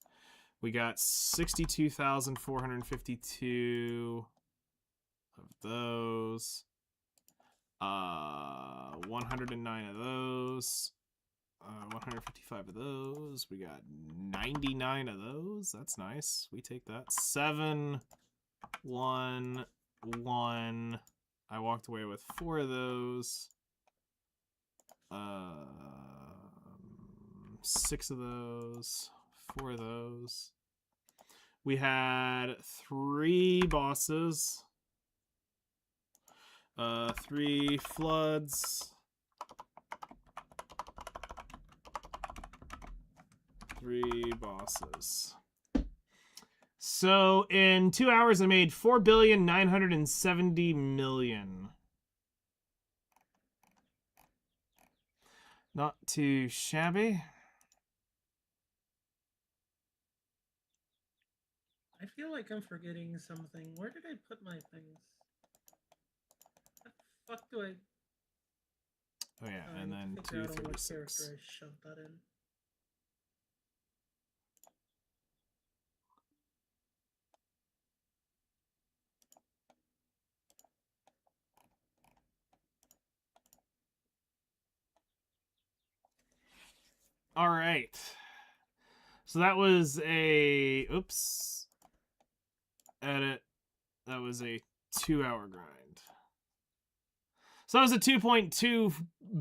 We got 62,452 of those. 109 of those. 155 of those. We got 99 of those. That's nice. We take that. 7, 1, 1. I walked away with 4 of those. 6 of those. 4 of those. We had 3 bosses. 3 floods. 3 bosses. So in 2 hours I made 4,970,000,000. Not too shabby. I feel like I'm forgetting something. Where did I put my things? What the fuck do I... Oh yeah, and then figure out on what 236. character I shoved that in. All right. So that was a... Oops. Edit. That was a 2-hour grind. So that was a 2.2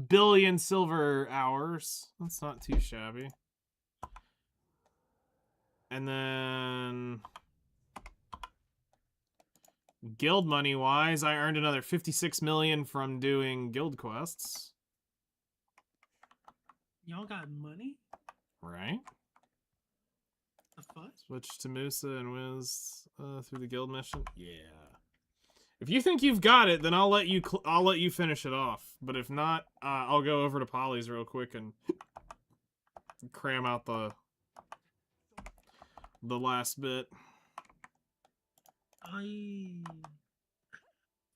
billion silver hours. That's not too shabby. And then... Guild money-wise, I earned another 56 million from doing guild quests. Y'all got money? Right? The fuck? Switch to Musa and Wiz through the guild mission. Yeah. If you think you've got it, then I'll let you finish it off. But if not, I'll go over to Polly's real quick and cram out the last bit.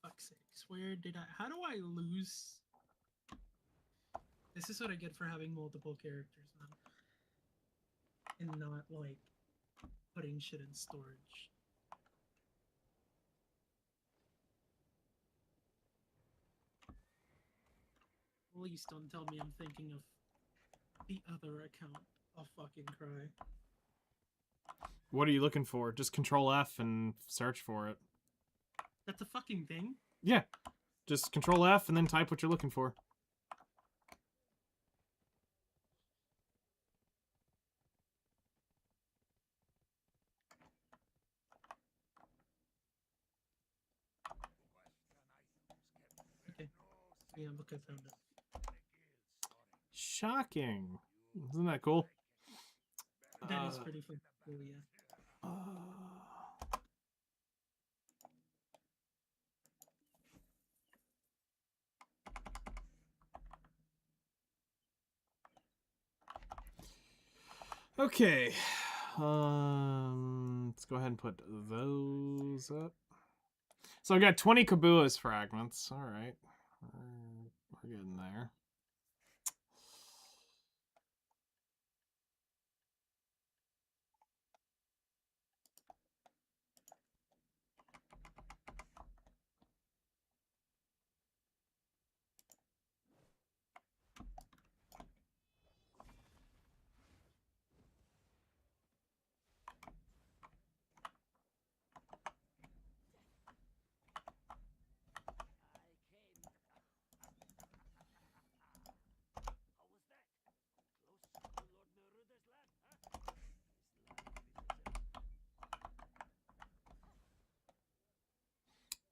Fuck's sakes, how do I lose? This is what I get for having multiple characters now. And not, like, putting shit in storage. Please don't tell me I'm thinking of the other account. I'll fucking cry. What are you looking for? Just Control F and search for it. That's a fucking thing? Yeah. Just Control F and then type what you're looking for. Okay. Yeah, look, I found it. Shocking. Isn't that cool? That is pretty fucking cool, yeah. Okay. Let's go ahead and put those up. So I got 20 Kabua's fragments. All right. We're getting there.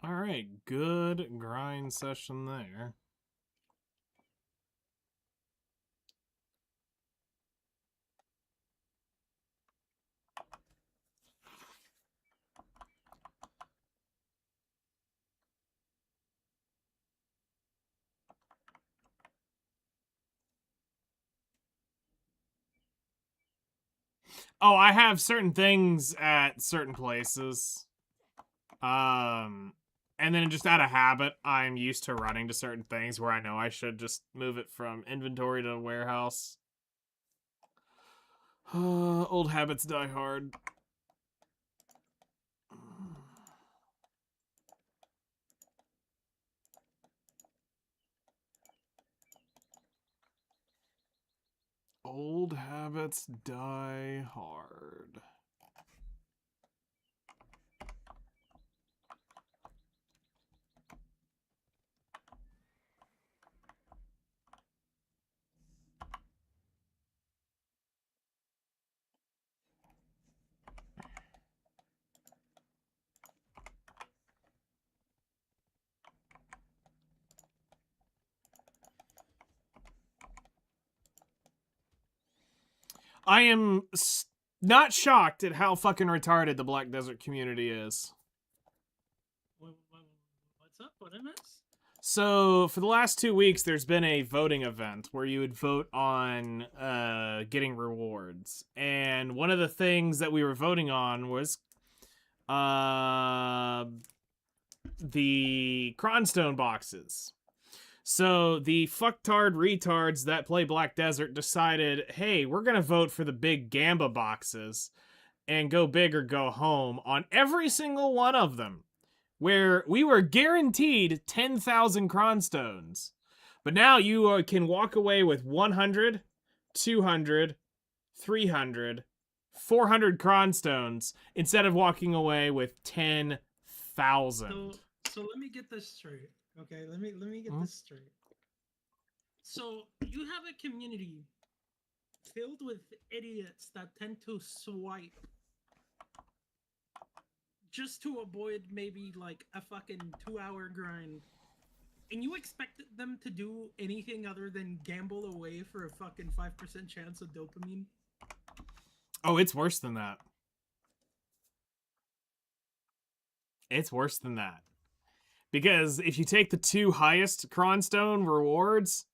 All right, good grind session there. Oh, I have certain things at certain places. And then just out of habit, I'm used to running to certain things where I know I should just move it from inventory to warehouse. Old habits die hard. Old habits die hard. I am not shocked at how fucking retarded the Black Desert community is. What's up? What I miss? So, for the last 2 weeks, there's been a voting event where you would vote on getting rewards. And one of the things that we were voting on was the Cronstone boxes. So the fucktard retards that play Black Desert decided, hey, we're going to vote for the big Gamba boxes and go big or go home on every single one of them, where we were guaranteed 10,000 Cronstones. But now you can walk away with 100, 200, 300, 400 cronstones instead of walking away with 10,000. So let me get this straight. Okay, let me get this straight. So you have a community filled with idiots that tend to swipe just to avoid maybe like a fucking 2-hour grind. And you expect them to do anything other than gamble away for a fucking 5% chance of dopamine? Oh, it's worse than that. It's worse than that. Because if you take the 2 highest cronstone rewards,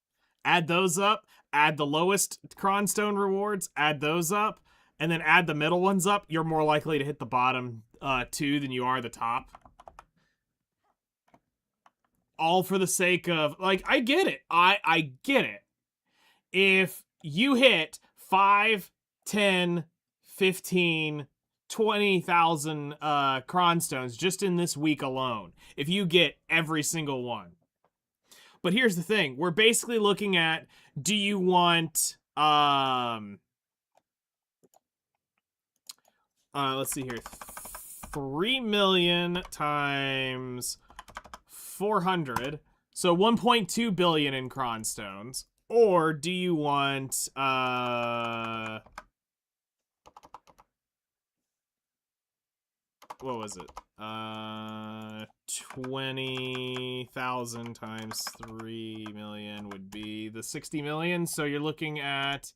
add those up, add the lowest cronstone rewards, add those up, and then add the middle ones up, you're more likely to hit the bottom 2 than you are the top. All for the sake of, like, I get it. I get it. If you hit 5, 10, 15, 20,000 cronstones just in this week alone, if you get every single one. But here's the thing. We're basically looking at, do you want, let's see here, 3 million times 400, so 1.2 billion in cronstones, or do you want, what was it? 20,000 times 3 million would be the 60 million. So you're looking at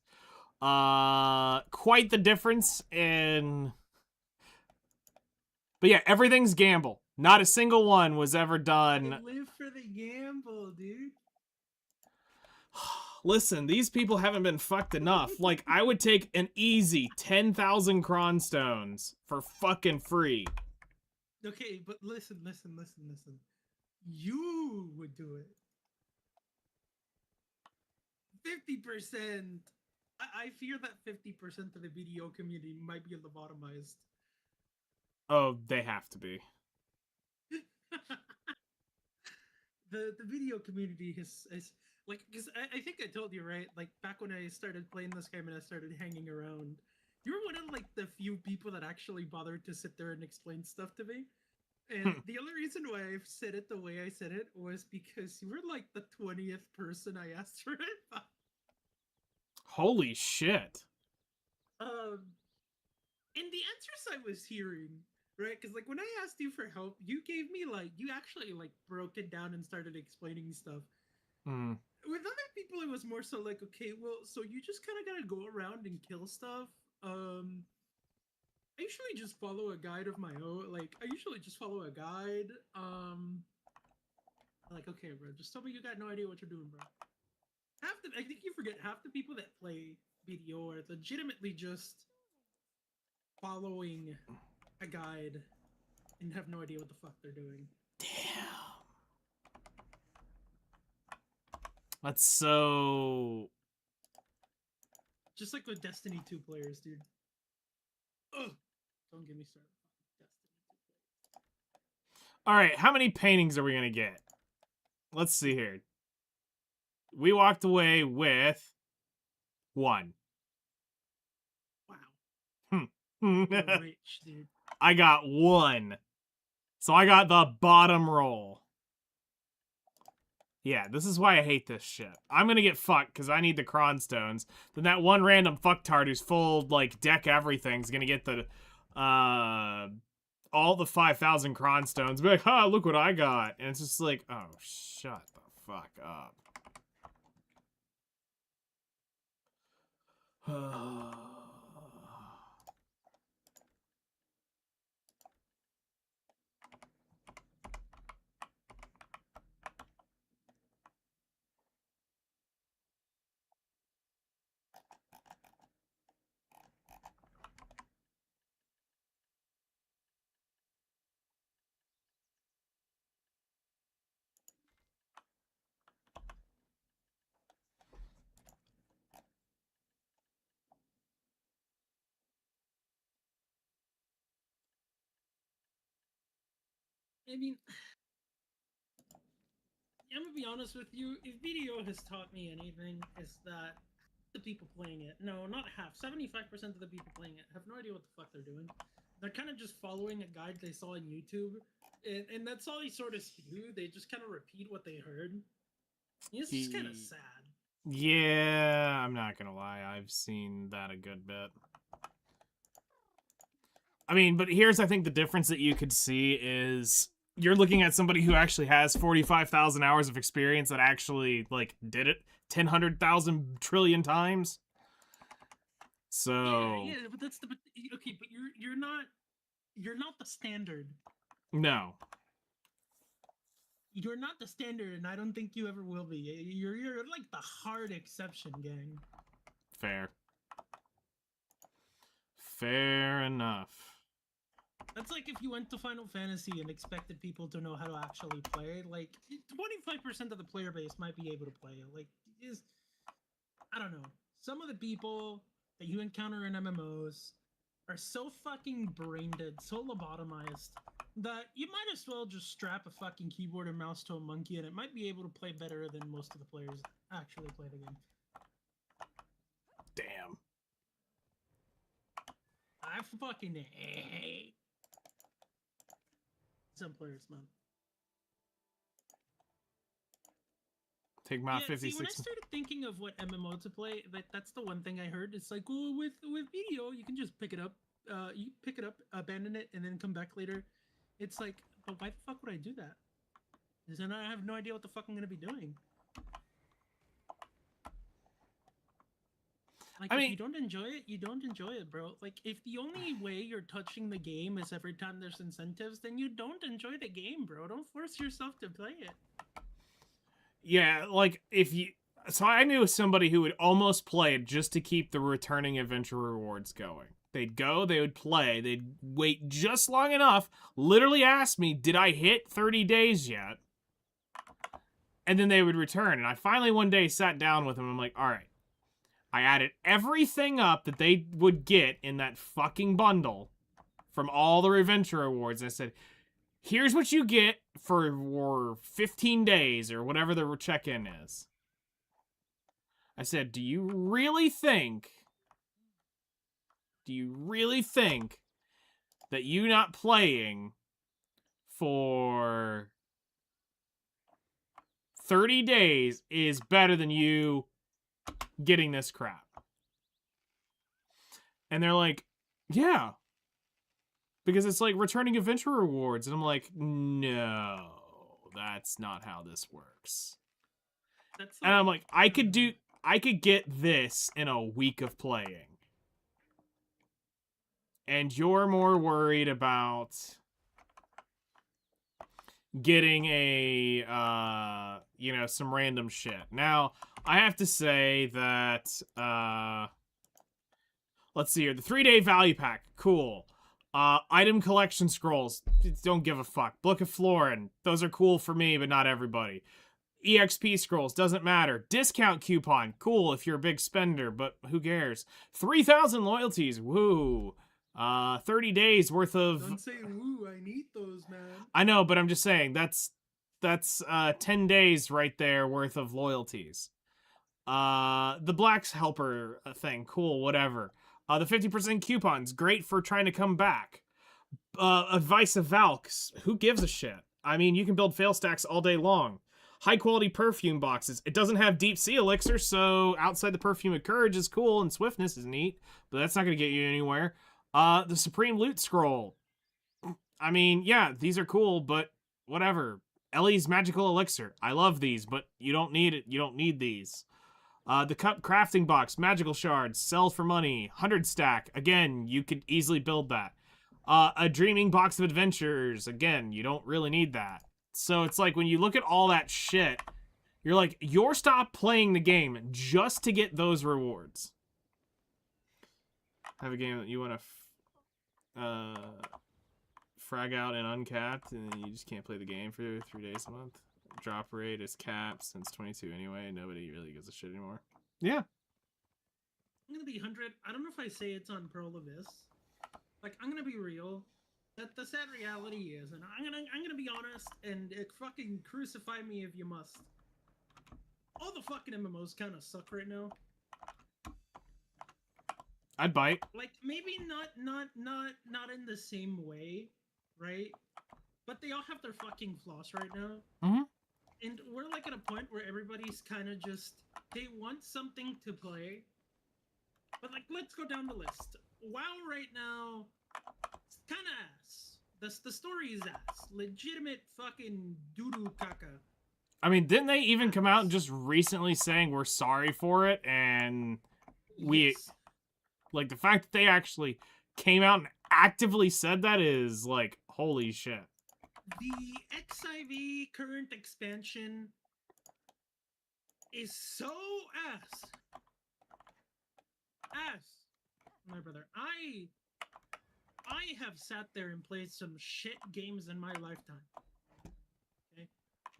quite the difference in. But yeah, everything's gamble. Not a single one was ever done. I live for the gamble, dude. Listen, these people haven't been fucked enough. Like, I would take an easy 10,000 cronstones for fucking free. Okay, but listen. You would do it. 50%. I fear that 50% of the video community might be lobotomized. Oh, they have to be. The video community is like, because I think I told you, right? Like, back when I started playing this game and I started hanging around, you were one of like the few people that actually bothered to sit there and explain stuff to me. And the only reason why I said it the way I said it was because you were like the 20th person I asked for it. Holy shit. And the answers I was hearing, right? Because like when I asked you for help, you gave me like, you actually like broke it down and started explaining stuff. With other people, it was more so like, okay, well, so you just kind of gotta go around and kill stuff. I usually just follow a guide of my own. Like, I usually just follow a guide. Like, okay, bro, just tell me you got no idea what you're doing, bro. I think you forget half the people that play BDO are legitimately just following a guide and have no idea what the fuck they're doing. Damn. That's so... Just like with Destiny 2 players, dude. Ugh. Don't get me started. Alright, how many paintings are we gonna get? Let's see here. We walked away with 1. Wow. You're rich, dude. I got 1. So I got the bottom roll. Yeah, this is why I hate this shit. I'm gonna get fucked because I need the cronstones. Then that one random fucktard who's full, like, deck everything's gonna get the, all the 5,000 cronstones. Be like, ha, look what I got. And it's just like, oh, shut the fuck up. I mean, I'm gonna be honest with you. If video has taught me anything, is that the people playing it. No, not half. 75% of the people playing it have no idea what the fuck they're doing. They're kind of just following a guide they saw on YouTube, and that's all they sort of do. They just kind of repeat what they heard. It's just kind of sad. Yeah, I'm not gonna lie. I've seen that a good bit. I mean, but here's, I think, the difference that you could see is you're looking at somebody who actually has 45,000 hours of experience that actually, like, did it 100,000 trillion times. So... Yeah, but that's the... Okay, but you're not the standard. No. You're not the standard, and I don't think you ever will be. You're like the hard exception, gang. Fair. Fair enough. That's like if you went to Final Fantasy and expected people to know how to actually play. Like, 25% of the player base might be able to play it. Like, I don't know. Some of the people that you encounter in MMOs are so fucking brain dead, so lobotomized, that you might as well just strap a fucking keyboard and mouse to a monkey and it might be able to play better than most of the players actually play the game. Damn. I fucking hate some players, man. Take my Yeah, 56. see, when I started thinking of what MMO to play, that's the one thing I heard. It's like, well, with video, you can just pick it up, abandon it, and then come back later. It's like, but why the fuck would I do that? Because then I have no idea what the fuck I'm gonna be doing. Like, if you don't enjoy it, you don't enjoy it, bro. Like, if the only way you're touching the game is every time there's incentives, then you don't enjoy the game, bro. Don't force yourself to play it. Yeah, like, if you... So I knew somebody who would almost play it just to keep the returning adventure rewards going. They'd go, they would play, they'd wait just long enough, literally ask me, did I hit 30 days yet? And then they would return. And I finally one day sat down with them, I'm like, all right. I added everything up that they would get in that fucking bundle from all the adventure rewards. And I said, here's what you get for 15 days or whatever the check-in is. I said, do you really think that you not playing for 30 days is better than you getting this crap? And they're like, yeah. Because it's like returning adventure rewards. And I'm like, no, that's not how this works. And I'm like, I could get this in a week of playing. And you're more worried about getting a, some random shit. Now, I have to say that, let's see here. The 3-day value pack, cool. Item collection scrolls, don't give a fuck. Book of Florin, those are cool for me, but not everybody. EXP scrolls, doesn't matter. Discount coupon, cool if you're a big spender, but who cares? 3,000 loyalties, woo. 30 days worth of... Don't say woo, I need those, man. I know, but I'm just saying, that's 10 days right there worth of loyalties. The Black's Helper thing, cool, whatever. The 50% coupons, great for trying to come back. Advice of Valks, who gives a shit? I mean, you can build fail stacks all day long. High quality perfume boxes. It doesn't have deep sea elixir, so outside the perfume of courage is cool and swiftness is neat, but that's not going to get you anywhere. The Supreme Loot Scroll. I mean, yeah, these are cool, but whatever. Ellie's Magical Elixir. I love these, but you don't need it. You don't need these. The Cup Crafting Box. Magical Shards. Sells for money. 100 stack. Again, you could easily build that. A Dreaming Box of Adventures. Again, you don't really need that. So it's like when you look at all that shit, you're like, you're stop playing the game just to get those rewards. Have a game that you want to frag out and uncapped, and you just can't play the game for 3 days a month. Drop rate is capped since 22 anyway. Nobody really gives a shit anymore. Yeah. I'm gonna be 100. I don't know if I say it's on Pearl of This. Like, I'm gonna be real. That the sad reality is, and I'm gonna be honest, and fucking crucify me if you must. All the fucking MMOs kind of suck right now. I'd bite. Like maybe not in the same way, right? But they all have their fucking flaws right now. Mm-hmm. And we're like at a point where everybody's kind of just they want something to play. But like let's go down the list. WoW right now it's kind of ass. The story is ass. Legitimate fucking doo-doo caca. I mean, didn't they even come out and just recently saying we're sorry for it? And we, Yes. like, the fact that they actually came out and actively said that is, like, holy shit. The XIV current expansion is so ass. Ass. My brother, I have sat there and played some shit games in my lifetime. Okay?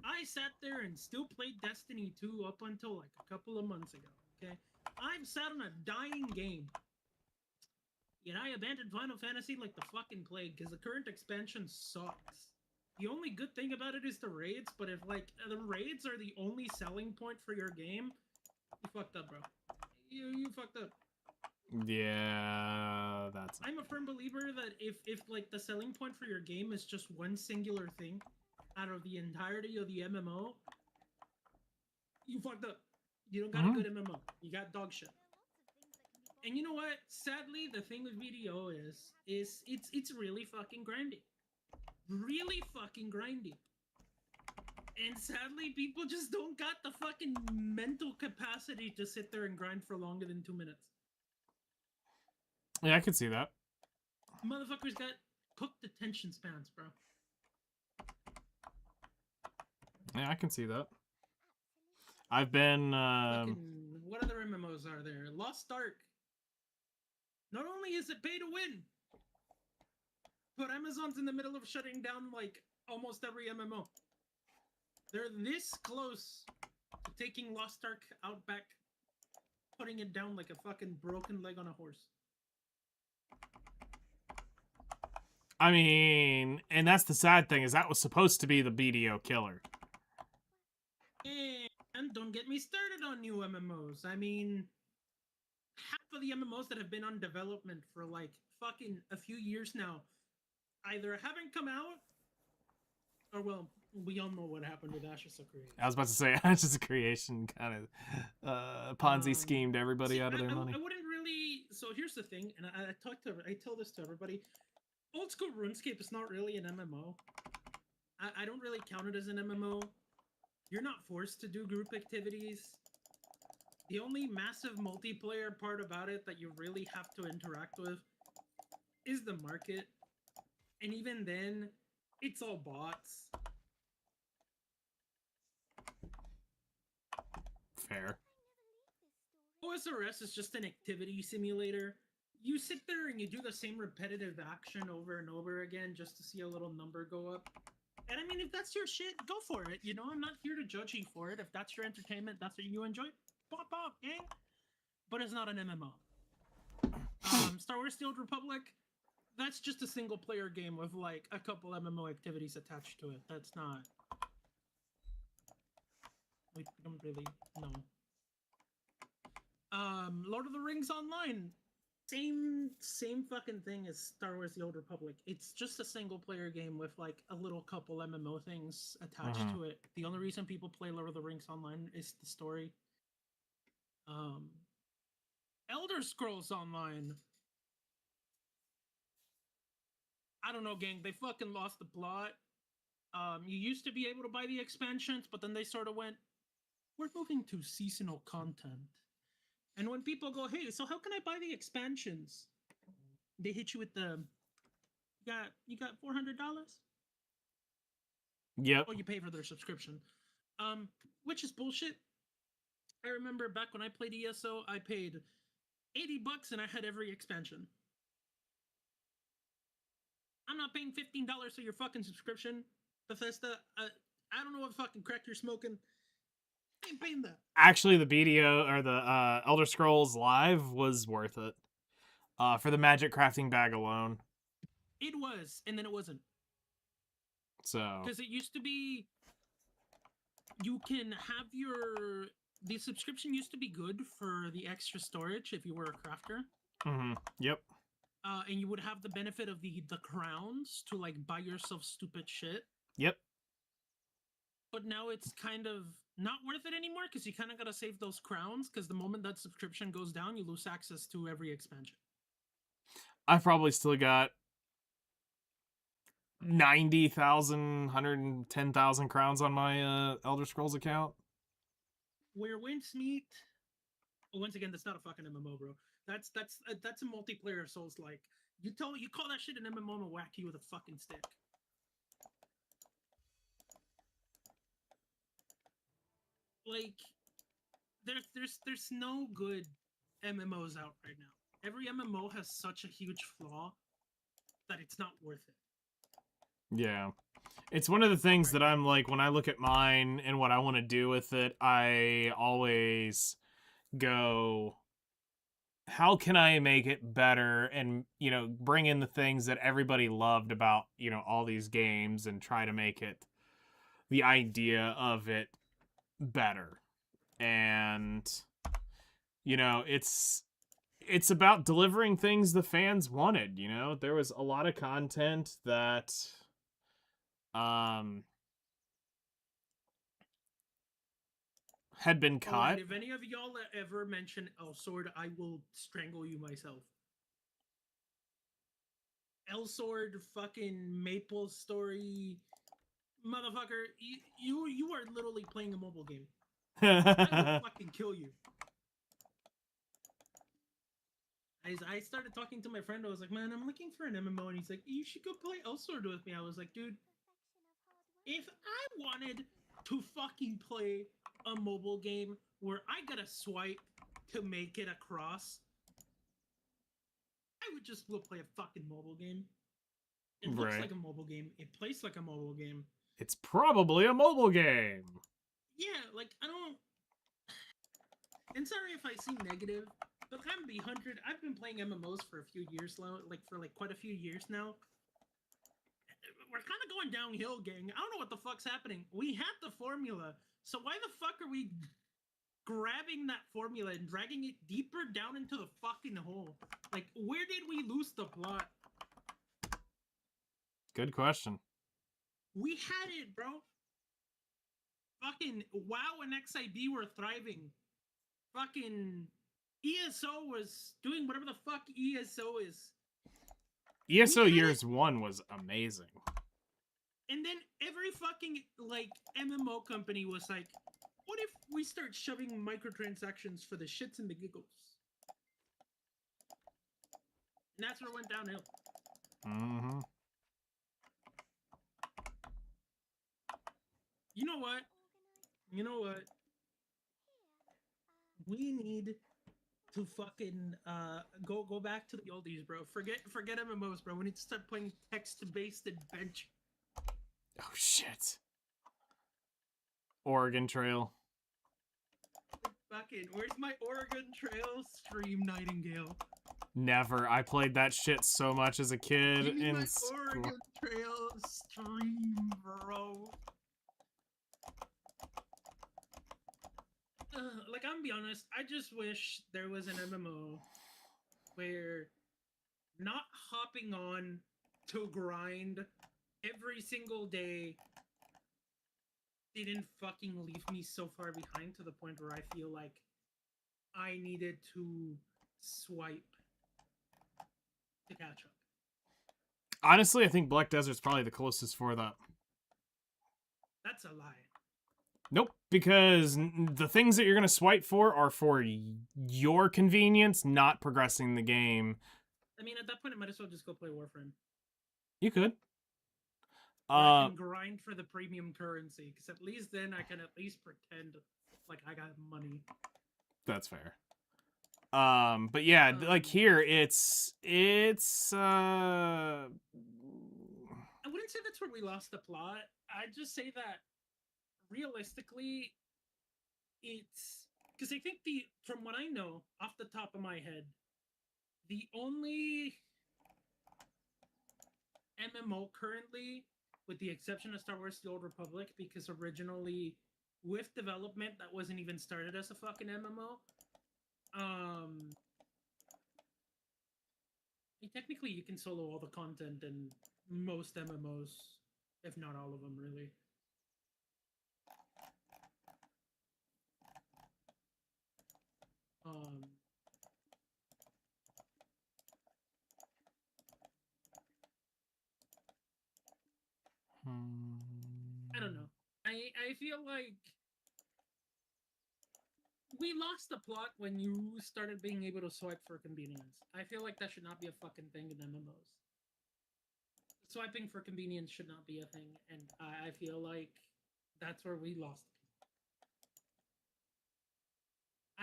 I sat there and still played Destiny 2 up until like a couple of months ago. Okay? I've sat on a dying game. Yet I abandoned Final Fantasy like the fucking plague because the current expansion sucks. The only good thing about it is the raids, but if like the raids are the only selling point for your game, you fucked up, bro. You fucked up. Yeah, that's... I'm a firm believer that if like the selling point for your game is just one singular thing out of the entirety of the MMO, you fucked up. You don't got a good MMO. You got dog shit. And you know what? Sadly, the thing with VDO is it's really fucking grindy. Really fucking grindy. And sadly, people just don't got the fucking mental capacity to sit there and grind for longer than 2 minutes. Yeah, I could see that. Motherfuckers got cooked attention spans, bro. Yeah, I can see that. I've been, Fucking, what other MMOs are there? Lost Ark. Not only is it pay to win, but Amazon's in the middle of shutting down, like, almost every MMO. They're this close to taking Lost Ark out back, putting it down like a fucking broken leg on a horse. I mean, and that's the sad thing, is that was supposed to be the BDO killer. And don't get me started on new MMOs. I mean, half of the MMOs that have been on development for like fucking a few years now either haven't come out, or well, we all know what happened with Ashes of Creation. I was about to say, Ashes of Creation kind of Ponzi schemed everybody out of their money. I wouldn't really. So here's the thing, and I tell this to everybody. Old school RuneScape is not really an MMO. I don't really count it as an MMO. You're not forced to do group activities. The only massive multiplayer part about it that you really have to interact with is the market. And even then, it's all bots. Fair. OSRS is just an activity simulator. You sit there and you do the same repetitive action over and over again just to see a little number go up. And I mean, if that's your shit, go for it. You know, I'm not here to judge you for it. If that's your entertainment, that's what you enjoy, pop off, gang. But it's not an MMO. Star Wars The Old Republic, that's just a single player game with like a couple MMO activities attached to it. That's not... We don't really know. Lord of the Rings Online. Same fucking thing as Star Wars The Old Republic. It's just a single player game with like a little couple MMO things attached to it. The only reason people play Lord of the Rings Online is the story. Elder Scrolls Online. I don't know, gang. They fucking lost the plot. You used to be able to buy the expansions, but then they sort of went, we're moving to seasonal content. And when people go, hey, so how can I buy the expansions? They hit you with the, you got $400? Yep. Oh, you pay for their subscription. Which is bullshit. I remember back when I played ESO, I paid $80 and I had every expansion. I'm not paying $15 for your fucking subscription, Bethesda. I don't know what fucking crack you're smoking. I ain't paying that. Actually, the BDO or the Elder Scrolls Live was worth it. For the magic crafting bag alone. It was, and then it wasn't. So because it used to be, you can have the subscription used to be good for the extra storage if you were a crafter. Yep. And you would have the benefit of the crowns to like buy yourself stupid shit. Yep. But now it's kind of not worth it anymore because you kind of gotta save those crowns because the moment that subscription goes down, you lose access to every expansion. I've probably still got 90,000, 110,000 crowns on my Elder Scrolls account. Where winds meet. Once again, that's not a fucking MMO, bro. That's a multiplayer Souls like. You call that shit an MMO, and whack you with a fucking stick. Like, there's no good MMOs out right now. Every MMO has such a huge flaw that it's not worth it. Yeah. It's one of the things that I'm like, when I look at mine and what I want to do with it, I always go, how can I make it better and, you know, bring in the things that everybody loved about, you know, all these games and try to make it, the idea of it better. And, you know, it's about delivering things the fans wanted, you know? There was a lot of content that had been cut. Right, if any of y'all ever mention Elsword, I will strangle you myself. Elsword, fucking Maple Story, motherfucker, you are literally playing a mobile game. I will fucking kill you. I started talking to my friend. I was like, man, I'm looking for an MMO, and he's like, you should go play Elsword with me. I was like, dude, if I wanted to fucking play a mobile game where I gotta swipe to make it across, I would just go play a fucking mobile game. It looks like a mobile game. It plays like a mobile game. It's probably a mobile game. Yeah, like, I don't... And sorry if I seem negative, but I'm B100. I've been playing MMOs for a few years now, like, for, like, quite a few years now. We're kind of going downhill, gang. I don't know what the fuck's happening. We had the formula, so why the fuck are we grabbing that formula and dragging it deeper down into the fucking hole? Like, where did we lose the plot? Good question. We had it, bro. Fucking WoW and XIB were thriving. Fucking ESO was doing whatever the fuck ESO is. ESO Years 1 was amazing. And then every fucking, like, MMO company was like, what if we start shoving microtransactions for the shits and the giggles? And that's where it went downhill. Mm-hmm. You know what? You know what? We need to fucking go back to the oldies, bro. Forget MMOs, bro. We need to start playing text-based adventure. Oh shit. Oregon Trail. Fucking, where's my Oregon Trail stream, Nightingale? Never. I played that shit so much as a kid. Give me in my school. Oregon Trail stream, bro. Like, I'm gonna be honest, I just wish there was an MMO where not hopping on to grind every single day didn't fucking leave me so far behind to the point where I feel like I needed to swipe to catch up. Honestly, I think Black Desert's probably the closest for that. That's a lie. Nope, because the things that you're going to swipe for are for your convenience, not progressing the game. I mean, at that point, I might as well just go play Warframe. You could. I can grind for the premium currency, because at least then I can at least pretend like I got money. That's fair. But yeah, like here, it's I wouldn't say that's where we lost the plot. I'd just say that realistically, it's because I think from what I know off the top of my head, the only MMO currently, with the exception of Star Wars: The Old Republic, because originally with development that wasn't even started as a fucking MMO, mean, technically, you can solo all the content in most MMOs, if not all of them, really. Um, I don't know. I feel like we lost the plot when you started being able to swipe for convenience. I feel like that should not be a fucking thing in MMOs. Swiping for convenience should not be a thing, and I feel like that's where we lost people.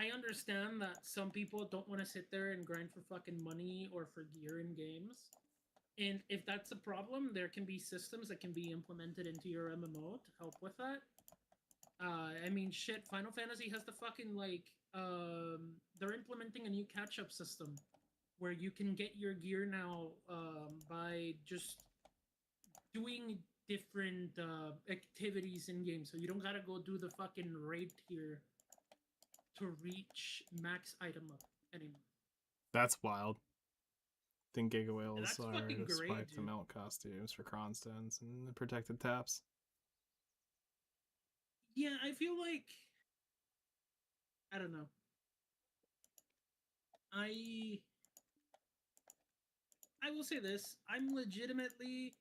I understand that some people don't want to sit there and grind for fucking money or for gear in games. And if that's a problem, there can be systems that can be implemented into your MMO to help with that. I mean, shit, Final Fantasy has the fucking, like, they're implementing a new catch-up system where you can get your gear now by just doing different activities in game. So you don't gotta go do the fucking raid tier to reach max item up anymore. That's wild. I think Giga Whales That's are fucking to great, swipe the dude. melt costumes for Kronstons and the protected taps. Yeah, I feel like I don't know. I will say this. I'm legitimately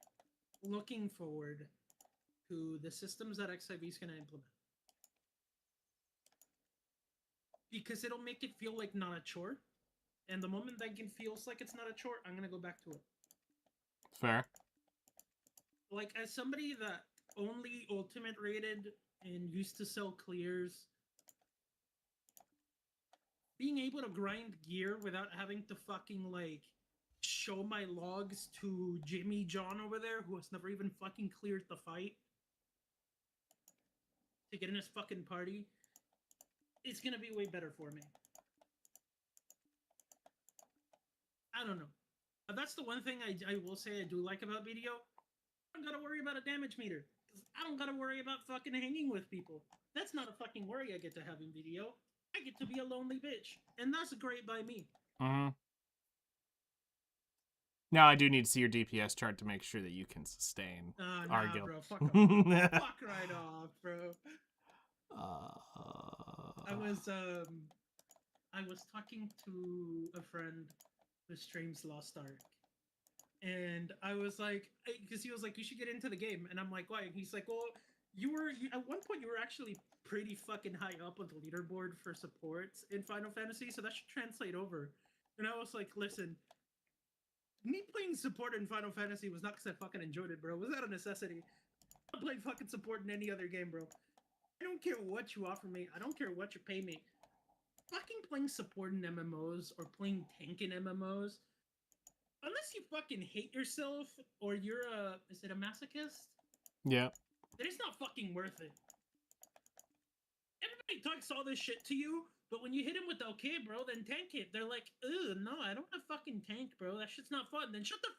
looking forward to the systems that XIV is going to implement. Because it'll make it feel like not a chore. And the moment that it feels like it's not a chore, I'm going to go back to it. Fair. Like, as somebody that only Ultimate rated and used to sell clears, being able to grind gear without having to fucking, like, show my logs to Jimmy John over there, who has never even fucking cleared the fight, to get in his fucking party, it's gonna be way better for me. I don't know. But that's the one thing I will say I do like about BDO. I don't gotta worry about a damage meter. I don't gotta worry about fucking hanging with people. That's not a fucking worry I get to have in BDO. I get to be a lonely bitch. And that's great by me. Mm-hmm. Now I do need to see your DPS chart to make sure that you can sustain our Nah, guild. bro. Fuck off. Fuck right off, bro. I was talking to a friend who streams Lost Ark, and I was like, because he was like, you should get into the game, and I'm like, why? And he's like, well, at one point you were actually pretty fucking high up on the leaderboard for supports in Final Fantasy, so that should translate over. And I was like, listen, me playing support in Final Fantasy was not because I fucking enjoyed it, bro. It was out of necessity. I played fucking support in any other game, bro. I don't care what you offer me. I don't care what you pay me. Fucking playing support in MMOs or playing tank in MMOs, unless you fucking hate yourself or you're is it a masochist? Yeah. It is not fucking worth it. Everybody talks all this shit to you, but when you hit him with the okay, bro, then tank it. They're like, ugh, no, I don't want to fucking tank, bro. That shit's not fun. Then shut the.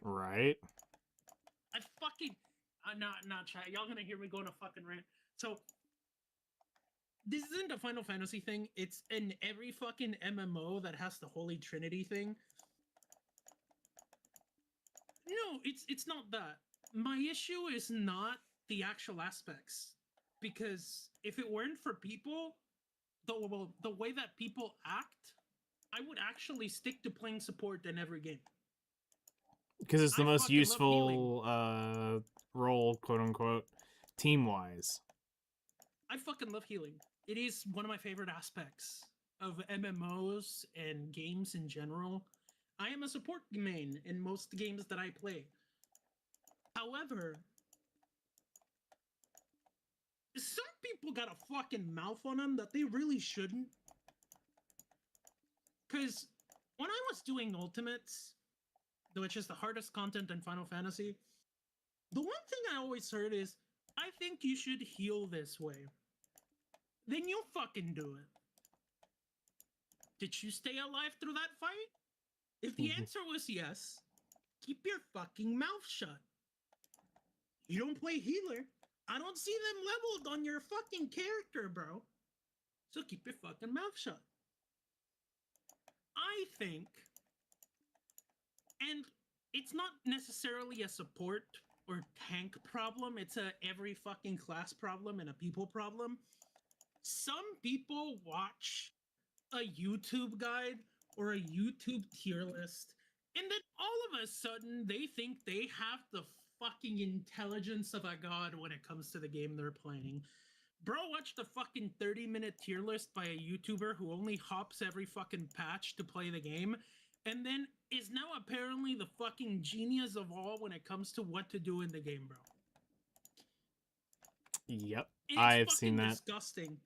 Right. I fucking. Not chat. Y'all gonna hear me go on a fucking rant. So, this isn't a Final Fantasy thing. It's in every fucking MMO that has the Holy Trinity thing. No, it's not that. My issue is not the actual aspects. Because if it weren't for people, the way that people act, I would actually stick to playing support in every game. Because it's the I most fucking love useful role, quote unquote, team wise. I fucking love healing. It is one of my favorite aspects of MMOs and games in general. I am a support main in most games that I play. However, some people got a fucking mouth on them that they really shouldn't. Because when I was doing Ultimates, which is the hardest content in Final Fantasy, the one thing I always heard is, I think you should heal this way. Then you fucking do it. Did you stay alive through that fight? If the answer was yes, keep your fucking mouth shut. You don't play healer. I don't see them leveled on your fucking character, bro. So keep your fucking mouth shut. I think And it's not necessarily a support or tank problem. It's a every fucking class problem and a people problem. Some people watch a YouTube guide or a YouTube tier list, and then all of a sudden they think they have the fucking intelligence of a god when it comes to the game they're playing. Bro watched a fucking 30-minute tier list by a YouTuber who only hops every fucking patch to play the game, and then is now apparently the fucking genius of all when it comes to what to do in the game, bro. Yep, It's I've seen fucking that. disgusting.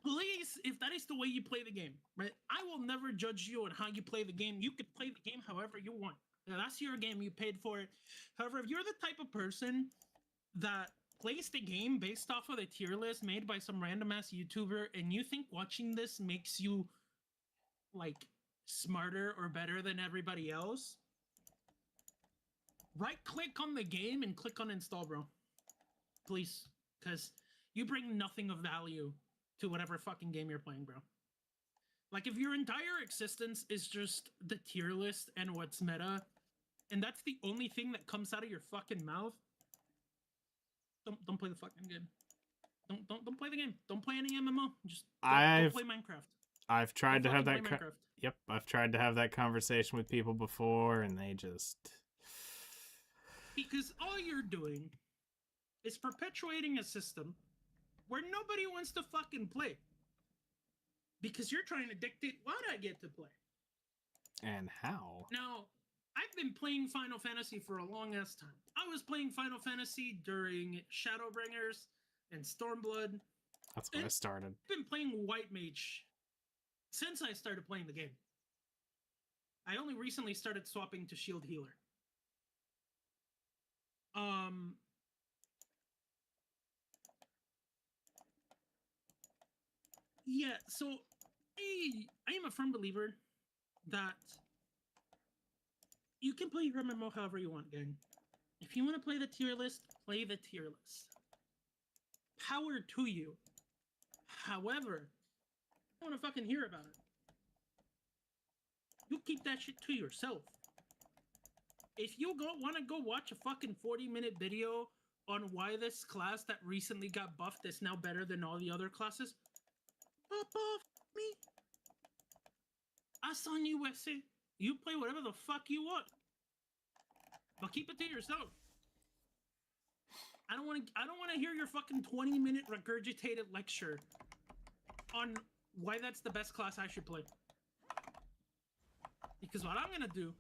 Please, if that is the way you play the game, right? I will never judge you on how you play the game. You can play the game however you want. Now, that's your game. You paid for it. However, if you're the type of person that plays the game based off of the tier list made by some random ass YouTuber, and you think watching this makes you like smarter or better than everybody else, right click on the game and click on install, bro. Please, because you bring nothing of value to whatever fucking game you're playing, bro. Like, if your entire existence is just the tier list and what's meta, and that's the only thing that comes out of your fucking mouth, don't play the fucking game. Don't play the game. Don't play any MMO. Just go play Minecraft. I've tried to have that. Minecraft. Yep, I've tried to have that conversation with people before, and they just. Because all you're doing is perpetuating a system where nobody wants to fucking play. Because you're trying to dictate what I get to play. And how? Now, I've been playing Final Fantasy for a long ass time. I was playing Final Fantasy during Shadowbringers and Stormblood. That's when I started. I've been playing White Mage since I started playing the game. I only recently started swapping to Shield Healer. Yeah, so I am a firm believer that you can play your MMO however you want, gang. If you want to play the tier list, play the tier list. Power to you. However, I don't want to fucking hear about it. You keep that shit to yourself. If you want to go watch a fucking 40-minute video on why this class that recently got buffed is now better than all the other classes, pop off me. Us on you, Wesley. You play whatever the fuck you want, but keep it to yourself. I don't want to hear your fucking 20-minute regurgitated lecture on why that's the best class I should play. Because what I'm gonna do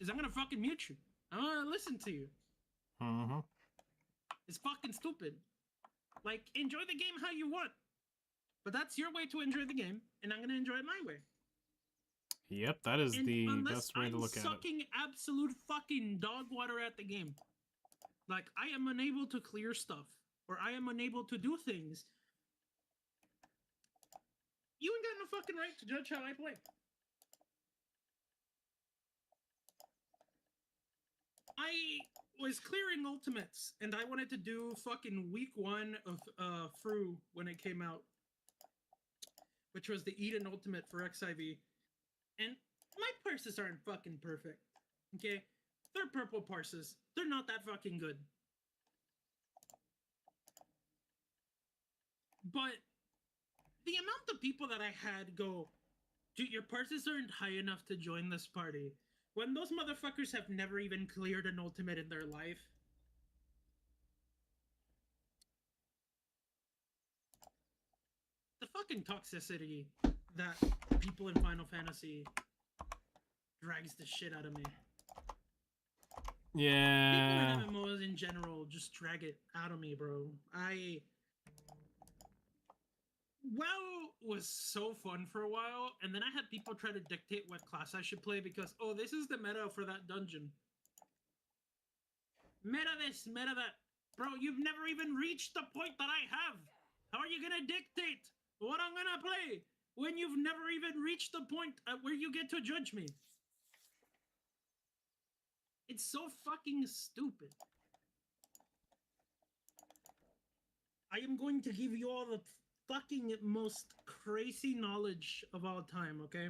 is I'm gonna fucking mute you. I'm gonna listen to you. Mm-hmm. It's fucking stupid. Like, enjoy the game how you want. But that's your way to enjoy the game, and I'm gonna enjoy it my way. Yep, that is and the best way to look at it. I'm sucking absolute fucking dog water at the game. Like, I am unable to clear stuff, or I am unable to do things. You ain't got no fucking right to judge how I play. I was clearing ultimates, and I wanted to do fucking week 1 of Fru when it came out, which was the Eden Ultimate for XIV. And my parses aren't fucking perfect, okay? They're purple parses. They're not that fucking good. But the amount of people that I had go, dude, your parses aren't high enough to join this party, when those motherfuckers have never even cleared an ultimate in their life. The fucking toxicity that people in Final Fantasy drags the shit out of me. Yeah. People in MMOs in general just drag it out of me, bro. WoW was so fun for a while, and then I had people try to dictate what class I should play because, oh, this is the meta for that dungeon. Meta this, meta that. Bro, you've never even reached the point that I have. How are you gonna dictate what I'm gonna play when you've never even reached the point at where you get to judge me? It's so fucking stupid. I am going to give you all the fucking most crazy knowledge of all time, okay?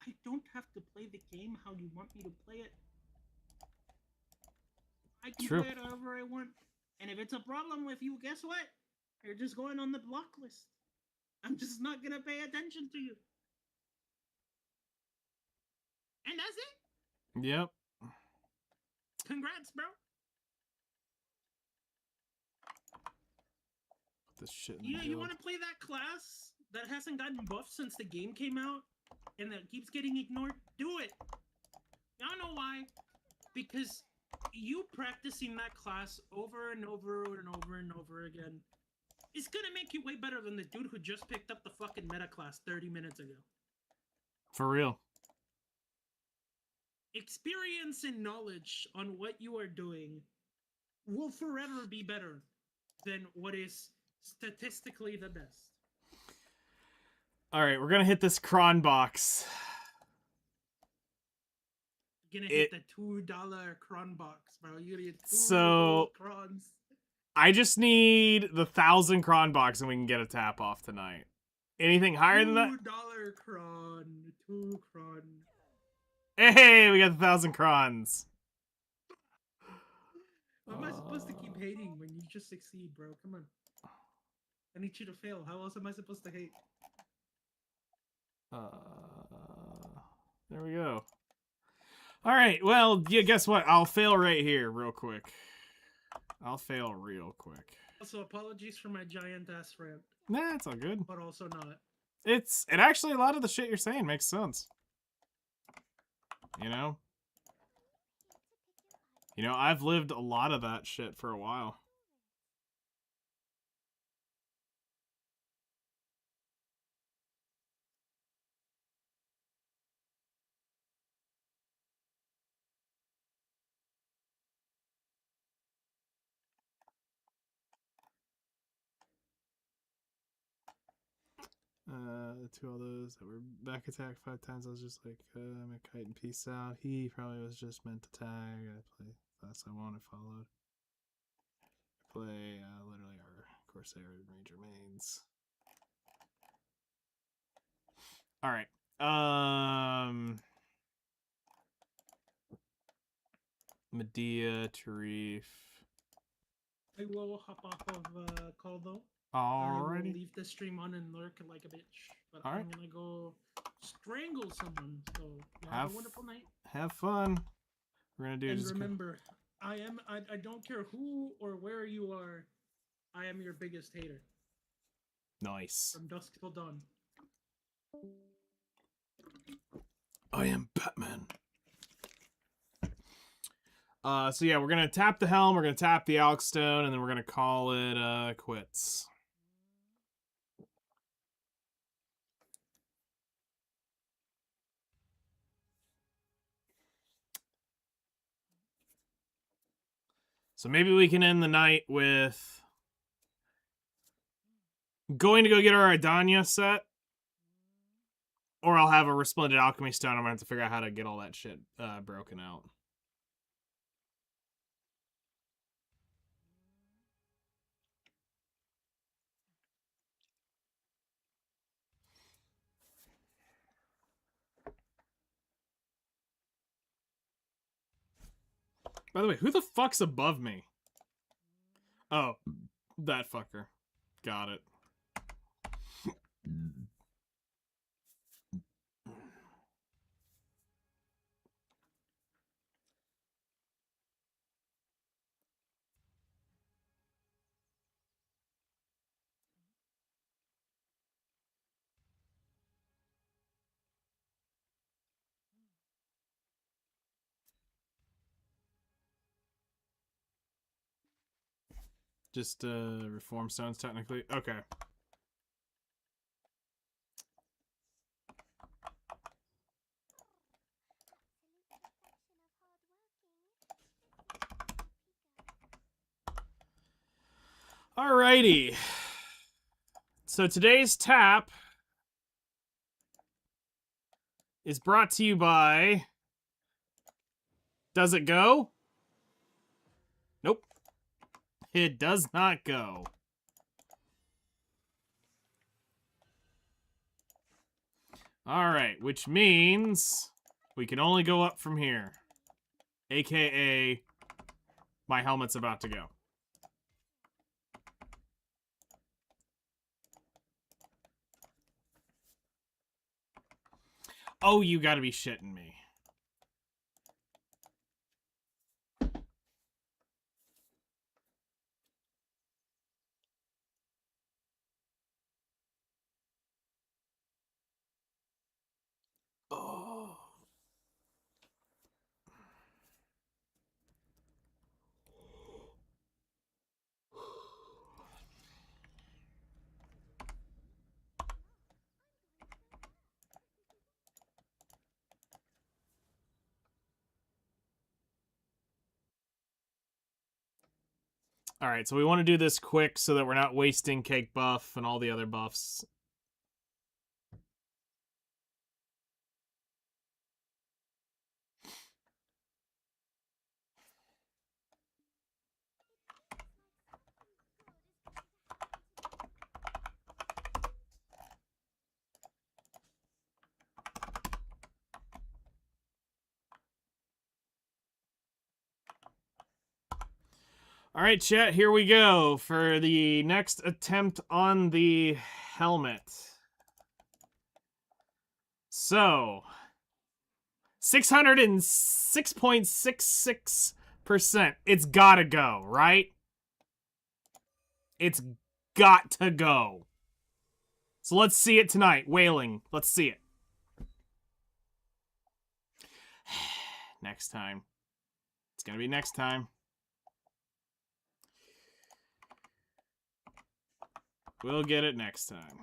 I don't have to play the game how you want me to play it. I can True. play it however I want. And if it's a problem with you, guess what? You're just going on the block list. I'm just not gonna pay attention to you. And that's it. Yep. Congrats, bro. Put this shit in the You guild. want to play that class that hasn't gotten buffed since the game came out and that keeps getting ignored? Do it. Y'all know why? Because you practicing that class over and over and over and over again is gonna make you way better than the dude who just picked up the fucking meta class 30 minutes ago. For real. Experience and knowledge on what you are doing will forever be better than what is statistically the best. All right, we're gonna hit this cron box. You're gonna hit the $2 cron box, bro. You're gonna get two So- crons. I just need the 1,000 cron box and we can get a tap off tonight. Anything higher than that? $2 cron. 2 cron. Hey, we got the 1,000 crons. How am I supposed to keep hating when you just succeed, bro? Come on. I need you to fail. How else am I supposed to hate? There we go. All right, well, yeah, guess what? I'll fail right here real quick. I'll fail real quick. Also, apologies for my giant ass rant, Nah, it's all good. but also not. It actually, a lot of the shit you're saying makes sense. You know? You know, I've lived a lot of that shit for a while. To all those that were back attack 5 times, I was just like, I'm a kite and peace out. He probably was just meant to tag. I play class I wanted followed. I play literally our Corsair Ranger mains. Alright. Medea, Tarif. I will hop off of call though. I will Alrighty. leave the stream on and lurk like a bitch. But Alright. I'm gonna go strangle someone. So y'all have Have a wonderful night. Have fun. We're gonna do And just remember, I don't care who or where you are, I am your biggest hater. nice. From dusk till dawn. I am Batman. So yeah, we're gonna tap the helm, we're gonna tap the Alk Stone, and then we're gonna call it quits. So maybe we can end the night with going to go get our Idania set, or I'll have a Resplendent Alchemy Stone. I'm gonna have to figure out how to get all that shit broken out. By the way, who the fuck's above me? Oh, that fucker. Got it. Just reform stones technically. Okay. Alrighty. So today's tap is brought to you by... Does it go? Nope. It does not go. Alright, which means we can only go up from here. AKA, my helmet's about to go. Oh, you gotta be shitting me. Oh. Alright, so we want to do this quick so that we're not wasting cake buff and all the other buffs. Alright, chat, here we go for the next attempt on the helmet. So, 606.66%. It's gotta go, right? It's got to go. So let's see it tonight. Wailing. Let's see it. Next time. It's gonna be next time. We'll get it next time.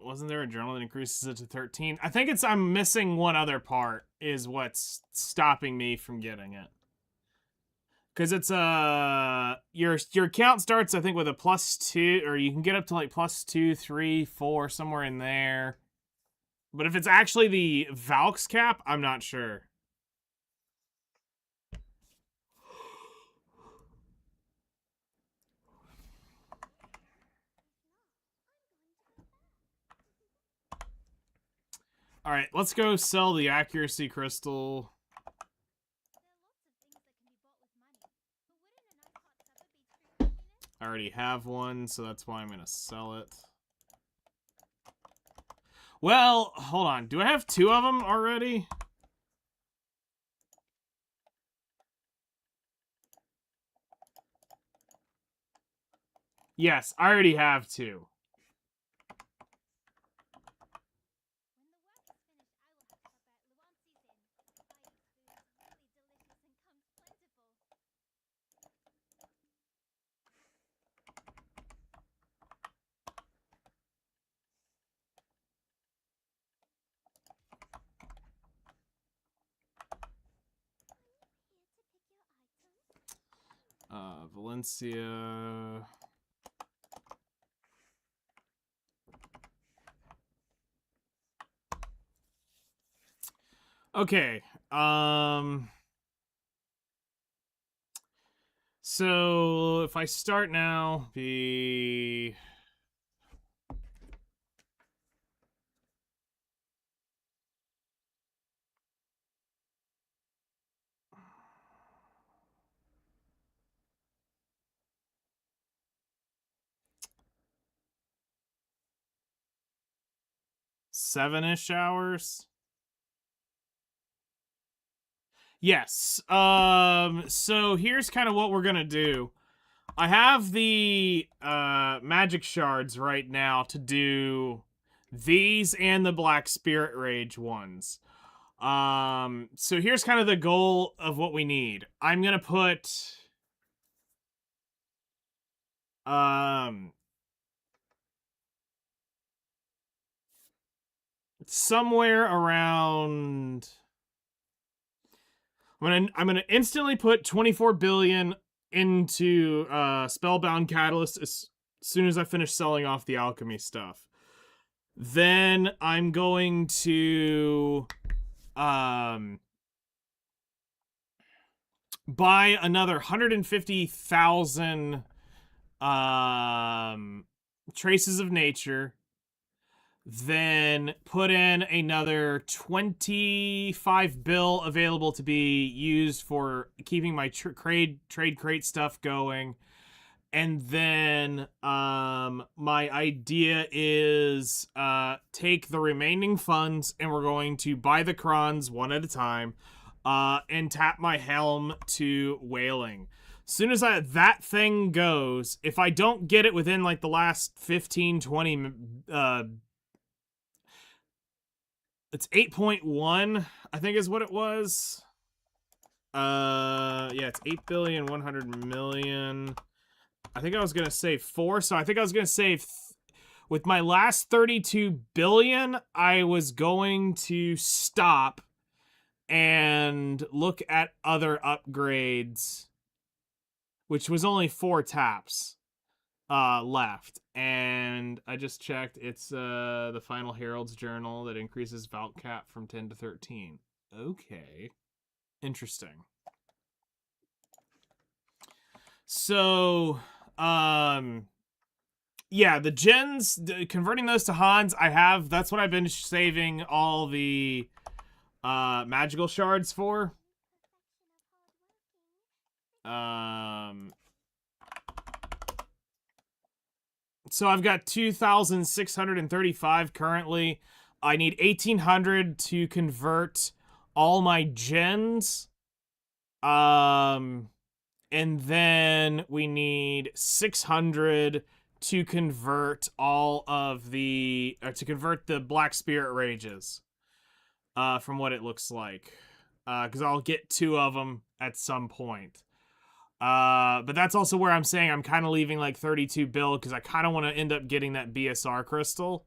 Wasn't there a journal that increases it to 13? I think I'm missing one other part is what's stopping me from getting it. Because it's your count starts, I think, with a +2, or you can get up to like +2, 3, 4, somewhere in there. But if it's actually the Valk's cap, I'm not sure. Alright, let's go sell the accuracy crystal. I already have one, so that's why I'm gonna sell it. Well, hold on. Do I have 2 of them already? Yes, I already have 2. Valencia. Okay. So if I start now, be seven-ish hours. Yes. So here's kind of what we're gonna do. I have the magic shards right now to do these and the Black Spirit Rage ones. So here's kind of the goal of what we need. I'm gonna put somewhere around I'm gonna instantly put 24 billion into Spellbound Catalyst as soon as I finish selling off the alchemy stuff. Then I'm going to buy another 150,000 Traces of Nature. Then put in another 25 bill available to be used for keeping my trade crate stuff going. And then my idea is take the remaining funds and we're going to buy the crons one at a time and tap my helm to whaling. As soon as that thing goes, if I don't get it within like the last 15, 20 it's 8.1, I think is what it was. Yeah, it's 8,100,000,000. I think I was going to save 4, so I think I was going to save... with my last 32 billion, I was going to stop and look at other upgrades, which was only 4 taps left. And I just checked, it's the Final Herald's Journal that increases Vault Cap from 10 to 13. Okay. Interesting. So... yeah, the gens, converting those to Hans, I have. That's what I've been saving all the magical shards for. So I've got 2,635 currently. I need 1,800 to convert all my gens. And then we need 600 to convert all of the... to convert the Black Spirit Rages. From what it looks like. Because I'll get 2 of them at some point. But that's also where I'm saying I'm kind of leaving like 32 bill, because I kind of want to end up getting that BSR crystal.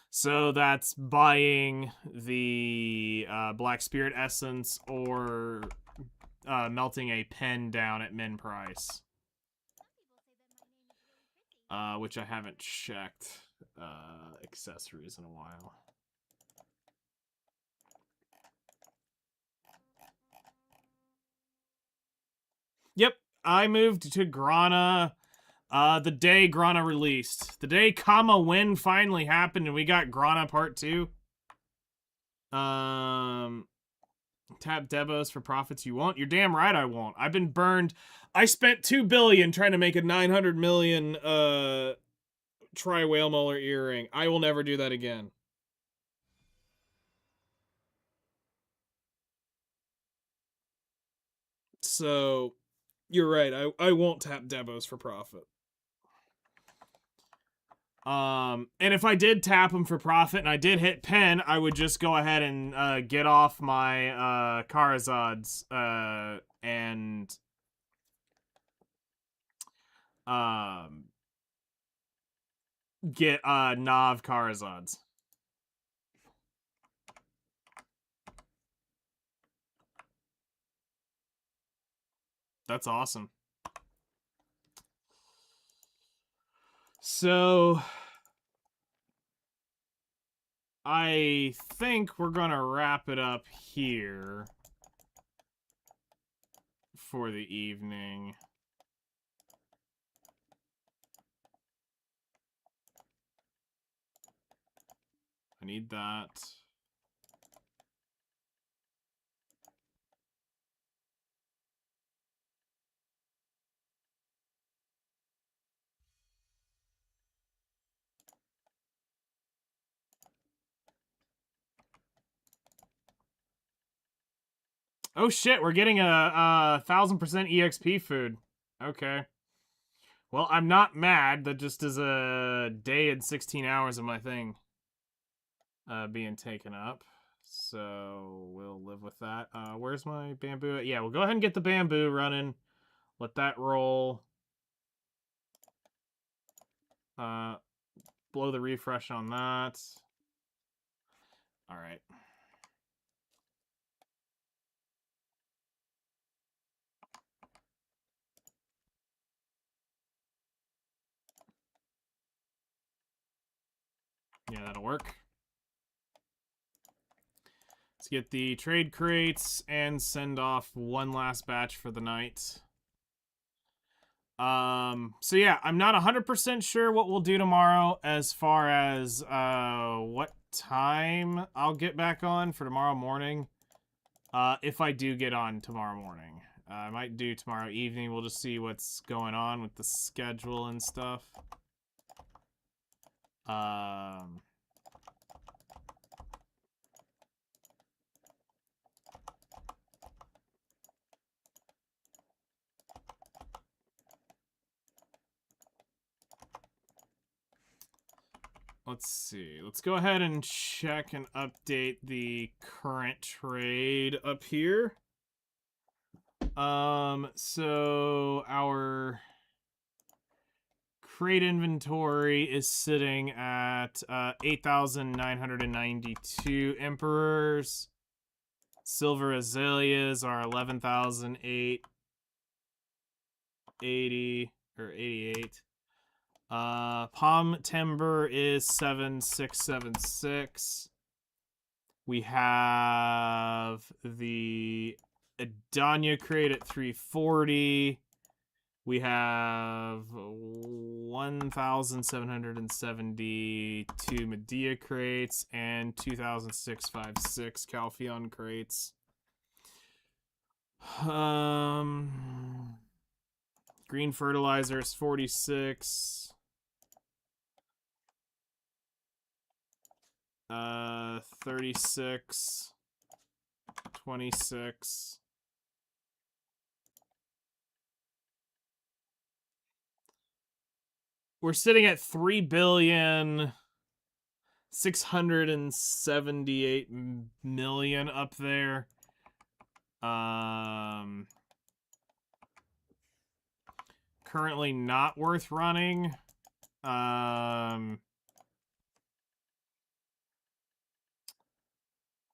So that's buying the Black Spirit Essence or... melting a pen down at min price. Which I haven't checked accessories in a while. Yep, I moved to Grana the day Grana released. The day Kama Win finally happened and we got Grana Part 2. Tap Devos for profits you won't? You're damn right I won't. I've been burned. I spent 2 billion trying to make a 900 million tri-whale molar earring. I will never do that again. So, you're right. I won't tap Devos for profit. And if I did tap them for profit and I did hit pen, I would just go ahead and get off my Karazads and get Nav Karazads. That's awesome. So, I think we're gonna wrap it up here for the evening. I need that. Oh shit, we're getting a 1000% EXP food. Okay. Well, I'm not mad. That just is a day and 16 hours of my thing being taken up. So we'll live with that. Where's my bamboo? Yeah, we'll go ahead and get the bamboo running. Let that roll. Blow the refresh on that. All right. Yeah, that'll work. Let's get the trade crates and send off one last batch for the night. So yeah, I'm not 100% sure what we'll do tomorrow as far as what time I'll get back on for tomorrow morning. If I do get on tomorrow morning. I might do tomorrow evening. We'll just see what's going on with the schedule and stuff. Let's see. Let's go ahead and check and update the current trade up here. So our crate inventory is sitting at 8,992 emperors. Silver azaleas are 11,880 or 88. Palm timber is 7,676. We have the Adania crate at 340. We have 1,772 Medea crates and 2,656 Calpheon crates. Green fertilizer is 46. 36. 26. We're sitting at 3,678,000,000 up there. Currently not worth running.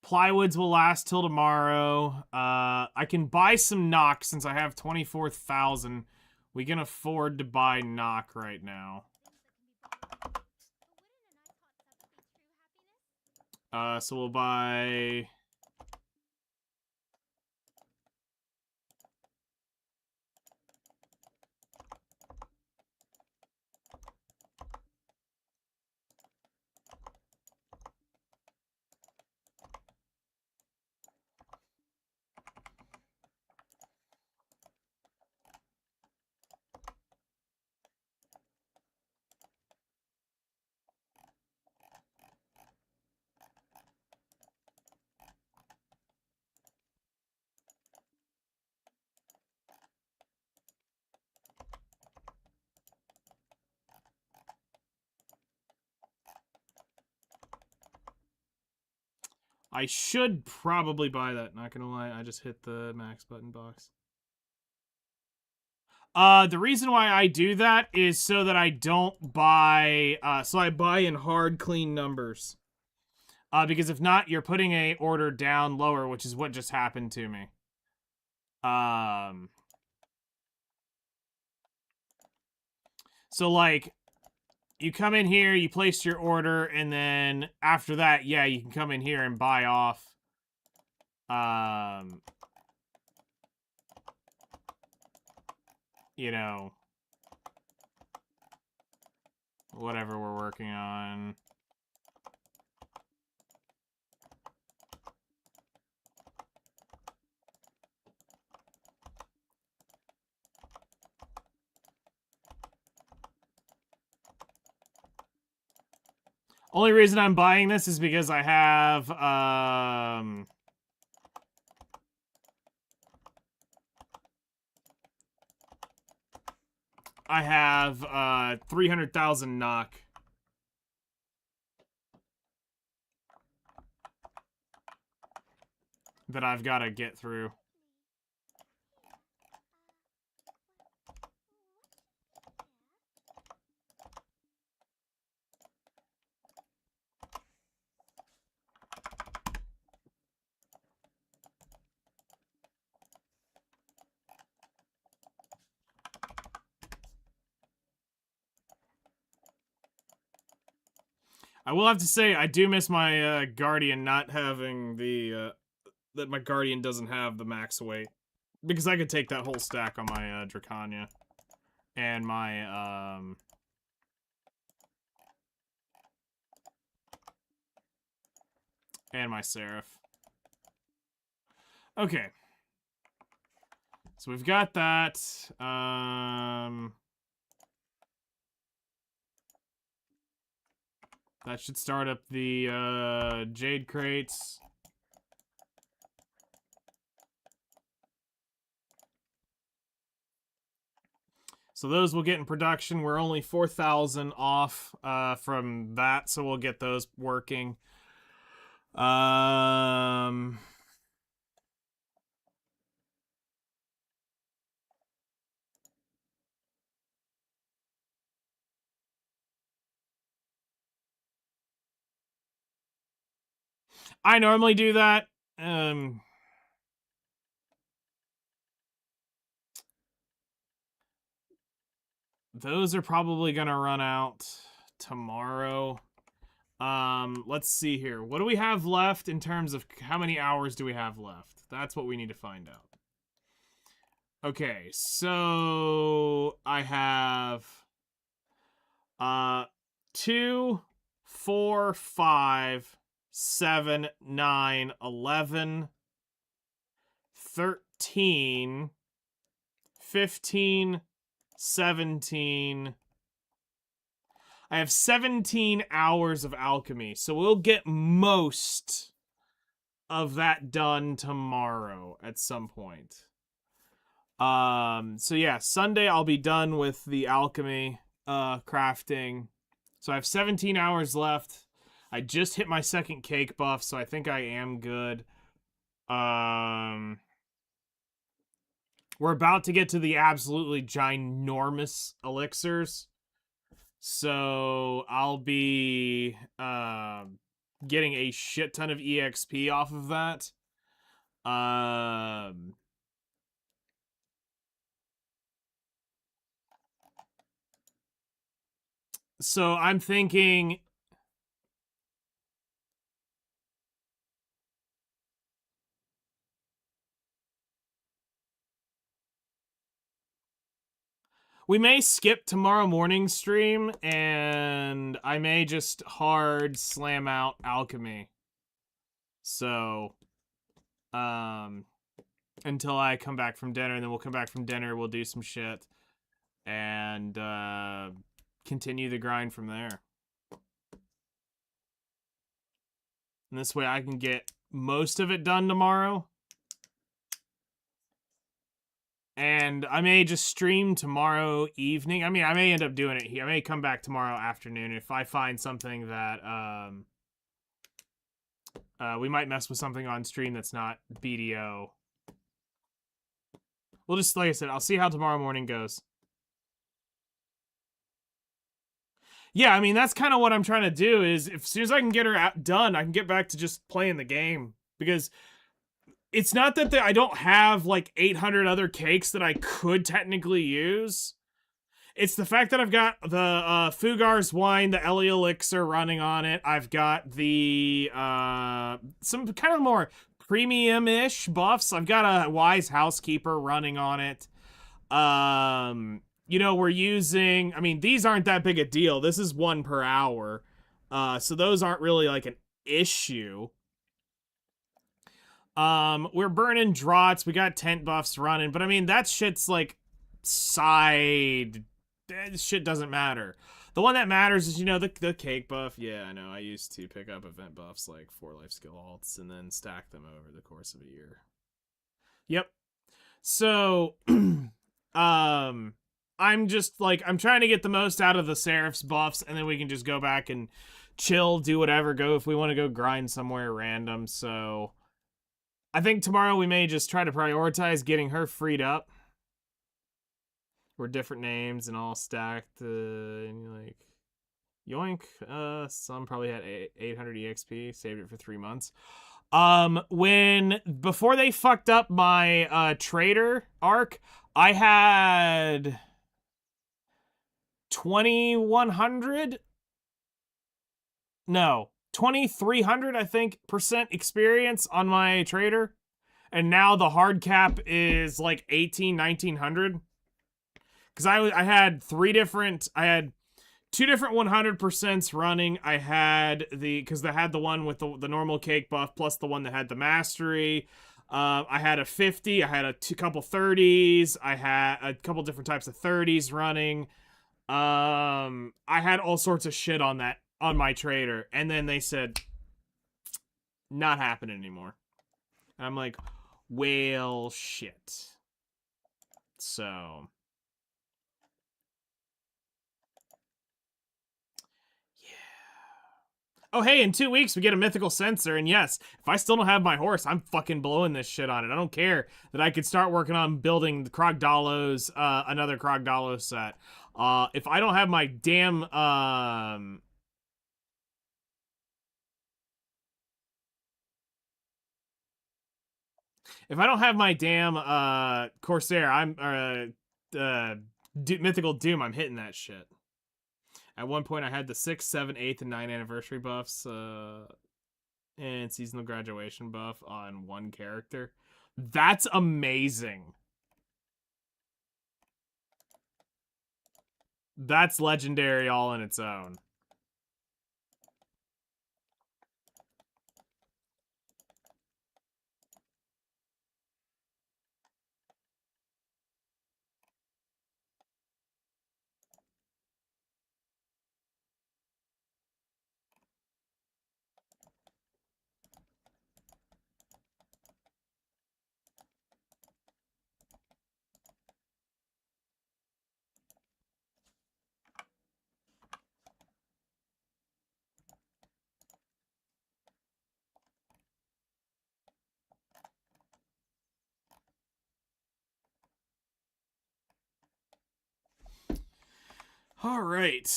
Plywoods will last till tomorrow. I can buy some knock since I have 24,000. We can afford to buy knock right now. So we'll buy... I should probably buy that, not gonna lie. I just hit the max button box. The reason why I do that is so that I don't buy, so I buy in hard, clean numbers. Because if not, you're putting a order down lower, which is what just happened to me. So, like, you come in here, you place your order, and then after that, yeah, you can come in here and buy off. You know, whatever we're working on. Only reason I'm buying this is because I have, 300,000 knock. That I've got to get through. I will have to say, I do miss my Guardian not having the, that my Guardian doesn't have the max weight. Because I could take that whole stack on my Dracania. And my, and my Seraph. Okay. So we've got that. That should start up the Jade crates. So those will get in production. We're only 4,000 off from that, so we'll get those working. I normally do that. Those are probably gonna run out tomorrow. Let's see here. What do we have left in terms of how many hours do we have left? That's what we need to find out. Okay, so I have 2, 4, 5, 7, 9, 11, 13, 15, 17. I have 17 hours of alchemy, so we'll get most of that done tomorrow at some point. So yeah, Sunday I'll be done with the alchemy crafting. So I have 17 hours left. I just hit my second cake buff, so I think I am good. We're about to get to the absolutely ginormous elixirs. So I'll be getting a shit ton of EXP off of that. So I'm thinking... we may skip tomorrow morning's stream, and I may just hard slam out alchemy. So, until I come back from dinner, and then we'll come back from dinner, we'll do some shit, and, continue the grind from there. And this way I can get most of it done tomorrow. And I may just stream tomorrow evening. I mean, I may end up doing it here. I may come back tomorrow afternoon if I find something that, we might mess with something on stream that's not BDO. We'll just, like I said, I'll see how tomorrow morning goes. Yeah, I mean, that's kind of what I'm trying to do, is as soon as I can get her done, I can get back to just playing the game. Because it's not that I don't have, like, 800 other cakes that I could technically use. It's the fact that I've got the Fugar's Wine, the Ellie Elixir running on it. I've got the, some kind of more premium-ish buffs. I've got a Wise Housekeeper running on it. You know, we're using... I mean, these aren't that big a deal. This is 1 per hour. So those aren't really, like, an issue. We're burning draughts. We got tent buffs running. But, I mean, that shit's, like, side... shit doesn't matter. The one that matters is, you know, the cake buff. Yeah, I know. I used to pick up event buffs like 4 life skill alts and then stack them over the course of a year. Yep. So, I'm just, like, I'm trying to get the most out of the Seraph's buffs, and then we can just go back and chill, do whatever, go if we want to go grind somewhere random. So, I think tomorrow we may just try to prioritize getting her freed up. We're different names and all stacked, and like, yoink. Some probably had 800 EXP, saved it for 3 months. Before they fucked up my, trader arc, I had 2,100? no, 2,300, I think, % experience on my trader. And now the hard cap is like 1900. Because I had I had 2 different 100% running. I had because they had the one with the normal cake buff plus the one that had the mastery. I had a 50, I had a couple 30s, I had a couple different types of 30s running. I had all sorts of shit on my trader, and then they said, not happening anymore. And I'm like, well, shit. So, oh, hey, in 2 weeks, we get a mythical sensor, and yes, if I still don't have my horse, I'm fucking blowing this shit on it. I don't care that I could start working on building the Krogdalos, another Krogdalos set. If I don't have my damn, if I don't have my damn, Corsair, Mythical Doom, I'm hitting that shit. At one point, I had the 6th, 7th, 8th, and 9th anniversary buffs, and seasonal graduation buff on one character. That's amazing. That's legendary all in its own. All right.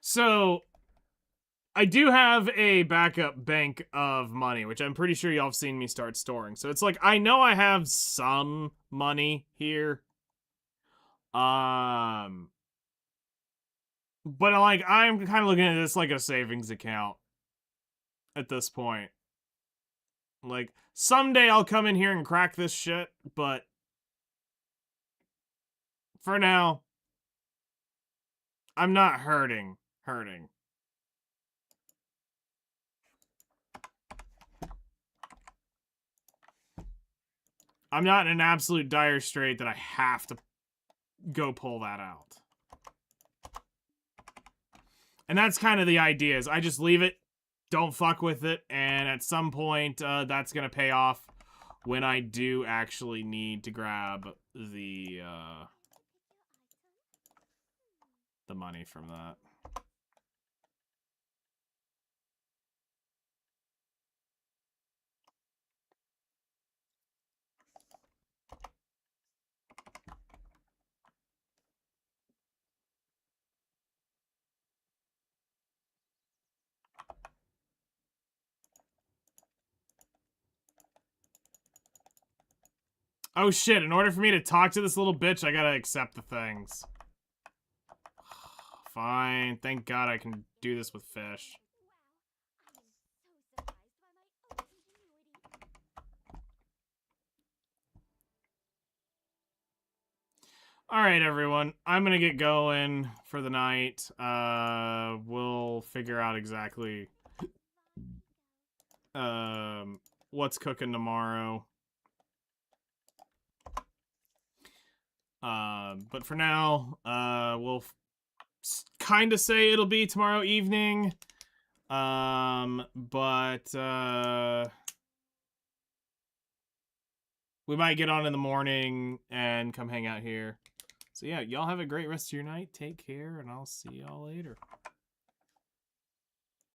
So, I do have a backup bank of money, which I'm pretty sure y'all have seen me start storing. So it's like, I know I have some money here. But like, I'm kind of looking at this like a savings account at this point. Like, someday I'll come in here and crack this shit, but for now, I'm not hurting. I'm not in an absolute dire strait that I have to go pull that out. And that's kind of the idea, is I just leave it, don't fuck with it, and at some point, that's gonna pay off when I do actually need to grab the money from that. Oh shit, in order for me to talk to this little bitch, I gotta accept the things. Fine, thank God I can do this with fish. Alright, everyone. I'm gonna get going for the night. We'll figure out exactly what's cooking tomorrow. But for now, we'll kind of say it'll be tomorrow evening. But we might get on in the morning and come hang out here. So yeah, y'all have a great rest of your night. Take care, and I'll see y'all later.